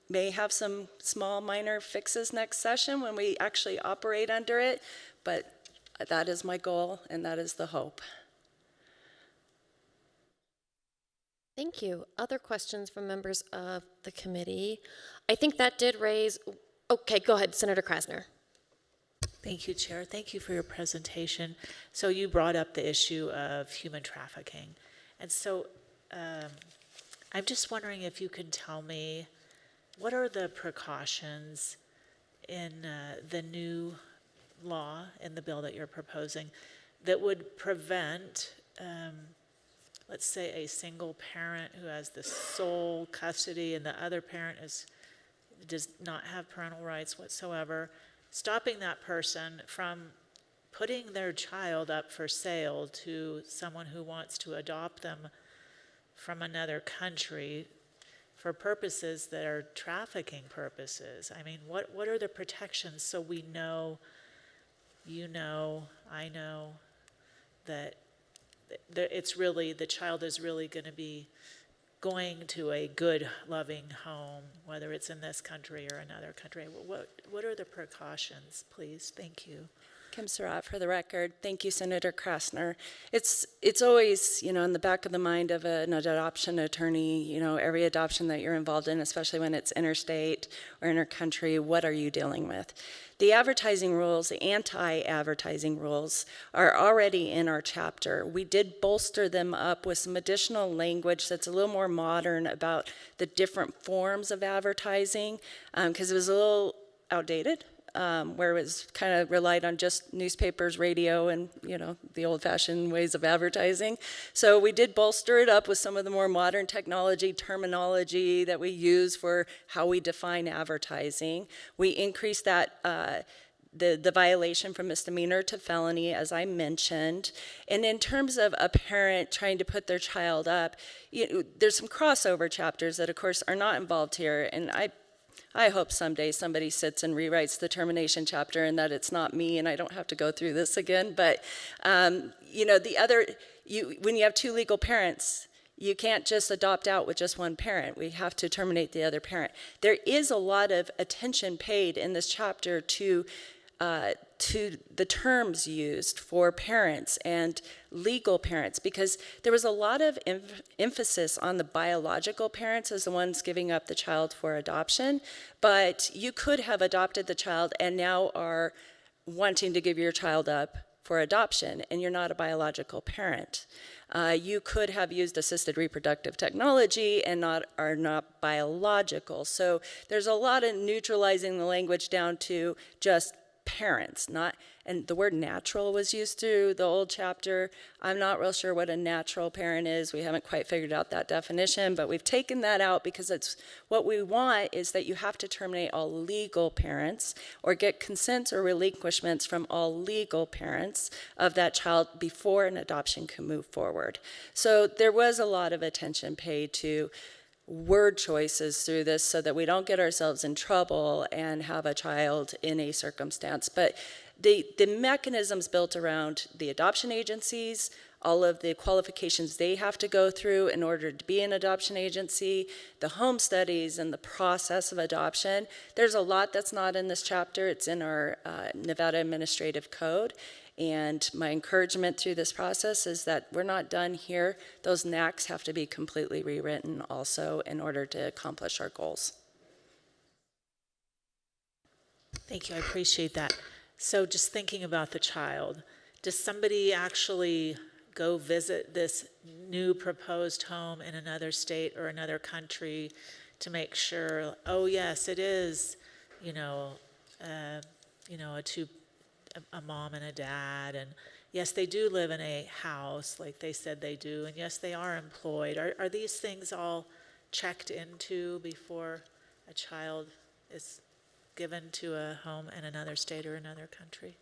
[SPEAKER 8] may have some small minor fixes next session when we actually operate under it, but that is my goal and that is the hope.
[SPEAKER 1] Thank you. Other questions from members of the committee? I think that did raise, okay, go ahead, Senator Krasner.
[SPEAKER 9] Thank you, Chair. Thank you for your presentation. So you brought up the issue of human trafficking. And so I'm just wondering if you can tell me, what are the precautions in the new law, in the bill that you're proposing, that would prevent, let's say, a single parent who has the sole custody and the other parent does not have parental rights whatsoever, stopping that person from putting their child up for sale to someone who wants to adopt them from another country for purposes that are trafficking purposes? I mean, what are the protections so we know, you know, I know, that it's really, the child is really going to be going to a good, loving home, whether it's in this country or another country? What are the precautions, please? Thank you.
[SPEAKER 8] Kim Surratt, for the record. Thank you, Senator Krasner. It's always, in the back of the mind of an adoption attorney, every adoption that you're involved in, especially when it's interstate or intercountry, what are you dealing with? The advertising rules, the anti-advertising rules, are already in our chapter. We did bolster them up with some additional language that's a little more modern about the different forms of advertising, because it was a little outdated. Where it was kind of relied on just newspapers, radio, and the old-fashioned ways of advertising. So we did bolster it up with some of the more modern technology, terminology that we use for how we define advertising. We increased that the violation from misdemeanor to felony, as I mentioned. And in terms of a parent trying to put their child up, there's some crossover chapters that, of course, are not involved here. And I hope someday somebody sits and rewrites the termination chapter and that it's not me and I don't have to go through this again. But, when you have two legal parents, you can't just adopt out with just one parent. We have to terminate the other parent. There is a lot of attention paid in this chapter to the terms used for parents and legal parents, because there was a lot of emphasis on the biological parents as the ones giving up the child for adoption, but you could have adopted the child and now are wanting to give your child up for adoption, and you're not a biological parent. You could have used assisted reproductive technology and are not biological. So there's a lot of neutralizing the language down to just parents, and the word natural was used through the old chapter. I'm not real sure what a natural parent is. We haven't quite figured out that definition, but we've taken that out because it's what we want is that you have to terminate all legal parents or get consents or relinquishments from all legal parents of that child before an adoption can move forward. So there was a lot of attention paid to word choices through this so that we don't get ourselves in trouble and have a child in a circumstance. But the mechanisms built around the adoption agencies, all of the qualifications they have to go through in order to be an adoption agency, the home studies and the process of adoption, there's a lot that's not in this chapter. It's in our Nevada Administrative Code. And my encouragement through this process is that we're not done here. Those NACs have to be completely rewritten also in order to accomplish our goals.
[SPEAKER 9] Thank you, I appreciate that. So just thinking about the child, does somebody actually go visit this new proposed home in another state or another country to make sure, oh yes, it is, a mom and a dad, and yes, they do live in a house like they said they do, and yes, they are employed. Are these things all checked into before a child is given to a home in another state or another country?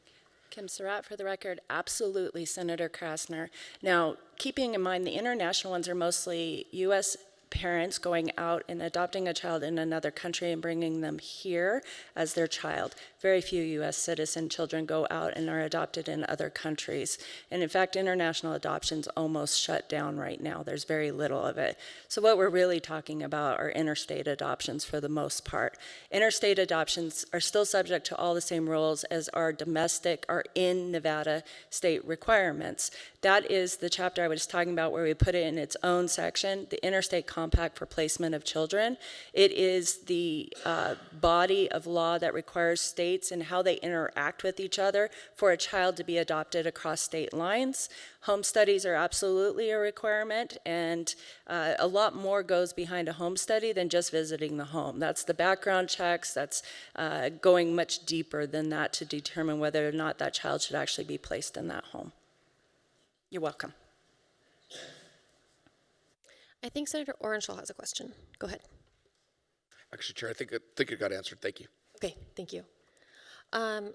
[SPEAKER 8] Kim Surratt, for the record, absolutely, Senator Krasner. Now, keeping in mind the international ones are mostly U.S. parents going out and adopting a child in another country and bringing them here as their child. Very few U.S. citizen children go out and are adopted in other countries. And in fact, international adoption's almost shut down right now. There's very little of it. So what we're really talking about are interstate adoptions for the most part. Interstate adoptions are still subject to all the same rules as our domestic, our in Nevada state requirements. That is the chapter I was talking about where we put it in its own section. The interstate Compact for Placement of Children. It is the body of law that requires states and how they interact with each other for a child to be adopted across state lines. Home studies are absolutely a requirement, and a lot more goes behind a home study than just visiting the home. That's the background checks, that's going much deeper than that to determine whether or not that child should actually be placed in that home. You're welcome.
[SPEAKER 1] I think Senator Orenshaw has a question. Go ahead.
[SPEAKER 19] Actually, Chair, I think it got answered. Thank you.
[SPEAKER 1] Okay, thank you. I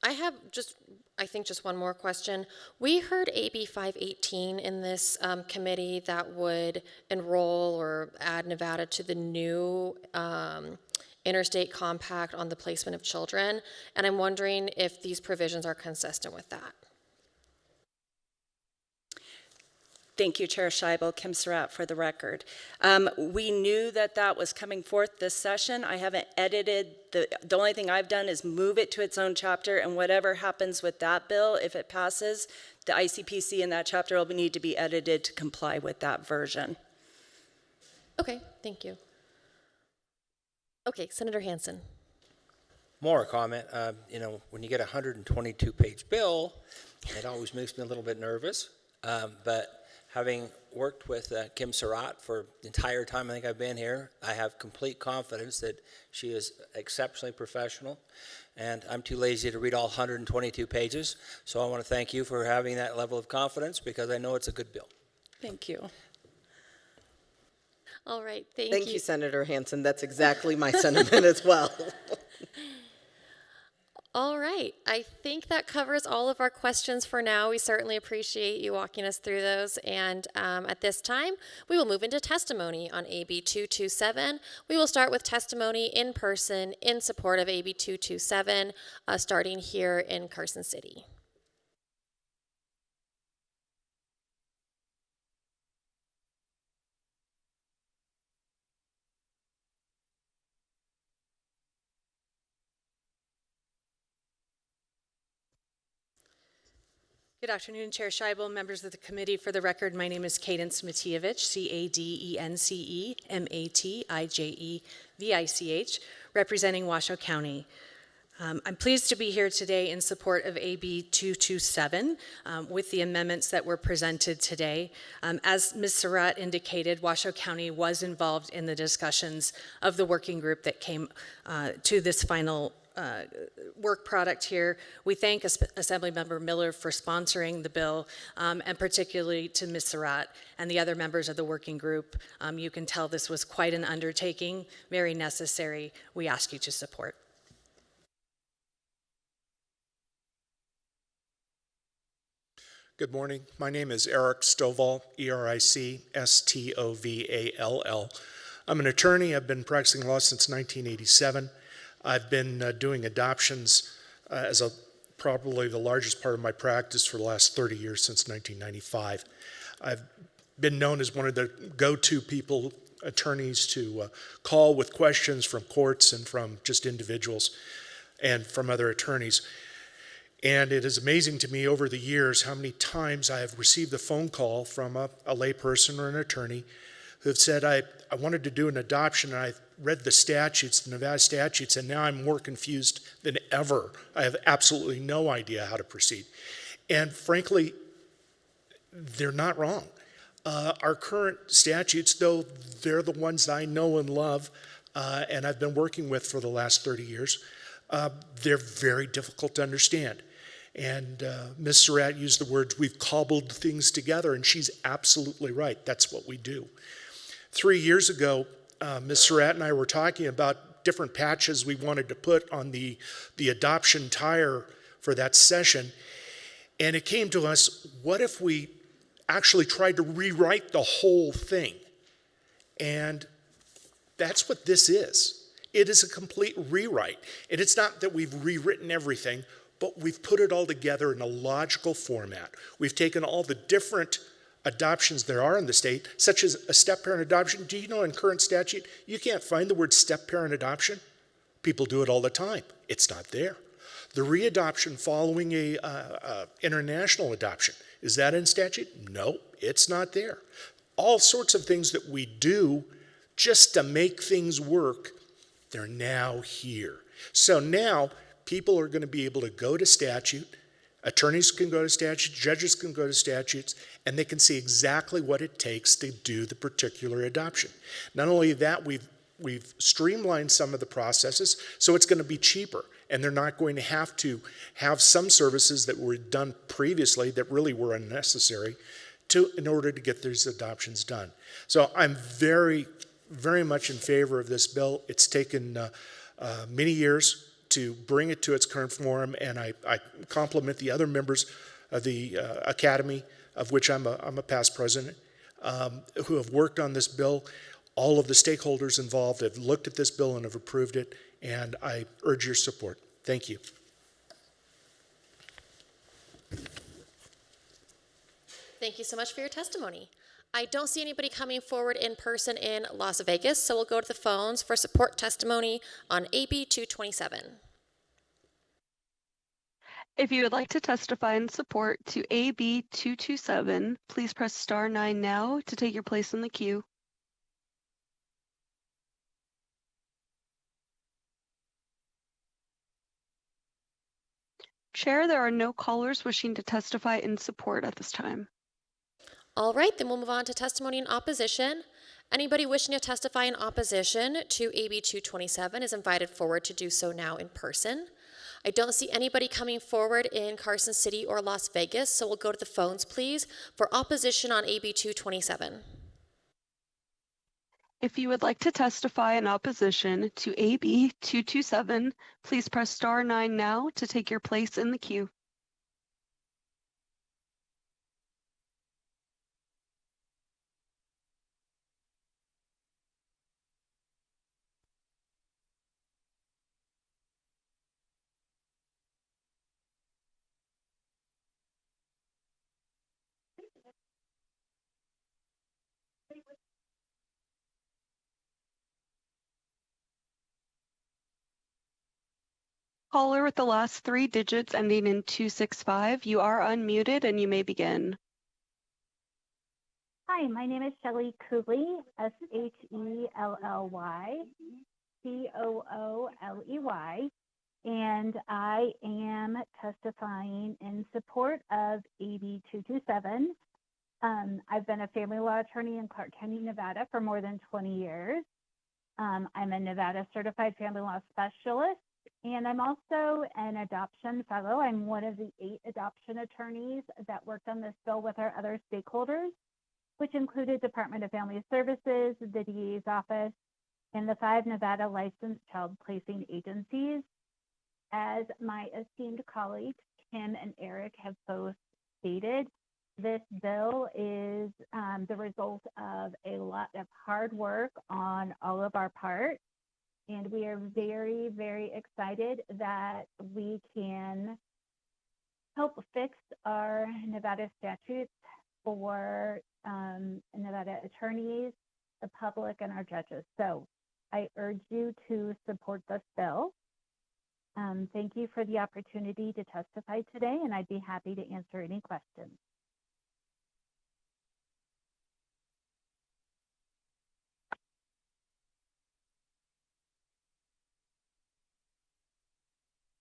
[SPEAKER 1] have just one more question. We heard AB 518 in this committee that would enroll or add Nevada to the new interstate compact on the placement of children, and I'm wondering if these provisions are consistent with that.
[SPEAKER 8] Thank you, Chair Scheibel. Kim Surratt for the record. We knew that that was coming forth this session. I haven't edited, the only thing I've done is move it to its own chapter, and whatever happens with that bill, if it passes, the ICPC in that chapter will need to be edited to comply with that version.
[SPEAKER 1] Okay, thank you. Okay, Senator Hansen.
[SPEAKER 6] More comment. When you get a 122-page bill, it always makes me a little bit nervous, but having worked with Kim Surratt for the entire time I think I've been here, I have complete confidence that she is exceptionally professional, and I'm too lazy to read all 122 pages, so I want to thank you for having that level of confidence because I know it's a good bill.
[SPEAKER 8] Thank you.
[SPEAKER 1] All right,
[SPEAKER 7] Thank you, Senator Hansen. That's exactly my sentiment as well.
[SPEAKER 1] All right, I think that covers all of our questions for now. We certainly appreciate you walking us through those. And at this time, we will move into testimony on AB 227. We will start with testimony in person in support of AB 227, starting here in Carson City.
[SPEAKER 10] Good afternoon, Chair Scheibel, members of the committee. For the record, my name is Cadence Matijevich, C-A-D-E-N-C-E-M-A-T-I-J-E-V-I-C-H, representing Washoe County. I'm pleased to be here today in support of AB 227 with the amendments that were presented today. As Ms. Surratt indicated, Washoe County was involved in the discussions of the working group that came to this final work product here. We thank Assemblymember Miller for sponsoring the bill, and particularly to Ms. Surratt and the other members of the working group. You can tell this was quite an undertaking, very necessary. We ask you to support.
[SPEAKER 11] Good morning. My name is Eric Stovall, E-R-I-C-S-T-O-V-A-L-L. I'm an attorney. I've been practicing law since 1987. I've been doing adoptions as probably the largest part of my practice for the last 30 years, since 1995. I've been known as one of the go-to attorneys to call with questions from courts and from just individuals and from other attorneys. And it is amazing to me over the years how many times I have received a phone call from a layperson or an attorney who have said, I wanted to do an adoption, and I read the statutes, the Nevada statutes, and now I'm more confused than ever. I have absolutely no idea how to proceed. And frankly, they're not wrong. Our current statutes, though, they're the ones I know and love, and I've been working with for the last 30 years. They're very difficult to understand. And Ms. Surratt used the words, we've cobbled things together, and she's absolutely right. That's what we do. 3 years ago, Ms. Surratt and I were talking about different patches we wanted to put on the adoption tire for that session. And it came to us, what if we actually tried to rewrite the whole thing? And that's what this is. It is a complete rewrite. And it's not that we've rewritten everything, but we've put it all together in a logical format. We've taken all the different adoptions there are in the state, such as a step-parent adoption. Do you know in current statute, you can't find the word step-parent adoption? People do it all the time. It's not there. The readoption following a international adoption, is that in statute? No, it's not there. all sorts of things that we do just to make things work, they're now here. So now people are going to be able to go to statute, attorneys can go to statute, judges can go to statutes, and they can see exactly what it takes to do the particular adoption. Not only that, we've streamlined some of the processes, so it's going to be cheaper, and they're not going to have some services that were done previously that really were unnecessary in order to get these adoptions done. So I'm very, very much in favor of this bill. It's taken many years to bring it to its current form, and I compliment the other members of the Academy, of which I'm a past president, who have worked on this bill. All of the stakeholders involved have looked at this bill and have approved it, and I urge your support. Thank you.
[SPEAKER 1] Thank you so much for your testimony. I don't see anybody coming forward in person in Las Vegas, so we'll go to the phones for support testimony on AB 227.
[SPEAKER 13] If you would like to testify in support to AB 227, please press star 9 now to take your place in the queue. Chair, there are no callers wishing to testify in support at this time.
[SPEAKER 1] All right, then we'll move on to testimony in opposition. Anybody wishing to testify in opposition to AB 227 is invited forward to do so now in person. I don't see anybody coming forward in Carson City or Las Vegas, so we'll go to the phones, please, for opposition on AB 227.
[SPEAKER 13] If you would like to testify in opposition to AB 227, please press star 9 now to take your place in the queue. Caller with the last 3 digits ending in 265, you are unmuted and you may begin.
[SPEAKER 12] Hi, my name is Shelley Cooley, SHELLY COOLEY, and I am testifying in support of AB 227. I've been a family law attorney in Clark County, Nevada for more than 20 years. I'm a Nevada certified family law specialist, and I'm also an adoption fellow. I'm one of the 8 adoption attorneys that worked on this bill with our other stakeholders, which included Department of Family Services, the DA's office, and the 5 Nevada licensed child placing agencies. As my esteemed colleagues, Kim and Eric, have both stated, this bill is the result of a lot of hard work on all of our part. And we are very, very excited that we can help fix our Nevada statutes for Nevada attorneys, the public, and our judges. So I urge you to support this bill. Thank you for the opportunity to testify today, and I'd be happy to answer any questions.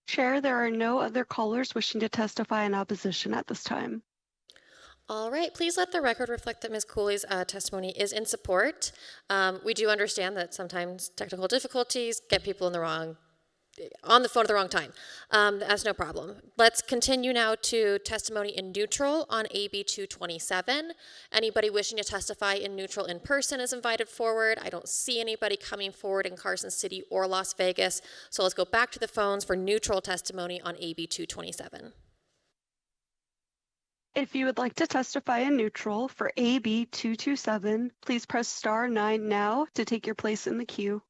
[SPEAKER 13] Chair, there are no other callers wishing to testify in opposition at this time.
[SPEAKER 1] All right, please let the record reflect that Ms. Cooley's testimony is in support. We do understand that sometimes technical difficulties get people on the phone at the wrong time. That's no problem. Let's continue now to testimony in neutral on AB 227. Anybody wishing to testify in neutral in person is invited forward. I don't see anybody coming forward in Carson City or Las Vegas. So let's go back to the phones for neutral testimony on AB 227.
[SPEAKER 13] If you would like to testify in neutral for AB 227, please press star 9 now to take your place in the queue.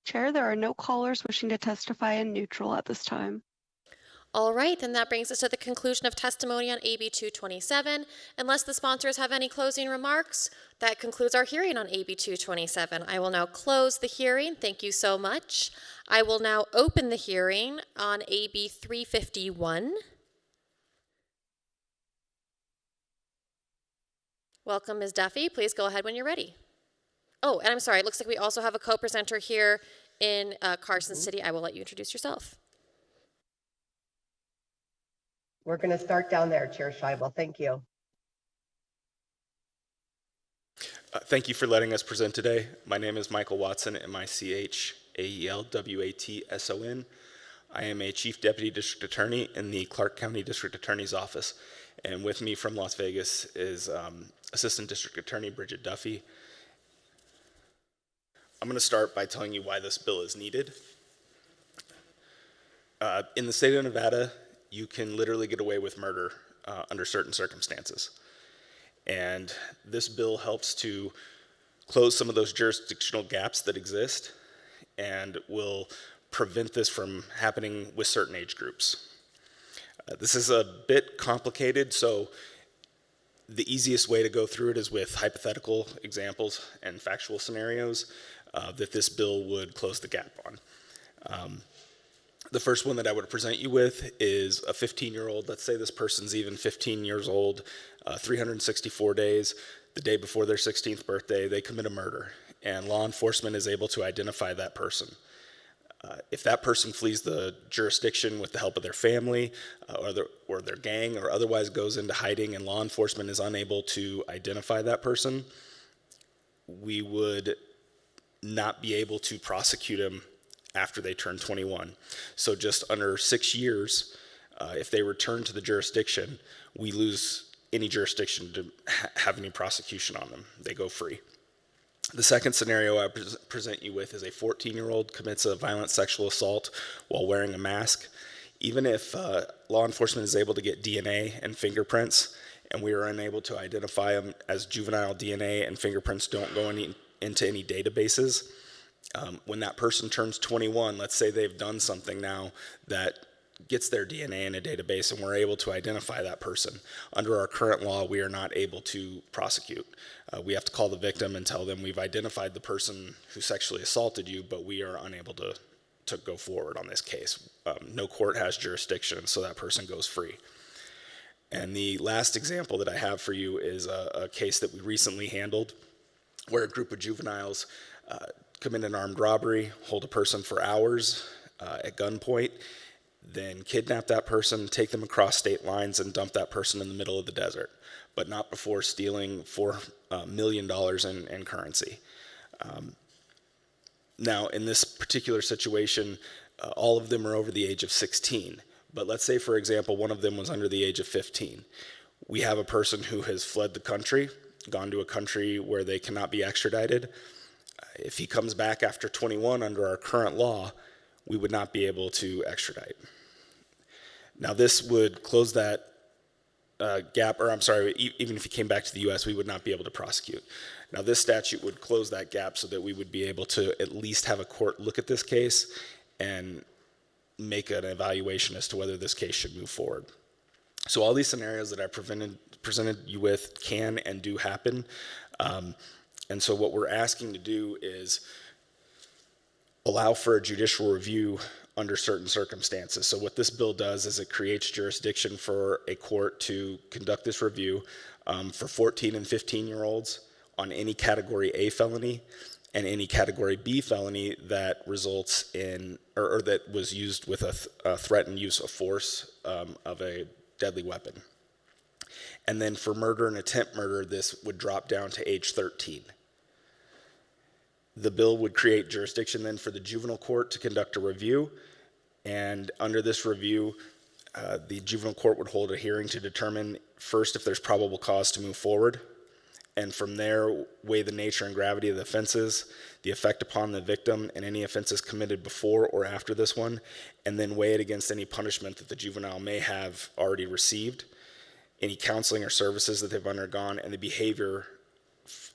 [SPEAKER 13] Chair, there are no callers wishing to testify in neutral at this time.
[SPEAKER 1] All right, then that brings us to the conclusion of testimony on AB 227. Unless the sponsors have any closing remarks, that concludes our hearing on AB 227. I will now close the hearing. Thank you so much. I will now open the hearing on AB 351. Welcome, Ms. Duffy. Please go ahead when you're ready. Oh, and I'm sorry, it looks like we also have a co-presenter here in Carson City. I will let you introduce yourself.
[SPEAKER 14] We're going to start down there, Chair Scheibel. Thank you.
[SPEAKER 15] Thank you for letting us present today. My name is Michael Watson, M-I-C-H-A-E-L-W-A-T-S-O-N. I am a Chief Deputy District Attorney in the Clark County District Attorney's Office. And with me from Las Vegas is Assistant District Attorney Bridget Duffy. I'm going to start by telling you why this bill is needed. In the state of Nevada, you can literally get away with murder under certain circumstances. And this bill helps to close some of those jurisdictional gaps that exist and will prevent this from happening with certain age groups. This is a bit complicated, so the easiest way to go through it is with hypothetical examples and factual scenarios that this bill would close the gap on. The first one that I would present you with is a 15-year-old. Let's say this person's even 15 years old, 364 days, the day before their 16th birthday, they commit a murder, and law enforcement is able to identify that person. If that person flees the jurisdiction with the help of their family or their gang or otherwise goes into hiding and law enforcement is unable to identify that person, we would not be able to prosecute him after they turn 21. So just under 6 years, if they return to the jurisdiction, we lose any jurisdiction to have any prosecution on them. They go free. The second scenario I present you with is a 14-year-old commits a violent sexual assault while wearing a mask. Even if law enforcement is able to get DNA and fingerprints, and we are unable to identify them as juvenile DNA and fingerprints don't go into any databases, when that person turns 21, let's say they've done something now that gets their DNA in a database and we're able to identify that person. Under our current law, we are not able to prosecute. We have to call the victim and tell them we've identified the person who sexually assaulted you, but we are unable to go forward on this case. No court has jurisdiction, so that person goes free. And the last example that I have for you is a case that we recently handled where a group of juveniles commit an armed robbery, hold a person for hours at gunpoint, then kidnap that person, take them across state lines, and dump that person in the middle of the desert, but not before stealing $4 million in currency. Now, in this particular situation, all of them are over the age of 16. But let's say, for example, one of them was under the age of 15. We have a person who has fled the country, gone to a country where they cannot be extradited. If he comes back after 21 under our current law, we would not be able to extradite. Now, this would close that gap, or I'm sorry, even if he came back to the U.S., we would not be able to prosecute. Now, this statute would close that gap so that we would be able to at least have a court look at this case and make an evaluation as to whether this case should move forward. So all these scenarios that I presented you with can and do happen. And so what we're asking to do is allow for a judicial review under certain circumstances. So what this bill does is it creates jurisdiction for a court to conduct this review for 14 and 15-year-olds on any Category A felony and any Category B felony that results in, or that was used with a threatened use of force of a deadly weapon. And then for murder and attempt murder, this would drop down to age 13. The bill would create jurisdiction then for the juvenile court to conduct a review, and under this review, the juvenile court would hold a hearing to determine first if there's probable cause to move forward, and from there weigh the nature and gravity of the offenses, the effect upon the victim, and any offenses committed before or after this one, and then weigh it against any punishment that the juvenile may have already received, any counseling or services that they've undergone, and the behavior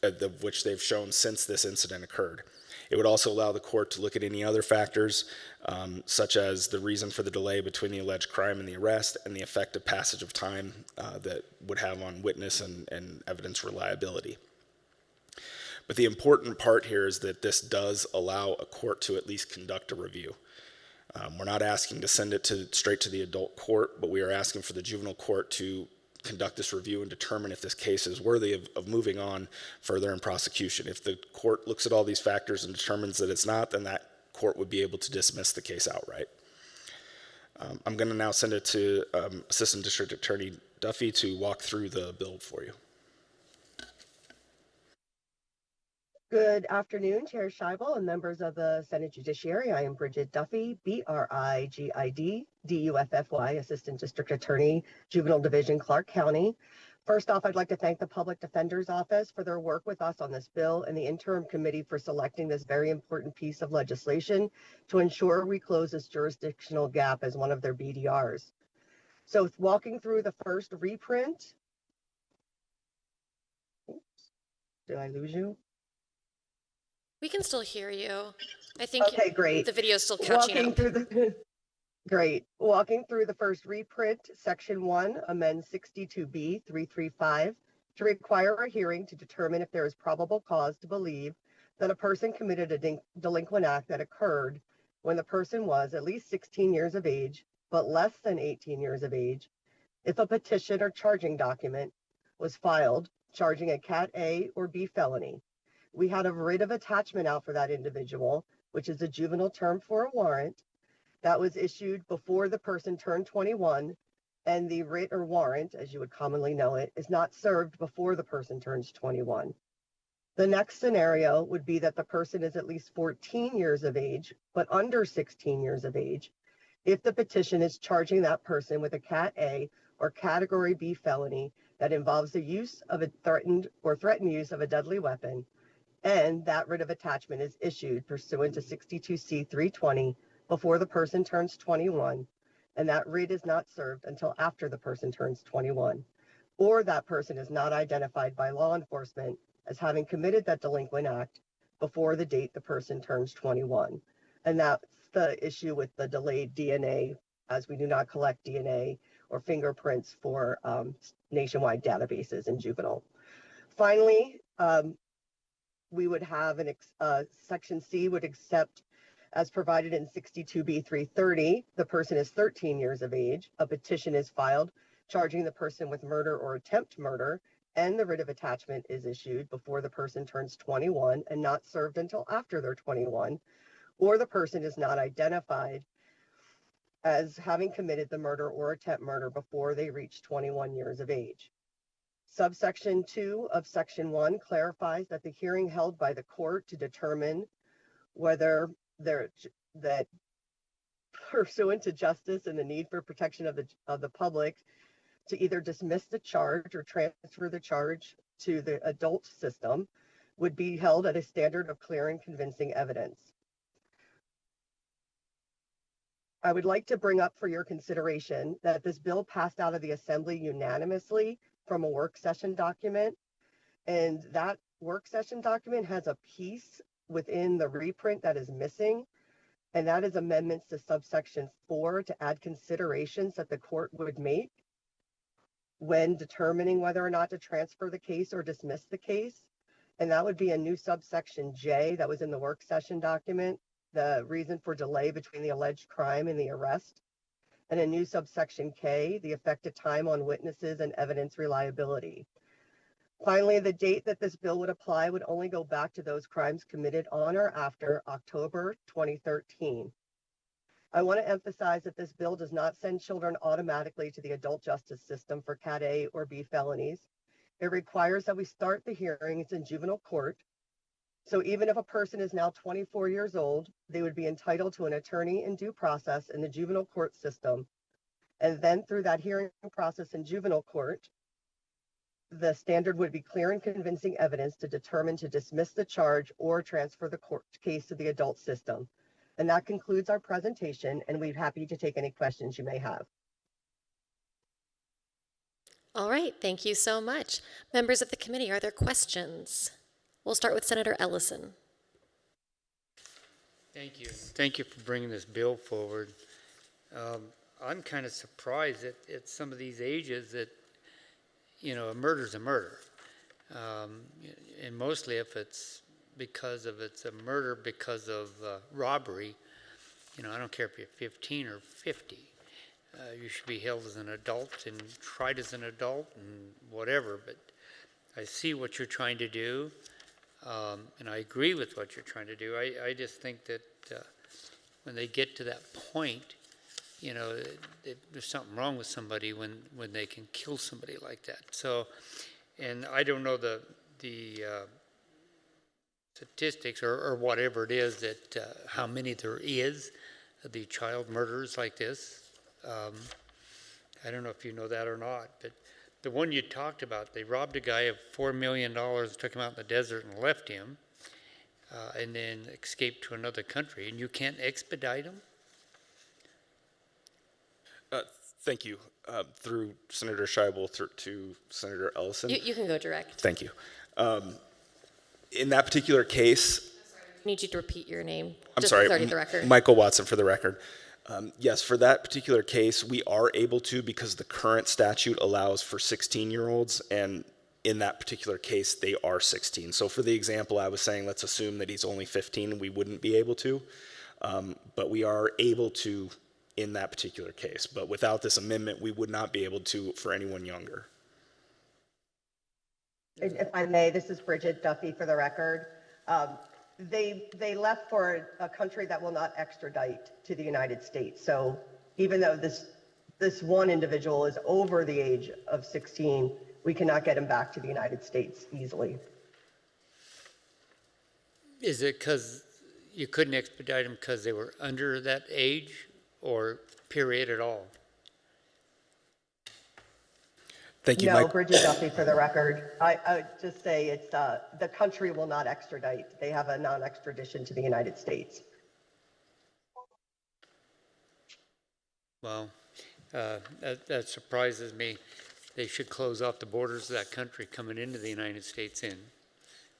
[SPEAKER 15] of which they've shown since this incident occurred. It would also allow the court to look at any other factors, such as the reason for the delay between the alleged crime and the arrest and the effect of passage of time that would have on witness and evidence reliability. But the important part here is that this does allow a court to at least conduct a review. We're not asking to send it straight to the adult court, but we are asking for the juvenile court to conduct this review and determine if this case is worthy of moving on further in prosecution. If the court looks at all these factors and determines that it's not, then that court would be able to dismiss the case outright. I'm going to now send it to Assistant District Attorney Duffy to walk through the bill for you.
[SPEAKER 14] Good afternoon, Chair Scheibel and members of the Senate Judiciary. I am Bridget Duffy, BRIGID, DUFFY, Assistant District Attorney, Juvenile Division, Clark County. First off, I'd like to thank the Public Defender's Office for their work with us on this bill and the interim committee for selecting this very important piece of legislation to ensure we close this jurisdictional gap as one of their BDRs. So walking through the first reprint. Oops, did I lose you?
[SPEAKER 1] We can still hear you. I think
[SPEAKER 14] okay, great.
[SPEAKER 1] The video is still catching up.
[SPEAKER 14] Great. Walking through the first reprint, Section 1 amends 62B 335 to require a hearing to determine if there is probable cause to believe that a person committed a delinquent act that occurred when the person was at least 16 years of age, but less than 18 years of age, if a petition or charging document was filed charging a Cat A or B felony. We had a writ of attachment out for that individual, which is a juvenile term for a warrant, that was issued before the person turned 21, and the writ or warrant, as you would commonly know it, is not served before the person turns 21. The next scenario would be that the person is at least 14 years of age, but under 16 years of age, if the petition is charging that person with a Cat A or Category B felony that involves the use of a threatened use of a deadly weapon, and that writ of attachment is issued pursuant to 62C 320 before the person turns 21, and that writ is not served until after the person turns 21, or that person is not identified by law enforcement as having committed that delinquent act before the date the person turns 21. And that's the issue with the delayed DNA, as we do not collect DNA or fingerprints for nationwide databases in juvenile. Finally, we would have Section C would accept, as provided in 62B 330, the person is 13 years of age, a petition is filed charging the person with murder or attempt murder, and the writ of attachment is issued before the person turns 21 and not served until after they're 21, or the person is not identified as having committed the murder or attempt murder before they reach 21 years of age. Subsection 2 of Section 1 clarifies that the hearing held by the court to determine whether that pursuant to justice and the need for protection of the public to either dismiss the charge or transfer the charge to the adult system would be held at a standard of clear and convincing evidence. I would like to bring up for your consideration that this bill passed out of the Assembly unanimously from a work session document, and that work session document has a piece within the reprint that is missing, and that is amendments to subsection 4 to add considerations that the court would make when determining whether or not to transfer the case or dismiss the case. And that would be a new subsection J that was in the work session document, the reason for delay between the alleged crime and the arrest, and a new subsection K, the effective time on witnesses and evidence reliability. Finally, the date that this bill would apply would only go back to those crimes committed on or after October 2013. I want to emphasize that this bill does not send children automatically to the adult justice system for Cat A or B felonies. It requires that we start the hearings in juvenile court. So even if a person is now 24 years old, they would be entitled to an attorney in due process in the juvenile court system. And then through that hearing process in juvenile court, the standard would be clear and convincing evidence to determine to dismiss the charge or transfer the court case to the adult system. And that concludes our presentation, and we're happy to take any questions you may have.
[SPEAKER 1] All right, thank you so much. Members of the committee, are there questions? We'll start with Senator Ellison.
[SPEAKER 16] Thank you. Thank you for bringing this bill forward. I'm kind of surprised at some of these ages that, you know, a murder's a murder. And mostly if it's a murder because of robbery, you know, I don't care if you're 15 or 50. You should be held as an adult and tried as an adult and whatever, but I see what you're trying to do, and I agree with what you're trying to do. I just think that when they get to that point, you know, there's something wrong with somebody when they can kill somebody like that. So, and I don't know the statistics or whatever it is that how many there is of the child murderers like this. I don't know if you know that or not, but the one you talked about, they robbed a guy of $4 million, took him out in the desert and left him, and then escaped to another country, and you can't expedite him?
[SPEAKER 15] Thank you. Through Senator Scheibel to Senator Ellison.
[SPEAKER 1] You can go direct.
[SPEAKER 15] Thank you. In that particular case,
[SPEAKER 1] I need you to repeat your name.
[SPEAKER 15] I'm
[SPEAKER 1] just
[SPEAKER 15] sorry,
[SPEAKER 1] for the record.
[SPEAKER 15] Michael Watson for the record. Yes, for that particular case, we are able to because the current statute allows for 16-year-olds, and in that particular case, they are 16. So for the example I was saying, let's assume that he's only 15, we wouldn't be able to, but we are able to in that particular case. But without this amendment, we would not be able to for anyone younger.
[SPEAKER 14] If I may, this is Bridget Duffy for the record. They left for a country that will not extradite to the United States. So even though this one individual is over the age of 16, we cannot get him back to the United States easily.
[SPEAKER 16] Is it because you couldn't expedite them because they were under that age, or period at all?
[SPEAKER 15] Thank you,
[SPEAKER 14] No,
[SPEAKER 15] Mike.
[SPEAKER 14] Bridget Duffy for the record. I just say it's the country will not extradite. They have a non-extradition to the United States.
[SPEAKER 16] Well, that surprises me. They should close off the borders of that country coming into the United States in.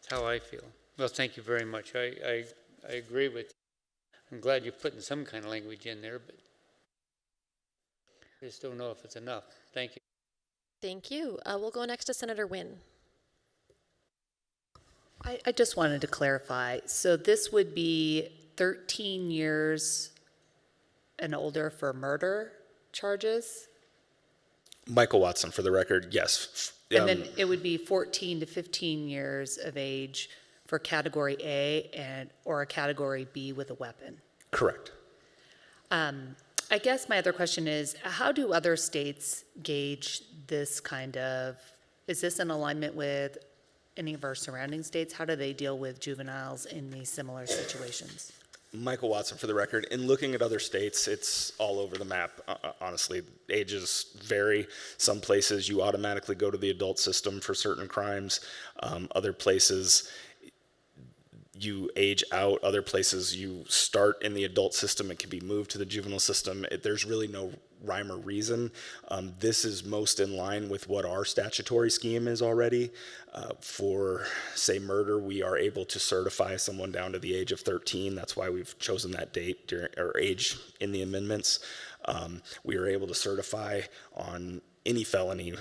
[SPEAKER 16] That's how I feel. Well, thank you very much. I agree with you. I'm glad you're putting some kind of language in there, but I just don't know if it's enough. Thank you.
[SPEAKER 1] Thank you. We'll go next to Senator Wynn.
[SPEAKER 17] I just wanted to clarify. So this would be 13 years and older for murder charges?
[SPEAKER 15] Michael Watson for the record, yes.
[SPEAKER 17] And then it would be 14 to 15 years of age for category A or a category B with a weapon.
[SPEAKER 15] Correct.
[SPEAKER 17] I guess my other question is, how do other states gauge this kind of, is this in alignment with any of our surrounding states? How do they deal with juveniles in these similar situations?
[SPEAKER 15] Michael Watson for the record. In looking at other states, it's all over the map, honestly. Ages vary. Some places you automatically go to the adult system for certain crimes. Other places you age out. Other places you start in the adult system and can be moved to the juvenile system. There's really no rhyme or reason. This is most in line with what our statutory scheme is already. For, say, murder, we are able to certify someone down to the age of 13. That's why we've chosen that date or age in the amendments. We are able to certify on any felony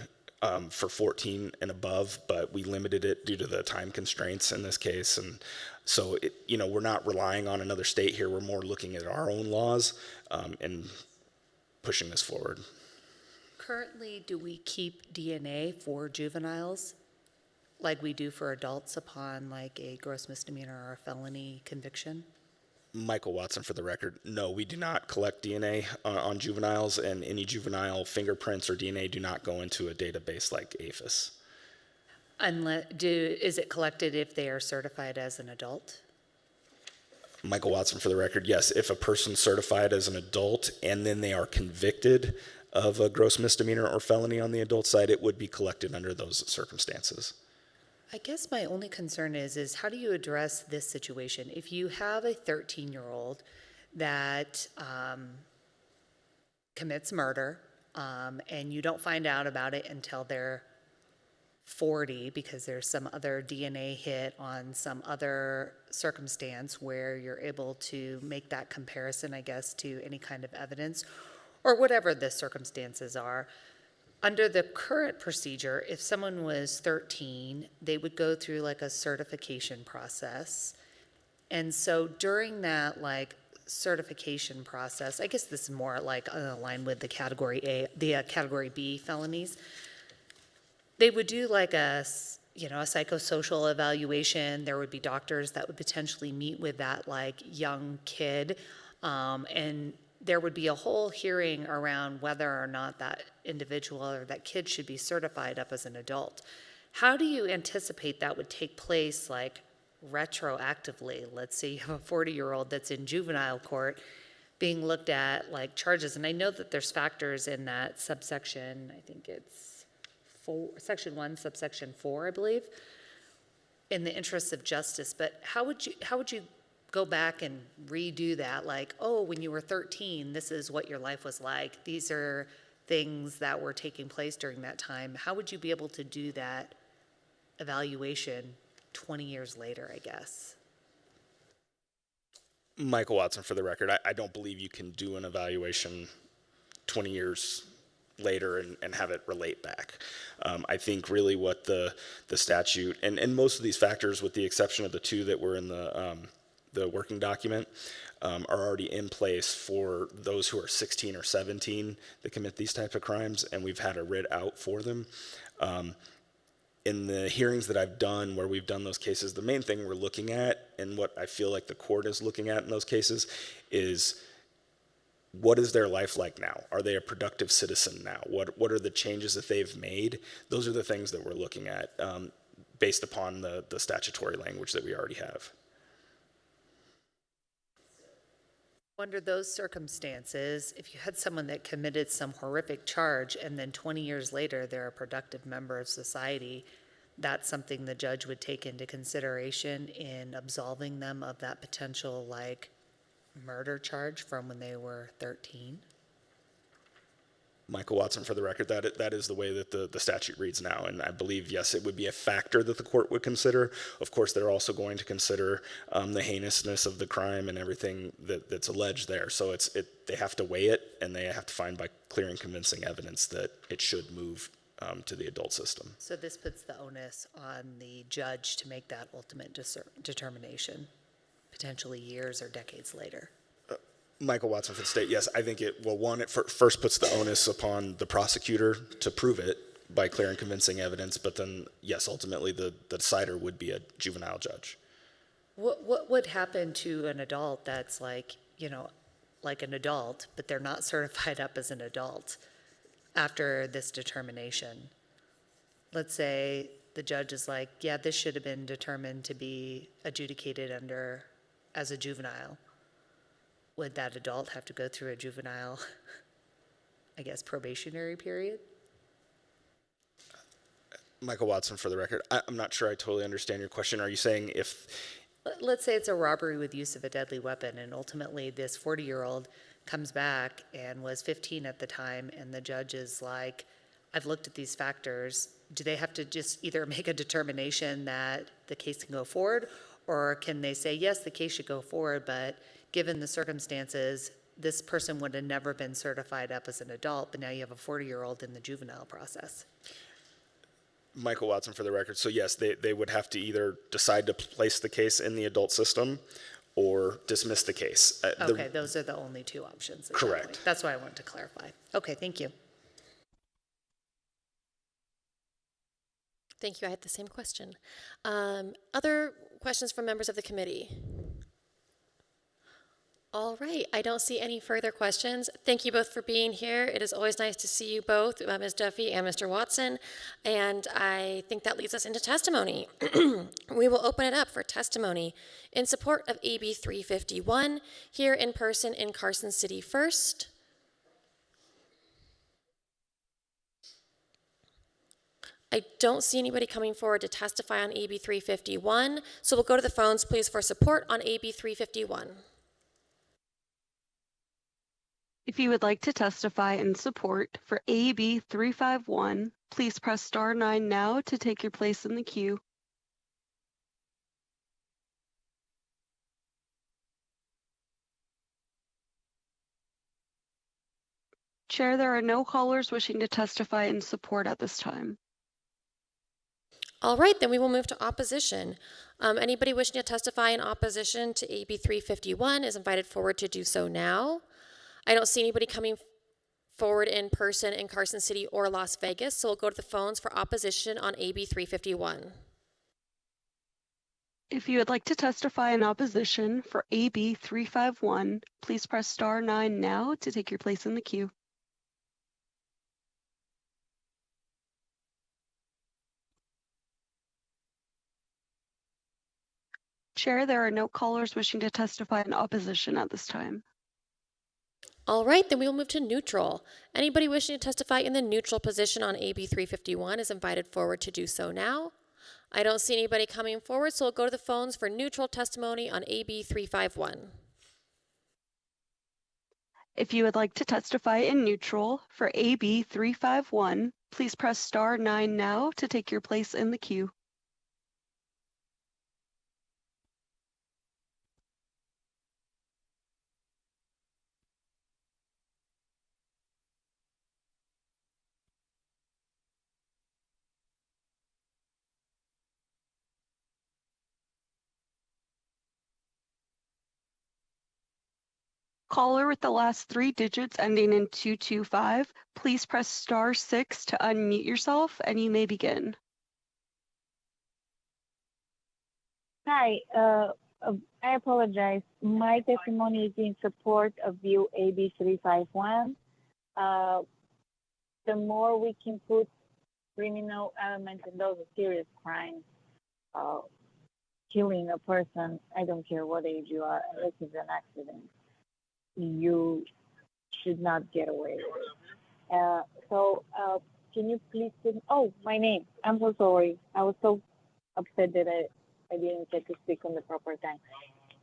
[SPEAKER 15] for 14 and above, but we limited it due to the time constraints in this case. And so, we're not relying on another state here. We're more looking at our own laws and pushing this forward.
[SPEAKER 17] Currently, do we keep DNA for juveniles like we do for adults upon like a gross misdemeanor or a felony conviction?
[SPEAKER 15] Michael Watson for the record. No, we do not collect DNA on juveniles, and any juvenile fingerprints or DNA do not go into a database like APHIS.
[SPEAKER 17] Is it collected if they are certified as an adult?
[SPEAKER 15] Michael Watson for the record, yes. If a person's certified as an adult and then they are convicted of a gross misdemeanor or felony on the adult side, it would be collected under those circumstances.
[SPEAKER 17] I guess my only concern is how do you address this situation? If you have a 13-year-old that commits murder and you don't find out about it until they're 40 because there's some other DNA hit on some other circumstance where you're able to make that comparison, I guess, to any kind of evidence or whatever the circumstances are. Under the current procedure, if someone was 13, they would go through like a certification process. And so during that like certification process, I guess this is more like aligned with the category A, the category B felonies. They would do like a psychosocial evaluation. There would be doctors that would potentially meet with that like young kid, and there would be a whole hearing around whether or not that individual or that kid should be certified up as an adult. How do you anticipate that would take place like retroactively? Let's say you have a 40-year-old that's in juvenile court being looked at like charges. And I know that there's factors in that subsection, I think it's section 1, subsection 4, I believe, in the interests of justice. But how would you go back and redo that? Like, oh, when you were 13, this is what your life was like. These are things that were taking place during that time. How would you be able to do that evaluation 20 years later, I guess?
[SPEAKER 15] Michael Watson, for the record, I don't believe you can do an evaluation 20 years later and have it relate back. I think really what the statute, and most of these factors, with the exception of the two that were in the working document, are already in place for those who are 16 or 17 that commit these type of crimes, and we've had a writ out for them. In the hearings that I've done where we've done those cases, the main thing we're looking at, and what I feel like the court is looking at in those cases, is what is their life like now? Are they a productive citizen now? What are the changes that they've made? Those are the things that we're looking at based upon the statutory language that we already have.
[SPEAKER 17] Under those circumstances, if you had someone that committed some horrific charge and then 20 years later they're a productive member of society, that's something the judge would take into consideration in absolving them of that potential like murder charge from when they were 13?
[SPEAKER 15] Michael Watson, for the record, that is the way that the statute reads now, and I believe, yes, it would be a factor that the court would consider. Of course, they're also going to consider the heinousness of the crime and everything that's alleged there. So they have to weigh it, and they have to find by clear and convincing evidence that it should move to the adult system.
[SPEAKER 17] So this puts the onus on the judge to make that ultimate determination, potentially years or decades later.
[SPEAKER 15] Michael Watson for the state, yes, I think it first puts the onus upon the prosecutor to prove it by clear and convincing evidence, but then, yes, ultimately the decider would be a juvenile judge.
[SPEAKER 17] What would happen to an adult that's like an adult, but they're not certified up as an adult after this determination? Let's say the judge is like, yeah, this should have been determined to be adjudicated as a juvenile. Would that adult have to go through a juvenile, I guess, probationary period?
[SPEAKER 15] Michael Watson, for the record, I'm not sure I totally understand your question. Are you saying if...
[SPEAKER 17] Let's say it's a robbery with use of a deadly weapon, and ultimately this 40-year-old comes back and was 15 at the time, and the judge is like, I've looked at these factors. Do they have to just either make a determination that the case can go forward, or can they say, yes, the case should go forward, but given the circumstances, this person would have never been certified up as an adult, but now you have a 40-year-old in the juvenile process?
[SPEAKER 15] Michael Watson, for the record, so yes, they would have to either decide to place the case in the adult system or dismiss the case.
[SPEAKER 17] Okay, those are the only two options.
[SPEAKER 15] Correct.
[SPEAKER 17] That's why I wanted to clarify. Okay, thank you.
[SPEAKER 1] Thank you. I had the same question. Other questions from members of the committee? All right, I don't see any further questions. Thank you both for being here. It is always nice to see you both, Ms. Duffy and Mr. Watson, and I think that leads us into testimony. We will open it up for testimony in support of AB 351 here in person in Carson City first. I don't see anybody coming forward to testify on AB 351, so we'll go to the phones, please, for support on AB 351.
[SPEAKER 13] If you would like to testify in support for AB 351, please press star 9 now to take your place in the queue. Chair, there are no callers wishing to testify in support at this time.
[SPEAKER 1] All right, then we will move to opposition. Anybody wishing to testify in opposition to AB 351 is invited forward to do so now. I don't see anybody coming forward in person in Carson City or Las Vegas, so we'll go to the phones for opposition on AB 351.
[SPEAKER 13] If you would like to testify in opposition for AB 351, please press star 9 now to take your place in the queue. Chair, there are no callers wishing to testify in opposition at this time.
[SPEAKER 1] All right, then we will move to neutral. Anybody wishing to testify in the neutral position on AB 351 is invited forward to do so now. I don't see anybody coming forward, so we'll go to the phones for neutral testimony on AB 351.
[SPEAKER 13] If you would like to testify in neutral for AB 351, please press star 9 now to take your place in the queue. Caller with the last 3 digits ending in 225, please press star 6 to unmute yourself and you may begin.
[SPEAKER 2] Hi, I apologize. My testimony is in support of Bill AB 351. The more we can put criminal elements in those serious crimes, killing a person, I don't care what age you are, unless it's an accident, you should not get away with it. So can you please my name. I'm so sorry. I was so upset that I didn't get to speak on the proper time.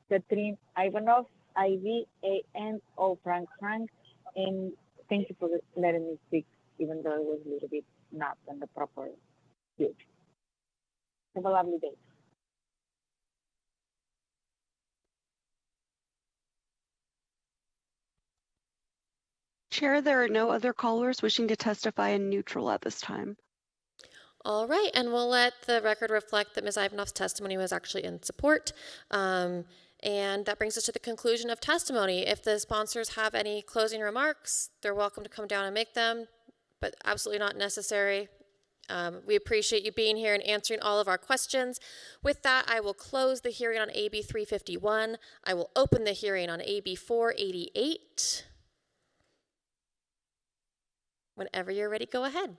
[SPEAKER 2] Catherine Ivanov, Ivano Frank, and thank you for letting me speak, even though it was a little bit not on the proper view. Have a lovely day.
[SPEAKER 13] Chair, there are no other callers wishing to testify in neutral at this time.
[SPEAKER 1] All right, and we'll let the record reflect that Ms. Ivanov's testimony was actually in support. And that brings us to the conclusion of testimony. If the sponsors have any closing remarks, they're welcome to come down and make them, but absolutely not necessary. We appreciate you being here and answering all of our questions. With that, I will close the hearing on AB 351. I will open the hearing on AB 488. Whenever you're ready, go ahead.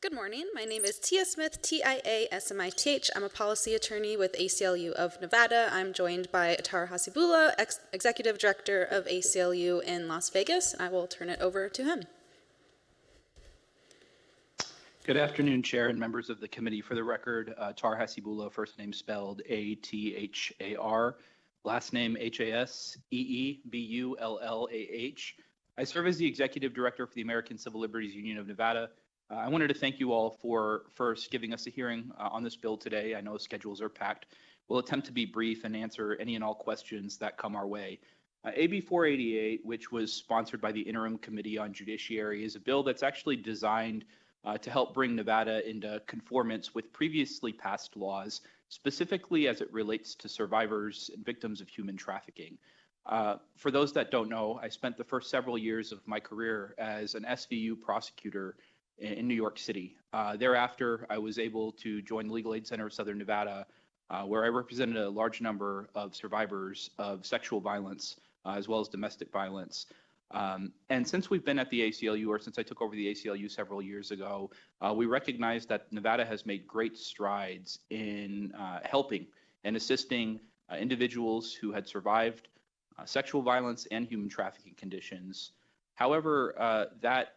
[SPEAKER 18] Good morning. My name is Tia Smith, TIA-SMITH. I'm a policy attorney with ACLU of Nevada. I'm joined by Atara Hasibullah, Executive Director of ACLU in Las Vegas. I will turn it over to him.
[SPEAKER 20] Good afternoon, Chair and members of the committee. For the record, Tar Hasibullah, first name spelled A-T-H-A-R, last name H-A-S-E-E-B-U-L-L-A-H. I serve as the Executive Director for the American Civil Liberties Union of Nevada. I wanted to thank you all for first giving us a hearing on this bill today. I know schedules are packed. We'll attempt to be brief and answer any and all questions that come our way. AB 488, which was sponsored by the Interim Committee on Judiciary, is a bill that's actually designed to help bring Nevada into conformance with previously passed laws, specifically as it relates to survivors and victims of human trafficking. For those that don't know, I spent the first several years of my career as an SVU prosecutor in New York City. Thereafter, I was able to join the Legal Aid Center of Southern Nevada, where I represented a large number of survivors of sexual violence, as well as domestic violence. And since we've been at the ACLU, or since I took over the ACLU several years ago, we recognize that Nevada has made great strides in helping and assisting individuals who had survived sexual violence and human trafficking conditions. However, that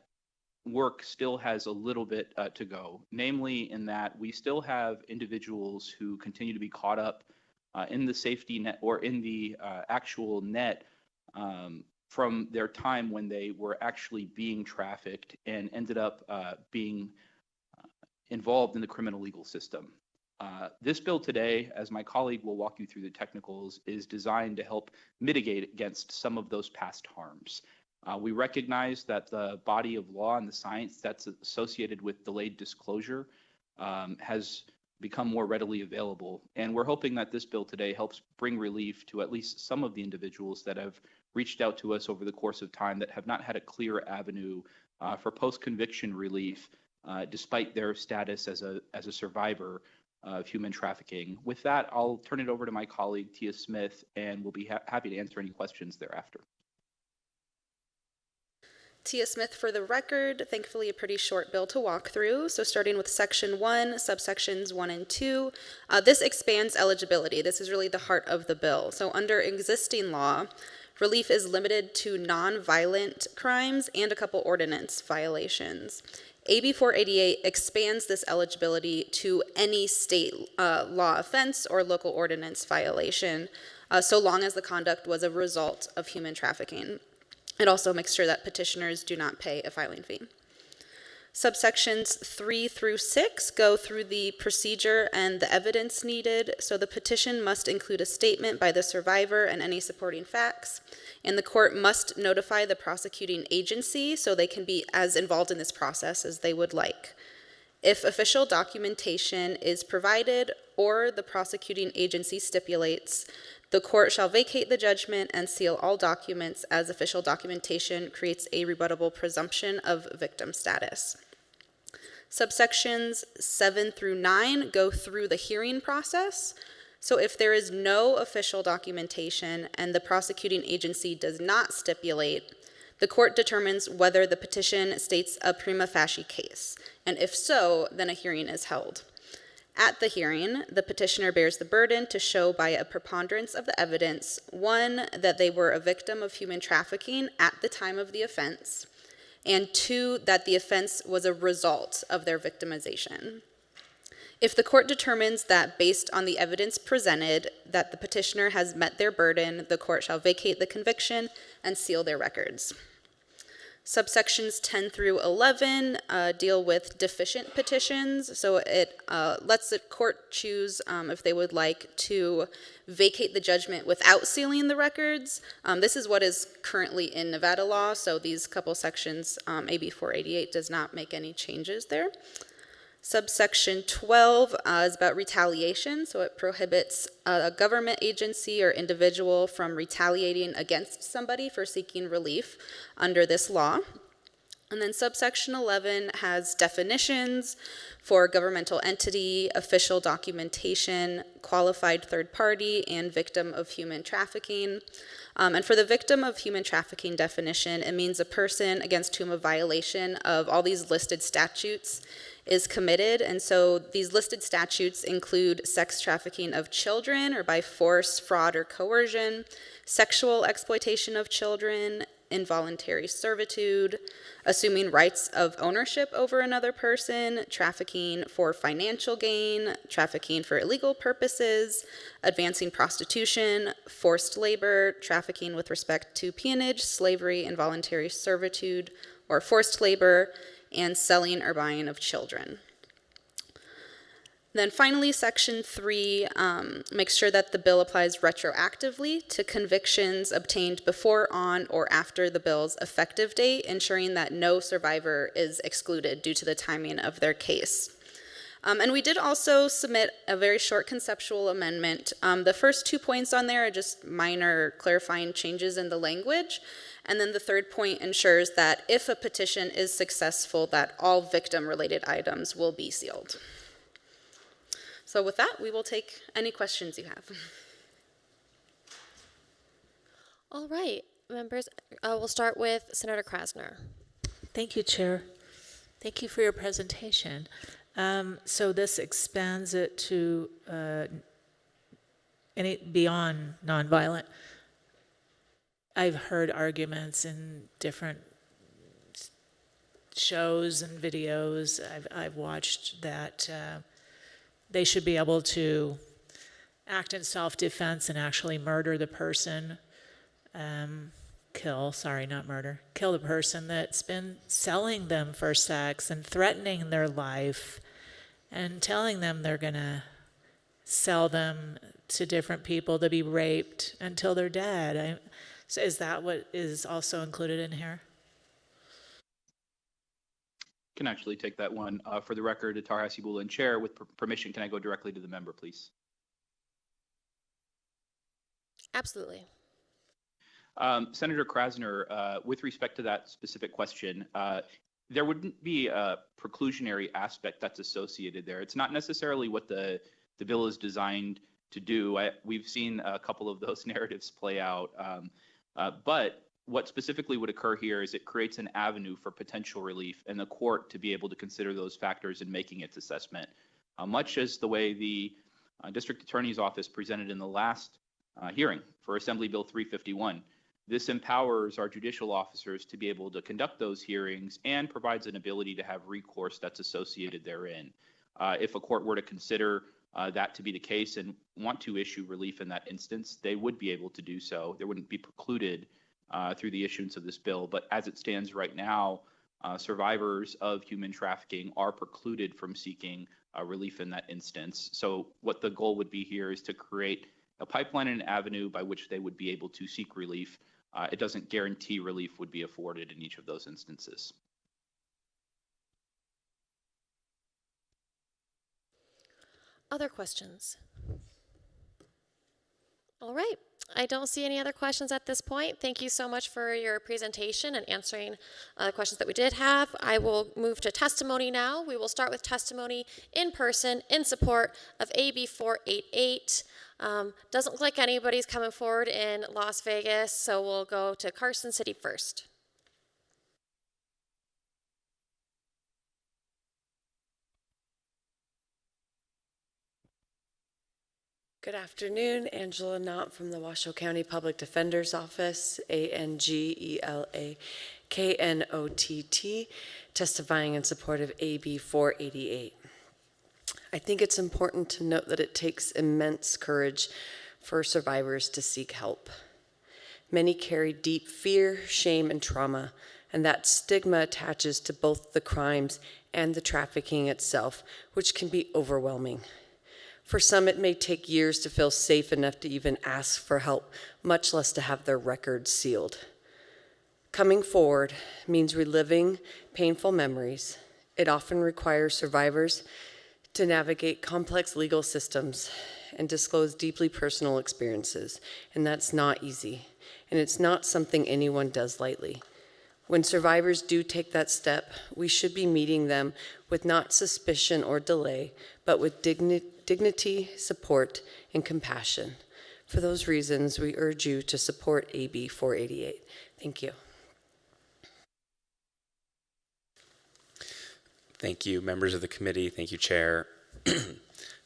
[SPEAKER 20] work still has a little bit to go, namely in that we still have individuals who continue to be caught up in the safety net or in the actual net from their time when they were actually being trafficked and ended up being involved in the criminal legal system. This bill today, as my colleague will walk you through the technicals, is designed to help mitigate against some of those past harms. We recognize that the body of law and the science that's associated with delayed disclosure has become more readily available. And we're hoping that this bill today helps bring relief to at least some of the individuals that have reached out to us over the course of time that have not had a clear avenue for post-conviction relief, despite their status as a survivor of human trafficking. With that, I'll turn it over to my colleague, Tia Smith, and we'll be happy to answer any questions thereafter.
[SPEAKER 18] Tia Smith for the record, thankfully a pretty short bill to walk through. So starting with section 1, subsections 1 and 2, this expands eligibility. This is really the heart of the bill. So under existing law, relief is limited to non-violent crimes and a couple ordinance violations. AB 488 expands this eligibility to any state law offense or local ordinance violation, so long as the conduct was a result of human trafficking. It also makes sure that petitioners do not pay a filing fee. Subsections 3 through 6 go through the procedure and the evidence needed. So the petition must include a statement by the survivor and any supporting facts. And the court must notify the prosecuting agency so they can be as involved in this process as they would like. If official documentation is provided or the prosecuting agency stipulates, the court shall vacate the judgment and seal all documents as official documentation creates a rebuttable presumption of victim status. Subsections 7 through 9 go through the hearing process. So if there is no official documentation and the prosecuting agency does not stipulate, the court determines whether the petition states a prima facie case. And if so, then a hearing is held. At the hearing, the petitioner bears the burden to show by a preponderance of the evidence, 1, that they were a victim of human trafficking at the time of the offense, and 2, that the offense was a result of their victimization. If the court determines that based on the evidence presented that the petitioner has met their burden, the court shall vacate the conviction and seal their records. Subsections 10 through 11 deal with deficient petitions. So it lets the court choose if they would like to vacate the judgment without sealing the records. This is what is currently in Nevada law. So these couple sections, AB 488 does not make any changes there. Subsection 12 is about retaliation, so it prohibits a government agency or individual from retaliating against somebody for seeking relief under this law. And then subsection 11 has definitions for governmental entity, official documentation, qualified third party, and victim of human trafficking. And for the victim of human trafficking definition, it means a person against whom a violation of all these listed statutes is committed. And so these listed statutes include sex trafficking of children or by force, fraud, or coercion, sexual exploitation of children, involuntary servitude, assuming rights of ownership over another person, trafficking for financial gain, trafficking for illegal purposes, advancing prostitution, forced labor, trafficking with respect to peonage, slavery, involuntary servitude, or forced labor, and selling or buying of children. Then finally, section 3 makes sure that the bill applies retroactively to convictions obtained before, on, or after the bill's effective date, ensuring that no survivor is excluded due to the timing of their case. And we did also submit a very short conceptual amendment. The first 2 points on there are just minor clarifying changes in the language. And then the third point ensures that if a petition is successful, that all victim-related items will be sealed. So with that, we will take any questions you have.
[SPEAKER 1] All right, members, we'll start with Senator Krasner.
[SPEAKER 9] Thank you, Chair. Thank you for your presentation. So this expands it to any beyond nonviolent. I've heard arguments in different shows and videos I've watched that they should be able to act in self-defense and actually murder the person, kill the person that's been selling them for sex and threatening their life and telling them they're gonna sell them to different people to be raped until they're dead. So is that what is also included in here?
[SPEAKER 20] Can actually take that one. For the record, Atar Hasibullah and Chair, with permission, can I go directly to the member, please?
[SPEAKER 1] Absolutely.
[SPEAKER 20] Senator Krasner, with respect to that specific question, there wouldn't be a preclusionary aspect that's associated there. It's not necessarily what the bill is designed to do. We've seen a couple of those narratives play out. But what specifically would occur here is it creates an avenue for potential relief and the court to be able to consider those factors in making its assessment. Much as the way the District Attorney's Office presented in the last hearing for Assembly Bill 351. This empowers our judicial officers to be able to conduct those hearings and provides an ability to have recourse that's associated therein. If a court were to consider that to be the case and want to issue relief in that instance, they would be able to do so. There wouldn't be precluded through the issuance of this bill. But as it stands right now, survivors of human trafficking are precluded from seeking relief in that instance. So what the goal would be here is to create a pipeline and an avenue by which they would be able to seek relief. It doesn't guarantee relief would be afforded in each of those instances.
[SPEAKER 1] Other questions? All right. I don't see any other questions at this point. Thank you so much for your presentation and answering the questions that we did have. I will move to testimony now. We will start with testimony in person in support of AB 488. Doesn't look like anybody's coming forward in Las Vegas, so we'll go to Carson City first.
[SPEAKER 21] Good afternoon, Angela Knott from the Washoe County Public Defender's Office, ANGELAKNOTT, testifying in support of AB 488. I think it's important to note that it takes immense courage for survivors to seek help. Many carry deep fear, shame, and trauma, and that stigma attaches to both the crimes and the trafficking itself, which can be overwhelming. For some, it may take years to feel safe enough to even ask for help, much less to have their records sealed. Coming forward means reliving painful memories. It often requires survivors to navigate complex legal systems and disclose deeply personal experiences, and that's not easy, and it's not something anyone does lightly. When survivors do take that step, we should be meeting them with not suspicion or delay, but with dignity, support, and compassion. For those reasons, we urge you to support AB 488. Thank you.
[SPEAKER 15] Thank you, members of the committee. Thank you, Chair.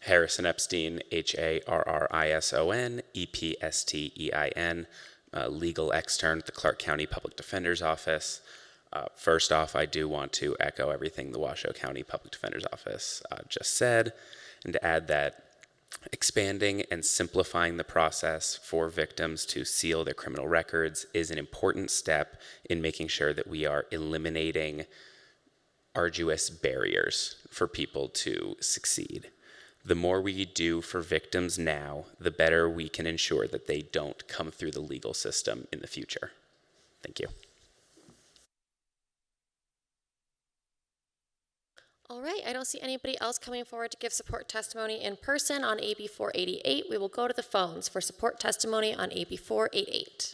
[SPEAKER 15] Harrison Epstein, HARRISON, EPSTEIN, legal extern at the Clark County Public Defender's Office. First off, I do want to echo everything the Washoe County Public Defender's Office just said, and to add that expanding and simplifying the process for victims to seal their criminal records is an important step in making sure that we are eliminating arduous barriers for people to succeed. The more we do for victims now, the better we can ensure that they don't come through the legal system in the future. Thank you.
[SPEAKER 1] All right, I don't see anybody else coming forward to give support testimony in person on AB 488. We will go to the phones for support testimony on AB 488.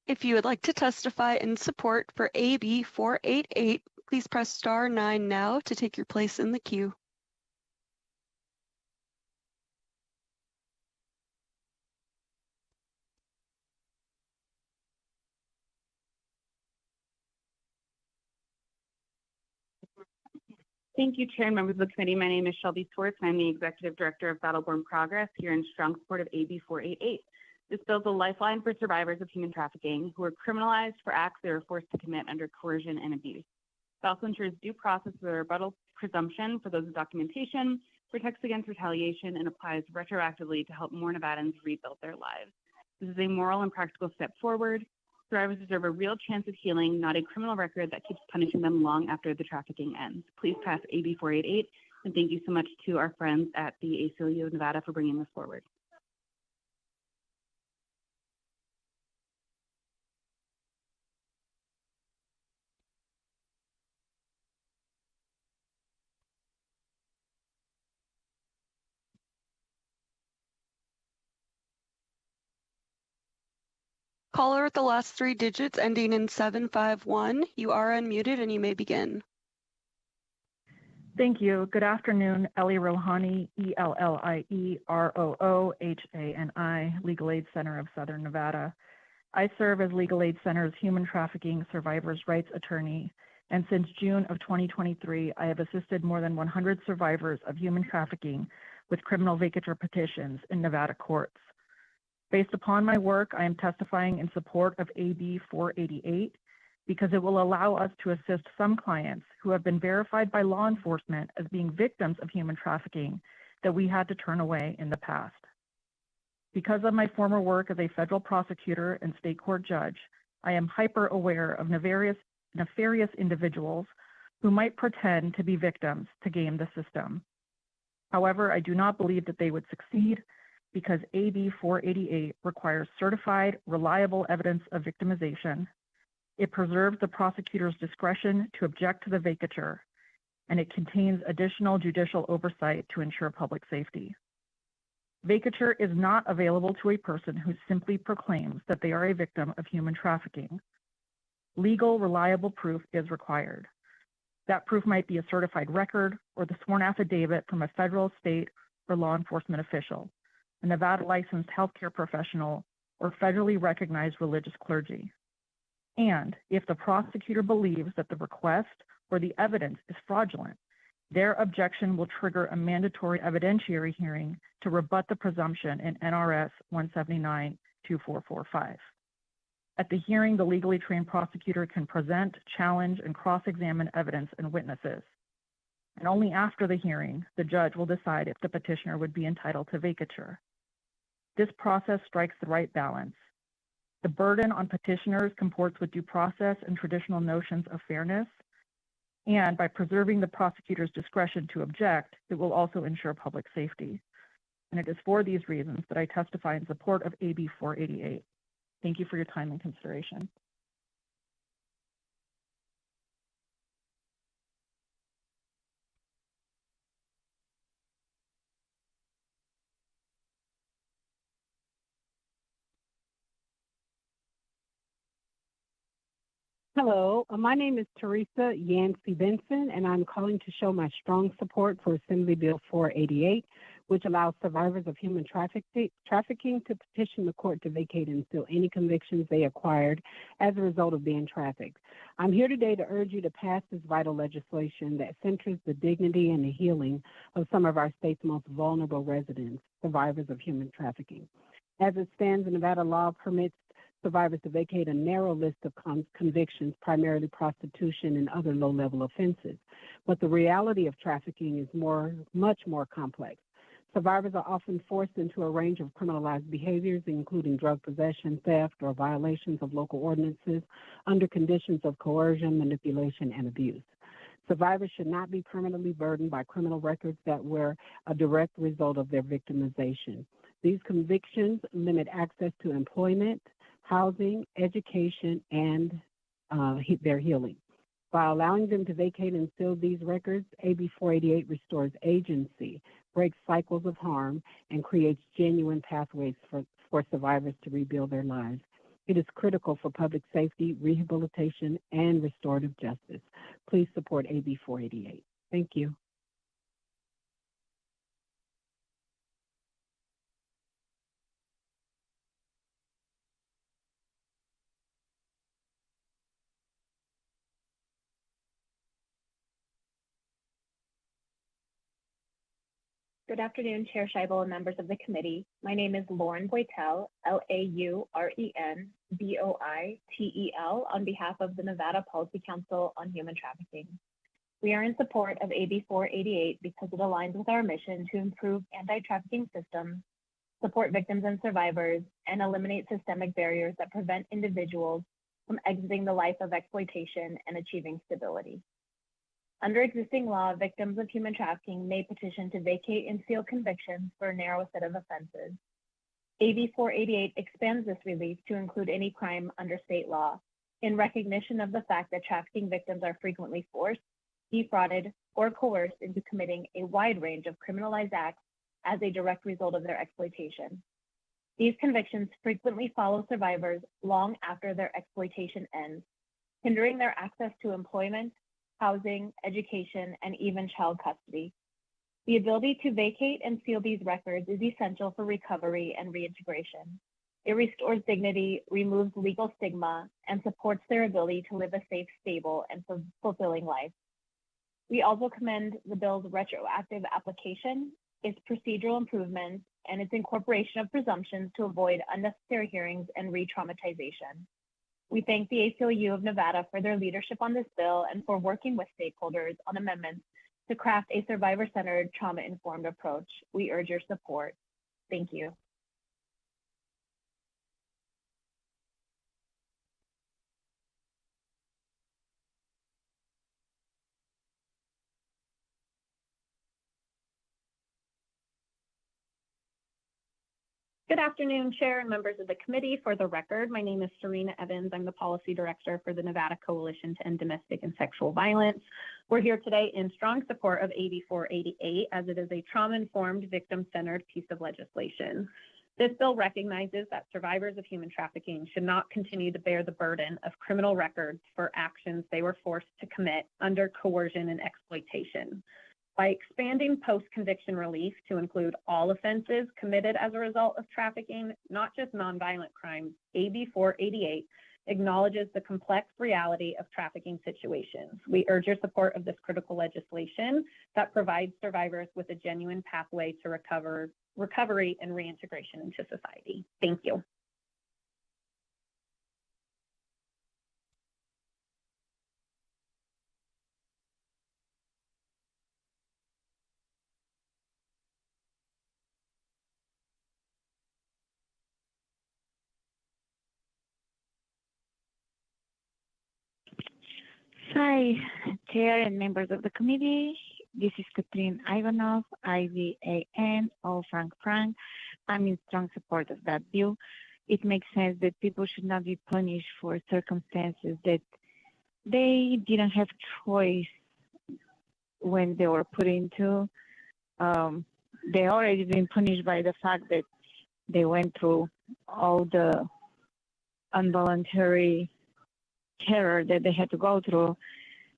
[SPEAKER 13] If you would like to testify in support for AB 488, please press star 9 now to take your place in the queue.
[SPEAKER 22] Thank you, Chair and members of the committee. My name is Shelby Swartz. I'm the Executive Director of Battleborn Progress here in strong support of AB 488. This bill is a lifeline for survivors of human trafficking who are criminalized for acts they were forced to commit under coercion and abuse. It also ensures due process with a rebuttal presumption for those with documentation, protects against retaliation, and applies retroactively to help more Nevadans rebuild their lives. This is a moral and practical step forward. Survivors deserve a real chance of healing, not a criminal record that keeps punishing them long after the trafficking ends. Please pass AB 488, and thank you so much to our friends at the ACLU of Nevada for bringing this forward.
[SPEAKER 13] Caller with the last 3 digits ending in 751. You are unmuted and you may begin.
[SPEAKER 3] Thank you. Good afternoon. Ellie Rohani, ELLIEROOHANI, Legal Aid Center of Southern Nevada. I serve as Legal Aid Center's Human Trafficking Survivors' Rights Attorney, and since June of 2023, I have assisted more than 100 survivors of human trafficking with criminal vacatur petitions in Nevada courts. Based upon my work, I am testifying in support of AB 488 because it will allow us to assist some clients who have been verified by law enforcement as being victims of human trafficking that we had to turn away in the past. Because of my former work as a federal prosecutor and state court judge, I am hyper aware of nefarious individuals who might pretend to be victims to game the system. However, I do not believe that they would succeed because AB 488 requires certified, reliable evidence of victimization. It preserves the prosecutor's discretion to object to the vacatur, and it contains additional judicial oversight to ensure public safety. Vacatur is not available to a person who simply proclaims that they are a victim of human trafficking. Legal, reliable proof is required. That proof might be a certified record or the sworn affidavit from a federal, state, or law enforcement official, a Nevada licensed healthcare professional, or federally recognized religious clergy. And if the prosecutor believes that the request or the evidence is fraudulent, their objection will trigger a mandatory evidentiary hearing to rebut the presumption in NRS 179-2445. At the hearing, the legally trained prosecutor can present, challenge, and cross-examine evidence and witnesses. And only after the hearing, the judge will decide if the petitioner would be entitled to vacatur. This process strikes the right balance. The burden on petitioners comports with due process and traditional notions of fairness, and by preserving the prosecutor's discretion to object, it will also ensure public safety. And it is for these reasons that I testify in support of AB 488. Thank you for your time and consideration.
[SPEAKER 4] Hello, my name is Teresa Yancey Benson, and I'm calling to show my strong support for Assembly Bill 488, which allows survivors of human trafficking to petition the court to vacate and seal any convictions they acquired as a result of being trafficked. I'm here today to urge you to pass this vital legislation that centers the dignity and the healing of some of our state's most vulnerable residents, survivors of human trafficking. As it stands, the Nevada law permits survivors to vacate a narrow list of convictions, primarily prostitution and other low-level offenses. But the reality of trafficking is much more complex. Survivors are often forced into a range of criminalized behaviors, including drug possession, theft, or violations of local ordinances under conditions of coercion, manipulation, and abuse. Survivors should not be permanently burdened by criminal records that were a direct result of their victimization. These convictions limit access to employment, housing, education, and their healing. By allowing them to vacate and seal these records, AB 488 restores agency, breaks cycles of harm, and creates genuine pathways for survivors to rebuild their lives. It is critical for public safety, rehabilitation, and restorative justice. Please support AB 488. Thank you.
[SPEAKER 5] Good afternoon, Chair Scheibel and members of the committee. My name is Lauren Boitel, Lauren Boitel, on behalf of the Nevada Policy Council on Human Trafficking. We are in support of AB 488 because it aligns with our mission to improve anti-trafficking systems, support victims and survivors, and eliminate systemic barriers that prevent individuals from exiting the life of exploitation and achieving stability. Under existing law, victims of human trafficking may petition to vacate and seal convictions for a narrow set of offenses. AB 488 expands this relief to include any crime under state law in recognition of the fact that trafficking victims are frequently forced, defrauded, or coerced into committing a wide range of criminalized acts as a direct result of their exploitation. These convictions frequently follow survivors long after their exploitation ends, hindering their access to employment, housing, education, and even child custody. The ability to vacate and seal these records is essential for recovery and reintegration. It restores dignity, removes legal stigma, and supports their ability to live a safe, stable, and fulfilling life. We also commend the bill's retroactive application, its procedural improvements, and its incorporation of presumptions to avoid unnecessary hearings and re-traumatization. We thank the ACLU of Nevada for their leadership on this bill and for working with stakeholders on amendments to craft a survivor-centered, trauma-informed approach. We urge your support. Thank you.
[SPEAKER 19] Good afternoon, Chair and members of the committee. For the record, my name is Serena Evans. I'm the Policy Director for the Nevada Coalition to End Domestic and Sexual Violence. We're here today in strong support of AB 488 as it is a trauma-informed, victim-centered piece of legislation. This bill recognizes that survivors of human trafficking should not continue to bear the burden of criminal records for actions they were forced to commit under coercion and exploitation. By expanding post-conviction relief to include all offenses committed as a result of trafficking, not just nonviolent crimes, AB 488 acknowledges the complex reality of trafficking situations. We urge your support of this critical legislation that provides survivors with a genuine pathway to recovery and reintegration into society. Thank you.
[SPEAKER 23] Hi, Chair and members of the committee. This is Katrin Ivanov, IVAN, Frank. I'm in strong support of that bill. It makes sense that people should not be punished for circumstances that they didn't have choice when they were put into. They already been punished by the fact that they went through all the involuntary terror that they had to go through.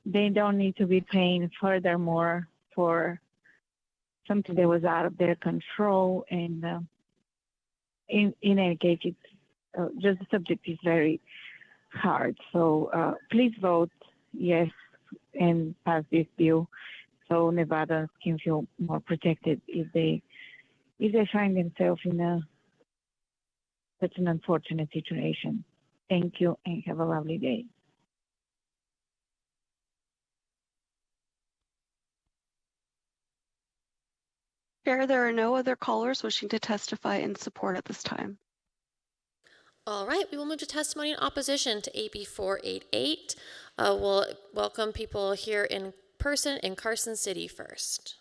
[SPEAKER 23] They don't need to be paying furthermore for something that was out of their control. And in any case, it's just the subject is very hard. So please vote yes and pass this bill so Nevada can feel more protected if they find themselves in such an unfortunate situation. Thank you and have a lovely day.
[SPEAKER 13] Chair, there are no other callers wishing to testify in support at this time.
[SPEAKER 1] All right, we will move to testimony in opposition to AB 488. We'll welcome people here in person in Carson City first.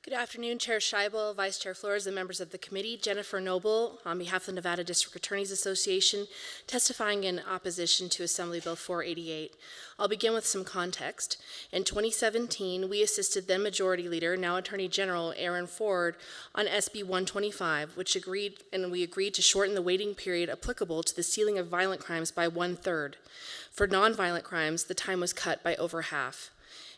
[SPEAKER 24] Good afternoon, Chair Scheibel, Vice Chair Flores, and members of the committee. Jennifer Noble, on behalf of the Nevada District Attorneys Association, testifying in opposition to Assembly Bill 488. I'll begin with some context. In 2017, we assisted then Majority Leader, now Attorney General Aaron Ford, on SB 125, we agreed to shorten the waiting period applicable to the sealing of violent crimes by 1/3. For nonviolent crimes, the time was cut by over half.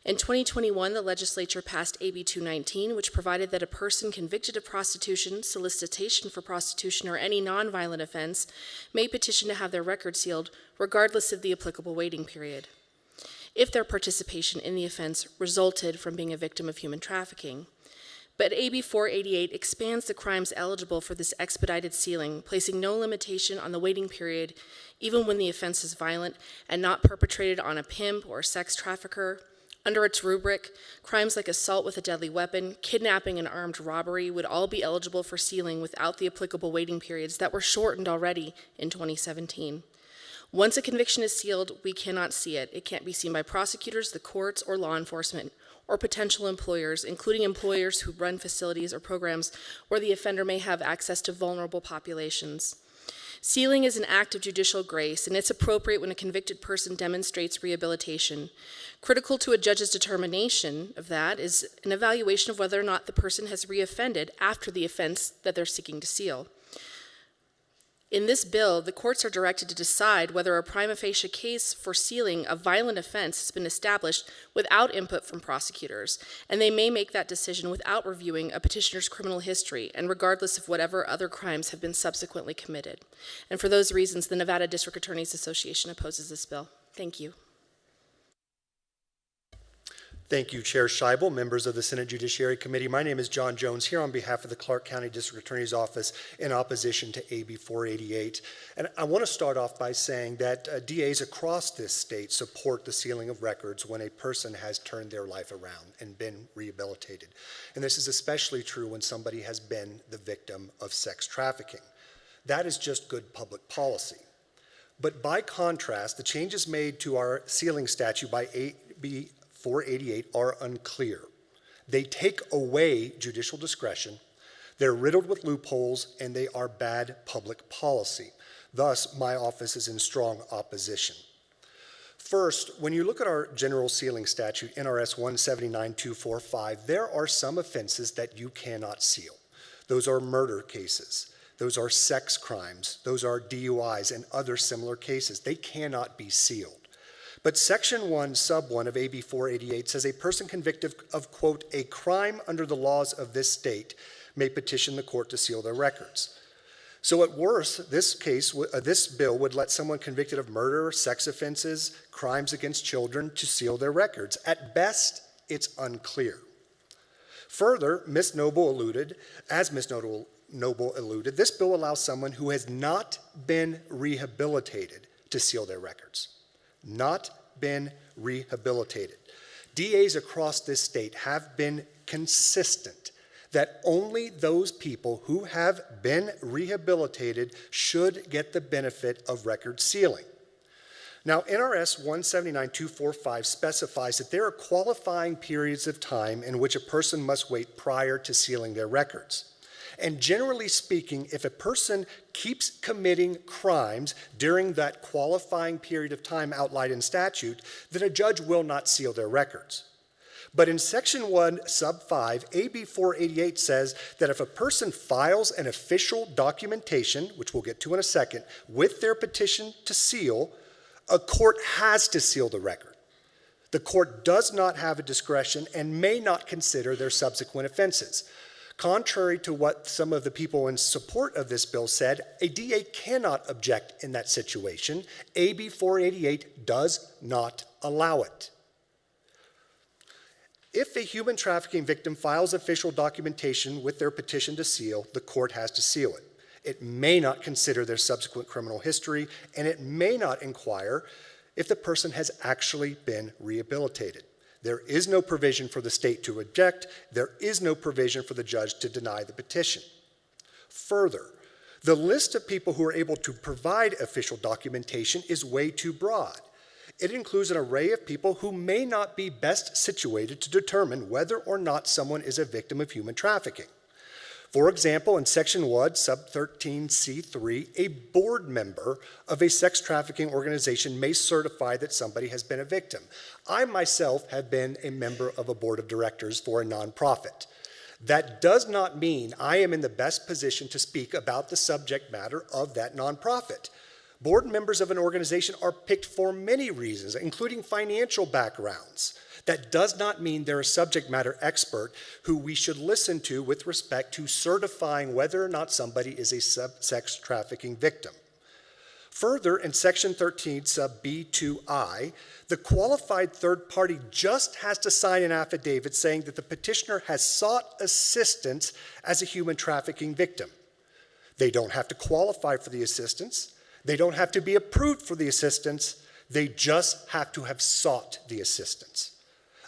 [SPEAKER 24] In 2021, the legislature passed AB 219, which provided that a person convicted of prostitution, solicitation for prostitution, or any nonviolent offense may petition to have their record sealed, regardless of the applicable waiting period, if their participation in the offense resulted from being a victim of human trafficking. But AB 488 expands the crimes eligible for this expedited sealing, placing no limitation on the waiting period, even when the offense is violent and not perpetrated on a pimp or a sex trafficker. Under its rubric, crimes like assault with a deadly weapon, kidnapping, and armed robbery would all be eligible for sealing without the applicable waiting periods that were shortened already in 2017. Once a conviction is sealed, we cannot see it. It can't be seen by prosecutors, the courts, or law enforcement, or potential employers, including employers who run facilities or programs where the offender may have access to vulnerable populations. Sealing is an act of judicial grace, and it's appropriate when a convicted person demonstrates rehabilitation. Critical to a judge's determination of that is an evaluation of whether or not the person has reoffended after the offense that they're seeking to seal. In this bill, the courts are directed to decide whether a prima facie case for sealing a violent offense has been established without input from prosecutors, and they may make that decision without reviewing a petitioner's criminal history and regardless of whatever other crimes have been subsequently committed. And for those reasons, the Nevada District Attorneys Association opposes this bill. Thank you.
[SPEAKER 6] Thank you, Chair Scheibel, members of the Senate Judiciary Committee. My name is John Jones, here on behalf of the Clark County District Attorney's Office in opposition to AB 488. And I want to start off by saying that DAs across this state support the sealing of records when a person has turned their life around and been rehabilitated. And this is especially true when somebody has been the victim of sex trafficking. That is just good public policy. But by contrast, the changes made to our sealing statute by AB 488 are unclear. They take away judicial discretion, they're riddled with loopholes, and they are bad public policy. Thus, my office is in strong opposition. First, when you look at our general sealing statute, NRS 179245, there are some offenses that you cannot seal. Those are murder cases. Those are sex crimes. Those are DUIs and other similar cases. They cannot be sealed. But Section 1, Sub 1 of AB 488 says a person convicted of, quote, a crime under the laws of this state may petition the court to seal their records. So at worst, this bill would let someone convicted of murder, sex offenses, crimes against children to seal their records. At best, it's unclear. Further, Ms. Noble alluded, this bill allows someone who has not been rehabilitated to seal their records. Not been rehabilitated. DAs across this state have been consistent that only those people who have been rehabilitated should get the benefit of record sealing. Now, NRS 179245 specifies that there are qualifying periods of time in which a person must wait prior to sealing their records. And generally speaking, if a person keeps committing crimes during that qualifying period of time outlined in statute, then a judge will not seal their records. But in Section 1, Sub 5, AB 488 says that if a person files an official documentation, which we'll get to in a second, with their petition to seal, a court has to seal the record. The court does not have a discretion and may not consider their subsequent offenses. Contrary to what some of the people in support of this bill said, a DA cannot object in that situation. AB 488 does not allow it. If a human trafficking victim files official documentation with their petition to seal, the court has to seal it. It may not consider their subsequent criminal history, and it may not inquire if the person has actually been rehabilitated. There is no provision for the state to object. There is no provision for the judge to deny the petition. Further, the list of people who are able to provide official documentation is way too broad. It includes an array of people who may not be best situated to determine whether or not someone is a victim of human trafficking. For example, in Section 1, Sub 13C3, a board member of a sex trafficking organization may certify that somebody has been a victim. I myself have been a member of a board of directors for a nonprofit. That does not mean I am in the best position to speak about the subject matter of that nonprofit. Board members of an organization are picked for many reasons, including financial backgrounds. That does not mean they're a subject matter expert who we should listen to with respect to certifying whether or not somebody is a sex trafficking victim. Further, in Section 13, sub B2I, the qualified third party just has to sign an affidavit saying that the petitioner has sought assistance as a human trafficking victim. They don't have to qualify for the assistance. They don't have to be approved for the assistance. They just have to have sought the assistance.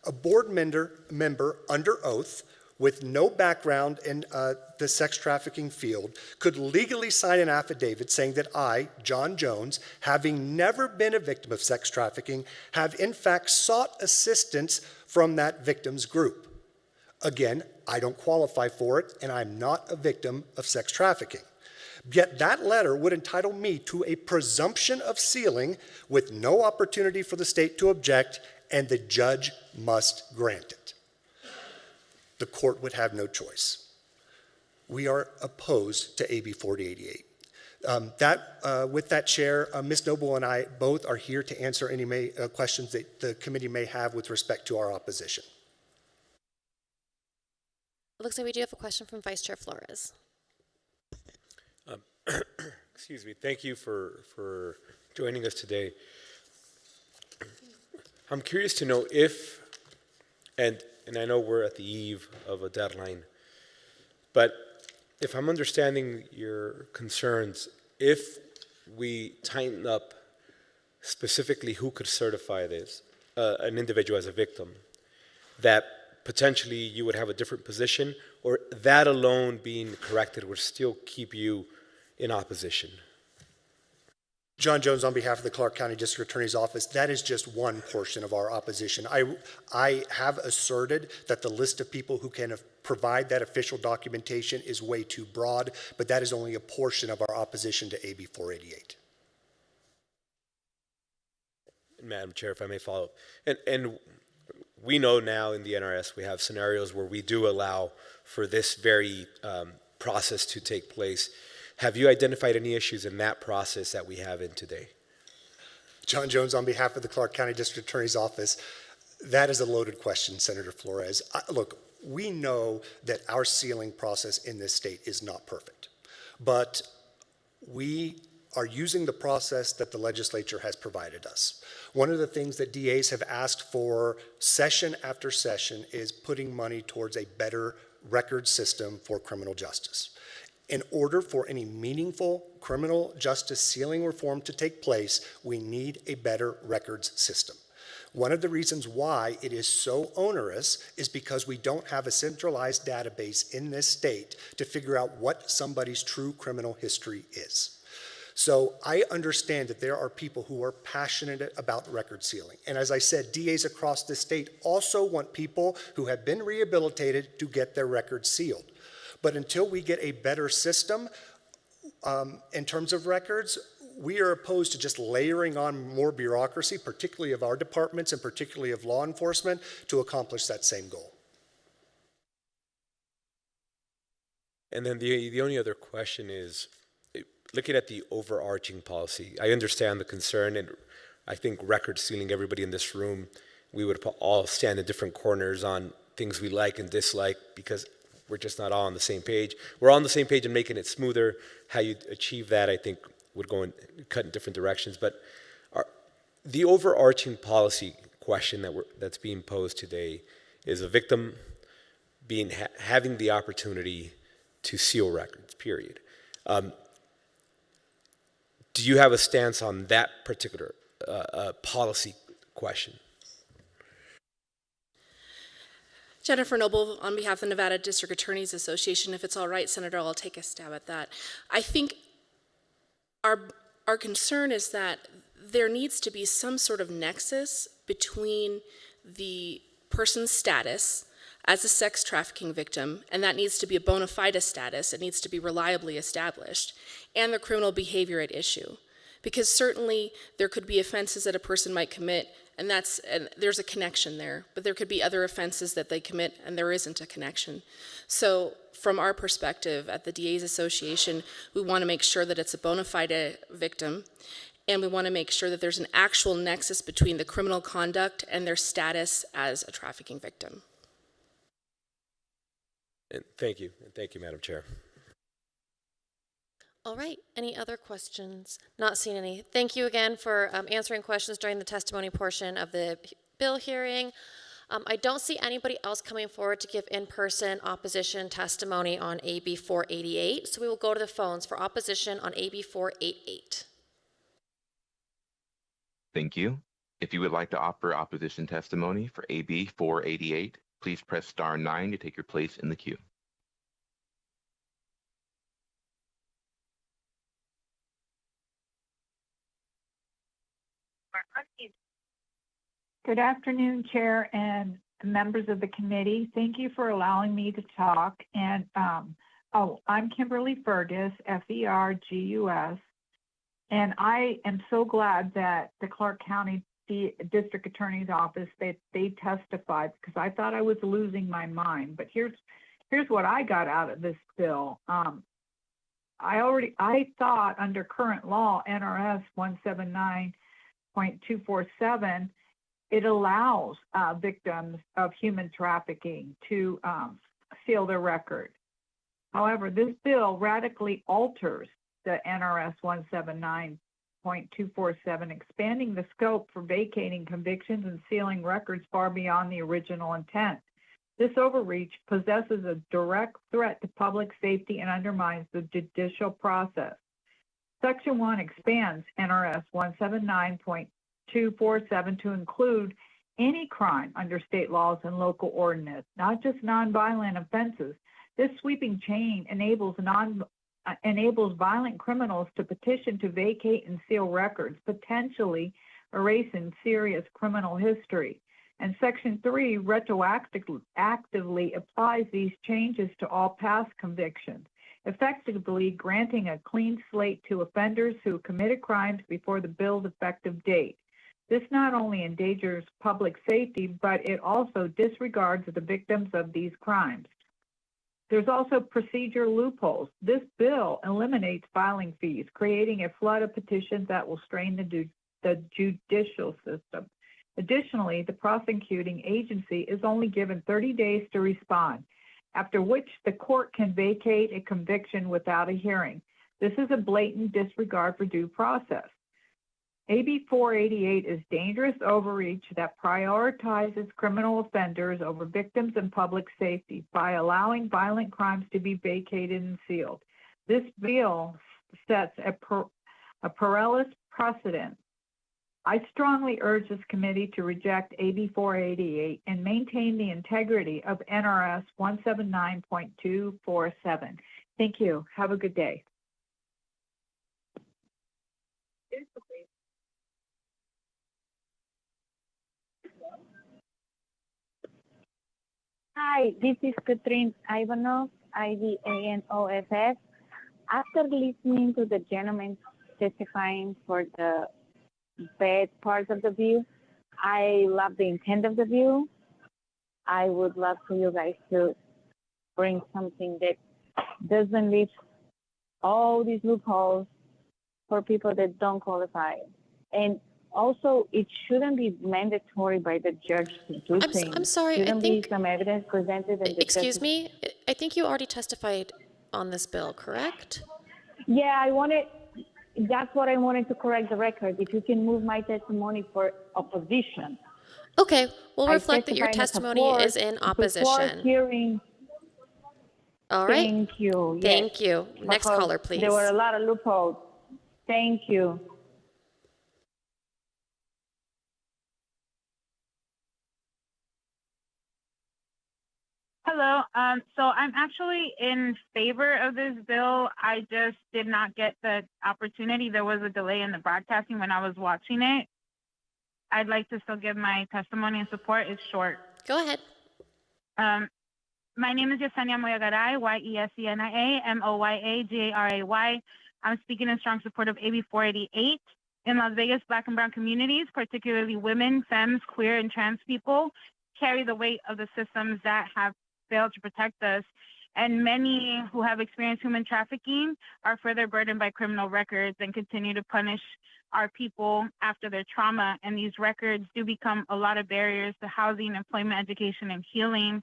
[SPEAKER 6] A board member under oath with no background in the sex trafficking field could legally sign an affidavit saying that I, John Jones, having never been a victim of sex trafficking, have in fact sought assistance from that victim's group. Again, I don't qualify for it, and I'm not a victim of sex trafficking. Yet that letter would entitle me to a presumption of sealing with no opportunity for the state to object, and the judge must grant it. The court would have no choice. We are opposed to AB 4088. With that, Chair, Ms. Noble and I both are here to answer any questions that the committee may have with respect to our opposition.
[SPEAKER 1] It looks like we do have a question from Vice Chair Flores.
[SPEAKER 7] Excuse me. Thank you for joining us today. I'm curious to know if, and I know we're at the eve of a deadline, but if I'm understanding your concerns, if we tighten up specifically who could certify this, an individual as a victim, that potentially you would have a different position, or that alone being corrected would still keep you in opposition?
[SPEAKER 6] John Jones, on behalf of the Clark County District Attorney's Office, that is just one portion of our opposition. I have asserted that the list of people who can provide that official documentation is way too broad, but that is only a portion of our opposition to AB 488.
[SPEAKER 7] Madam Chair, if I may follow up. And we know now in the NRS we have scenarios where we do allow for this very process to take place. Have you identified any issues in that process that we have in today?
[SPEAKER 6] John Jones, on behalf of the Clark County District Attorney's Office, that is a loaded question, Senator Flores. Look, we know that our sealing process in this state is not perfect, but we are using the process that the legislature has provided us. One of the things that DAs have asked for session after session is putting money towards a better record system for criminal justice. In order for any meaningful criminal justice sealing reform to take place, we need a better records system. One of the reasons why it is so onerous is because we don't have a centralized database in this state to figure out what somebody's true criminal history is. So I understand that there are people who are passionate about record sealing. And as I said, DAs across the state also want people who have been rehabilitated to get their records sealed. But until we get a better system in terms of records, we are opposed to just layering on more bureaucracy, particularly of our departments and particularly of law enforcement, to accomplish that same goal.
[SPEAKER 7] And then the only other question is, looking at the overarching policy, I understand the concern, and I think record sealing, everybody in this room, we would all stand in different corners on things we like and dislike because we're just not all on the same page. We're all on the same page in making it smoother. How you achieve that, I think, would go and cut in different directions. But the overarching policy question that's being posed today is a victim having the opportunity to seal records, period. Do you have a stance on that particular policy question?
[SPEAKER 24] Jennifer Noble, on behalf of the Nevada District Attorneys Association, if it's all right, Senator, I'll take a stab at that. I think our concern is that there needs to be some sort of nexus between the person's status as a sex trafficking victim, and that needs to be a bona fide status, it needs to be reliably established, and the criminal behavior at issue. Because certainly there could be offenses that a person might commit, and there's a connection there, but there could be other offenses that they commit and there isn't a connection. So from our perspective at the DA's Association, we want to make sure that it's a bona fide victim, and we want to make sure that there's an actual nexus between the criminal conduct and their status as a trafficking victim.
[SPEAKER 7] And thank you, Madam Chair.
[SPEAKER 1] All right, any other questions? Not seeing any. Thank you again for answering questions during the testimony portion of the bill hearing. I don't see anybody else coming forward to give in-person opposition testimony on AB 488, so we will go to the phones for opposition on AB 488.
[SPEAKER 8] Thank you. If you would like to offer opposition testimony for AB 488, please press star 9 to take your place in the queue.
[SPEAKER 23] Good afternoon, Chair and members of the committee. Thank you for allowing me to talk. And I'm Kimberly Fergus, Fergus, and I am so glad that the Clark County District Attorney's Office they testified, because I thought I was losing my mind. But here's what I got out of this bill. I thought under current law, NRS 179.247, it allows victims of human trafficking to seal their record. However, this bill radically alters the NRS 179.247, expanding the scope for vacating convictions and sealing records far beyond the original intent. This overreach possesses a direct threat to public safety and undermines the judicial process. Section 1 expands NRS 179.247 to include any crime under state laws and local ordinance, not just nonviolent offenses. This sweeping change enables violent criminals to petition to vacate and seal records, potentially erasing serious criminal history. And Section 3 retroactively applies these changes to all past convictions, effectively granting a clean slate to offenders who committed crimes before the bill's effective date. This not only endangers public safety, but it also disregards the victims of these crimes. There's also procedure loopholes. This bill eliminates filing fees, creating a flood of petitions that will strain the judicial system. Additionally, the prosecuting agency is only given 30 days to respond, after which the court can vacate a conviction without a hearing. This is a blatant disregard for due process. AB 488 is dangerous overreach that prioritizes criminal offenders over victims and public safety by allowing violent crimes to be vacated and sealed. This bill sets a perilous precedent. I strongly urge this committee to reject AB 488 and maintain the integrity of NRS 179.247. Thank you. Have a good day. Hi, this is Katrin Ivanov, Ivanoff. After listening to the gentleman testifying for the bad part of the bill, I love the intent of the bill. I would love for you guys to bring something that doesn't leave all these loopholes for people that don't qualify. And also, it shouldn't be mandatory by the judge to do things.
[SPEAKER 1] I'm sorry,
[SPEAKER 23] Shouldn't be some evidence presented. And
[SPEAKER 1] excuse me, I think you already testified on this bill, correct?
[SPEAKER 23] Yeah, that's what I wanted to correct the record. If you can move my testimony for opposition.
[SPEAKER 1] Okay, we'll reflect that your testimony is in opposition.
[SPEAKER 23] Hearing.
[SPEAKER 1] All right.
[SPEAKER 23] Thank you.
[SPEAKER 1] Thank you. Next caller, please.
[SPEAKER 23] There were a lot of loopholes. Thank you.
[SPEAKER 22] Hello. So I'm actually in favor of this bill. I just did not get the opportunity. There was a delay in the broadcasting when I was watching it. I'd like to still give my testimony and support. It's short.
[SPEAKER 1] Go ahead.
[SPEAKER 22] My name is Yesenia Moyagaray, Yesenia Moyagaray. I'm speaking in strong support of AB 488. In Las Vegas, Black and Brown communities, particularly women, femmes, queer, and trans people, carry the weight of the systems that have failed to protect us, and many who have experienced human trafficking are further burdened by criminal records and continue to punish our people after their trauma, and these records do become a lot of barriers to housing, employment, education, and healing.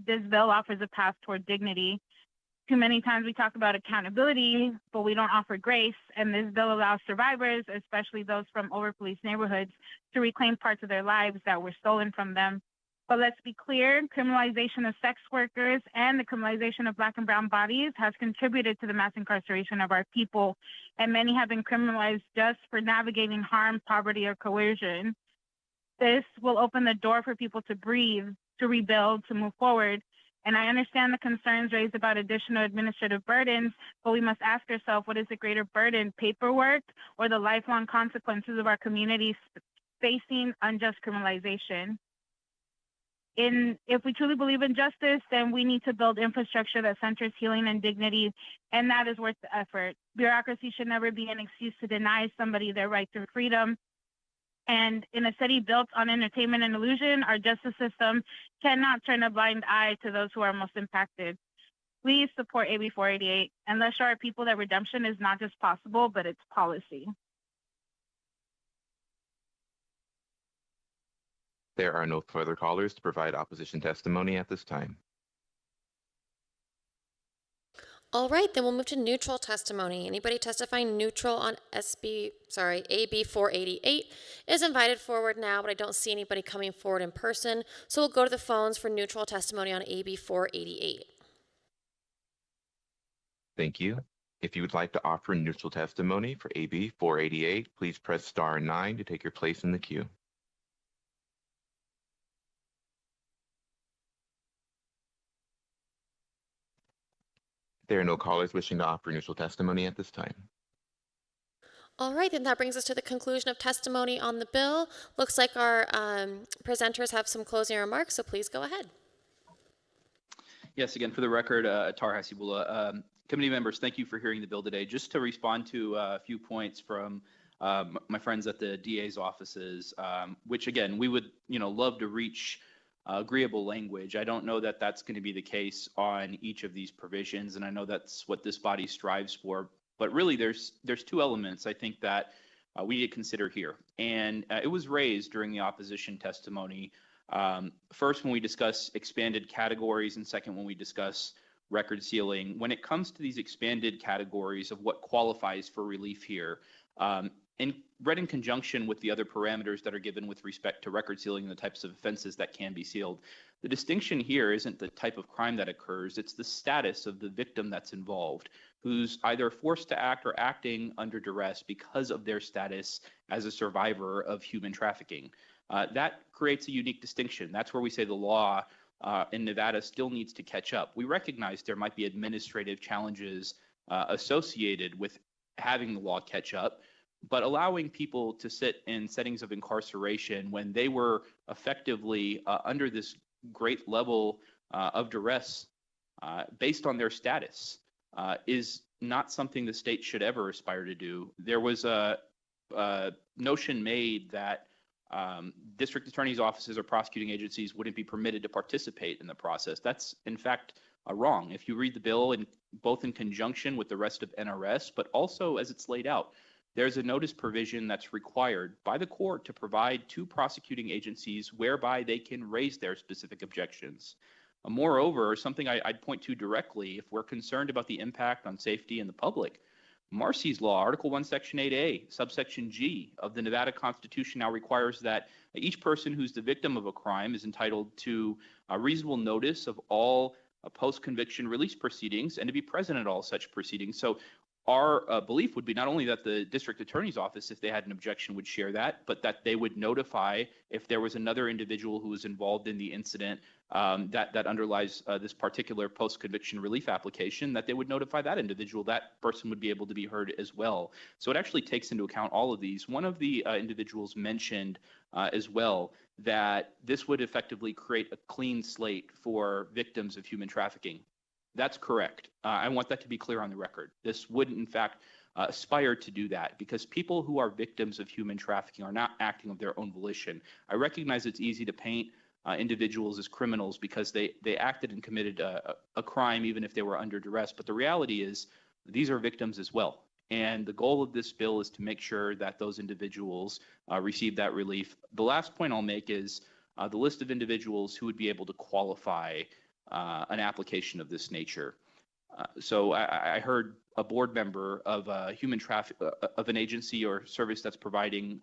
[SPEAKER 22] This bill offers a path toward dignity. Too many times we talk about accountability, but we don't offer grace, and this bill allows survivors, especially those from over-policed neighborhoods, to reclaim parts of their lives that were stolen from them. But let's be clear, criminalization of sex workers and the criminalization of Black and brown bodies has contributed to the mass incarceration of our people, and many have been criminalized just for navigating harm, poverty, or coercion. This will open the door for people to breathe, to rebuild, to move forward. And I understand the concerns raised about additional administrative burdens, but we must ask ourselves, what is the greater burden, paperwork or the lifelong consequences of our communities facing unjust criminalization? If we truly believe in justice, then we need to build infrastructure that centers healing and dignity, and that is worth the effort. Bureaucracy should never be an excuse to deny somebody their right to freedom. And in a city built on entertainment and illusion, our justice system cannot turn a blind eye to those who are most impacted. Please support AB 488 and let's show our people that redemption is not just possible, but it's policy.
[SPEAKER 8] There are no further callers to provide opposition testimony at this time.
[SPEAKER 1] All right, then we'll move to neutral testimony. Anybody testifying neutral on AB 488 is invited forward now, but I don't see anybody coming forward in person. So we'll go to the phones for neutral testimony on AB 488.
[SPEAKER 8] Thank you. If you would like to offer neutral testimony for AB 488, please press star 9 to take your place in the queue. There are no callers wishing to offer neutral testimony at this time.
[SPEAKER 1] All right, then that brings us to the conclusion of testimony on the bill. Looks like our presenters have some closing remarks, so please go ahead.
[SPEAKER 20] Yes, again, for the record, Atar Hasibullah. Committee members, thank you for hearing the bill today. Just to respond to a few points from my friends at the DA's offices, which again, we would love to reach agreeable language. I don't know that that's going to be the case on each of these provisions, and I know that's what this body strives for. But really, there's two elements I think that we need to consider here, and it was raised during the opposition testimony. First, when we discuss expanded categories, and second, when we discuss record sealing. When it comes to these expanded categories of what qualifies for relief here, read in conjunction with the other parameters that are given with respect to record sealing and the types of offenses that can be sealed. The distinction here isn't the type of crime that occurs, it's the status of the victim that's involved, who's either forced to act or acting under duress because of their status as a survivor of human trafficking. That creates a unique distinction. That's where we say the law in Nevada still needs to catch up. We recognize there might be administrative challenges associated with having the law catch up, but allowing people to sit in settings of incarceration when they were effectively under this great level of duress based on their status is not something the state should ever aspire to do. There was a notion made that district attorney's offices or prosecuting agencies wouldn't be permitted to participate in the process. That's, in fact, wrong. If you read the bill both in conjunction with the rest of NRS, but also as it's laid out, there's a notice provision that's required by the court to provide to prosecuting agencies whereby they can raise their specific objections. Moreover, something I'd point to directly, if we're concerned about the impact on safety and the public, Marcy's Law, Article 1, Section 8A, subsection G of the Nevada Constitution now requires that each person who's the victim of a crime is entitled to a reasonable notice of all post-conviction release proceedings and to be present at all such proceedings. So our belief would be not only that the district attorney's office, if they had an objection, would share that, but that they would notify if there was another individual who was involved in the incident that underlies this particular post-conviction relief application, that they would notify that individual. That person would be able to be heard as well. So it actually takes into account all of these. One of the individuals mentioned as well that this would effectively create a clean slate for victims of human trafficking. That's correct. I want that to be clear on the record. This wouldn't, in fact, aspire to do that because people who are victims of human trafficking are not acting of their own volition. I recognize it's easy to paint individuals as criminals because they acted and committed a crime even if they were under duress, but the reality is these are victims as well. And the goal of this bill is to make sure that those individuals receive that relief. The last point I'll make is the list of individuals who would be able to qualify an application of this nature. So I heard a board member of of an agency or service that's providing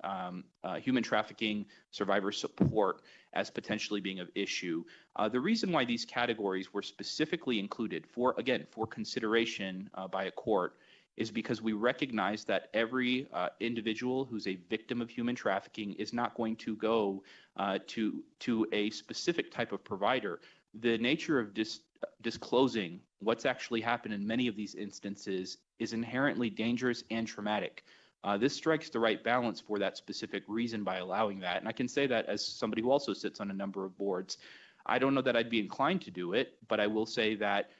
[SPEAKER 20] human trafficking survivor support as potentially being an issue. The reason why these categories were specifically included for consideration by a court is because we recognize that every individual who's a victim of human trafficking is not going to go to a specific type of provider. The nature of disclosing what's actually happened in many of these instances is inherently dangerous and traumatic. This strikes the right balance for that specific reason by allowing that. And I can say that as somebody who also sits on a number of boards. I don't know that I'd be inclined to do it, but I will say that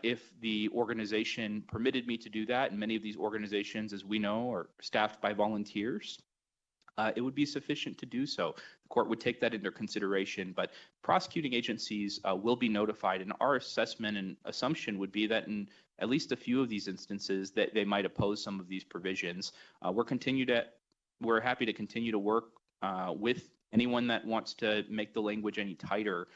[SPEAKER 20] if the organization permitted me to do that, and many of these organizations, as we know, are staffed by volunteers, it would be sufficient to do so. The court would take that into consideration, but prosecuting agencies will be notified, and our assessment and assumption would be that in at least a few of these instances that they might oppose some of these provisions. We're happy to continue to work with anyone that wants to make the language any tighter,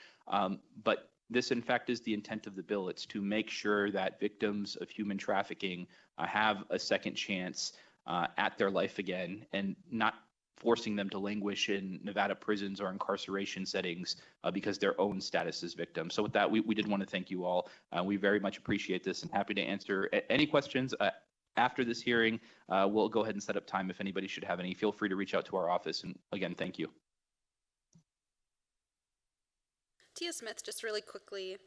[SPEAKER 20] but this, in fact, is the intent of the bill. It's to make sure that victims of human trafficking have a second chance at their life again, and not forcing them to languish in Nevada prisons or incarceration settings because their own status as victims. So with that, we did want to thank you all. We very much appreciate this and happy to answer any questions after this hearing. We'll go ahead and set up time if anybody should have any. Feel free to reach out to our office. And again, thank you.
[SPEAKER 18] Tia Smith, just really quickly,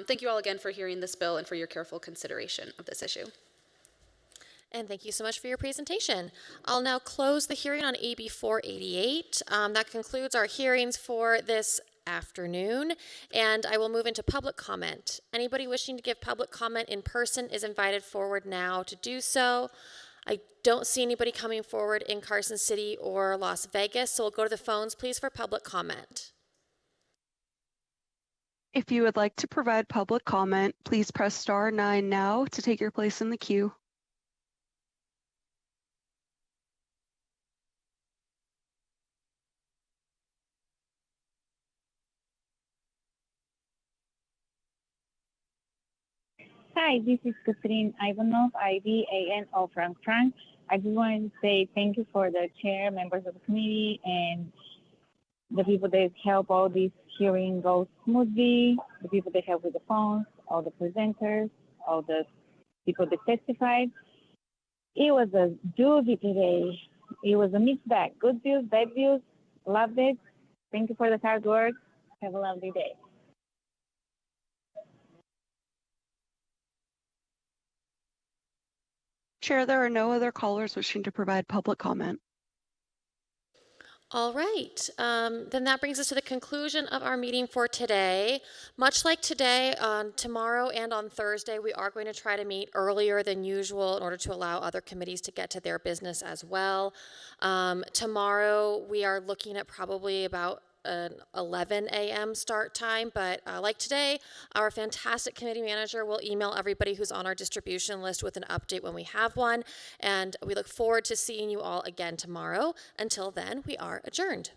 [SPEAKER 18] thank you all again for hearing this bill and for your careful consideration of this issue.
[SPEAKER 1] And thank you so much for your presentation. I'll now close the hearing on AB 488. That concludes our hearings for this afternoon, and I will move into public comment. Anybody wishing to give public comment in person is invited forward now to do so. I don't see anybody coming forward in Carson City or Las Vegas, so we'll go to the phones, please, for public comment.
[SPEAKER 13] If you would like to provide public comment, please press star 9 now to take your place in the queue.
[SPEAKER 23] Hi, this is Catherine Ivanov, IVANO Frank. I just wanted to say thank you for the chair, members of the committee, and the people that help all this hearing go smoothly, the people that help with the phones, all the presenters, all the people that testified. It was a doozy today. It was a mixed bag. Good views, bad views. Loved it. Thank you for the hard work. Have a lovely day.
[SPEAKER 13] Chair, there are no other callers wishing to provide public comment.
[SPEAKER 1] All right, then that brings us to the conclusion of our meeting for today. Much like today, on tomorrow and on Thursday, we are going to try to meet earlier than usual in order to allow other committees to get to their business as well. Tomorrow, we are looking at probably about an 11 a.m. start time, but like today, our fantastic committee manager will email everybody who's on our distribution list with an update when we have one, and we look forward to seeing you all again tomorrow. Until then, we are adjourned.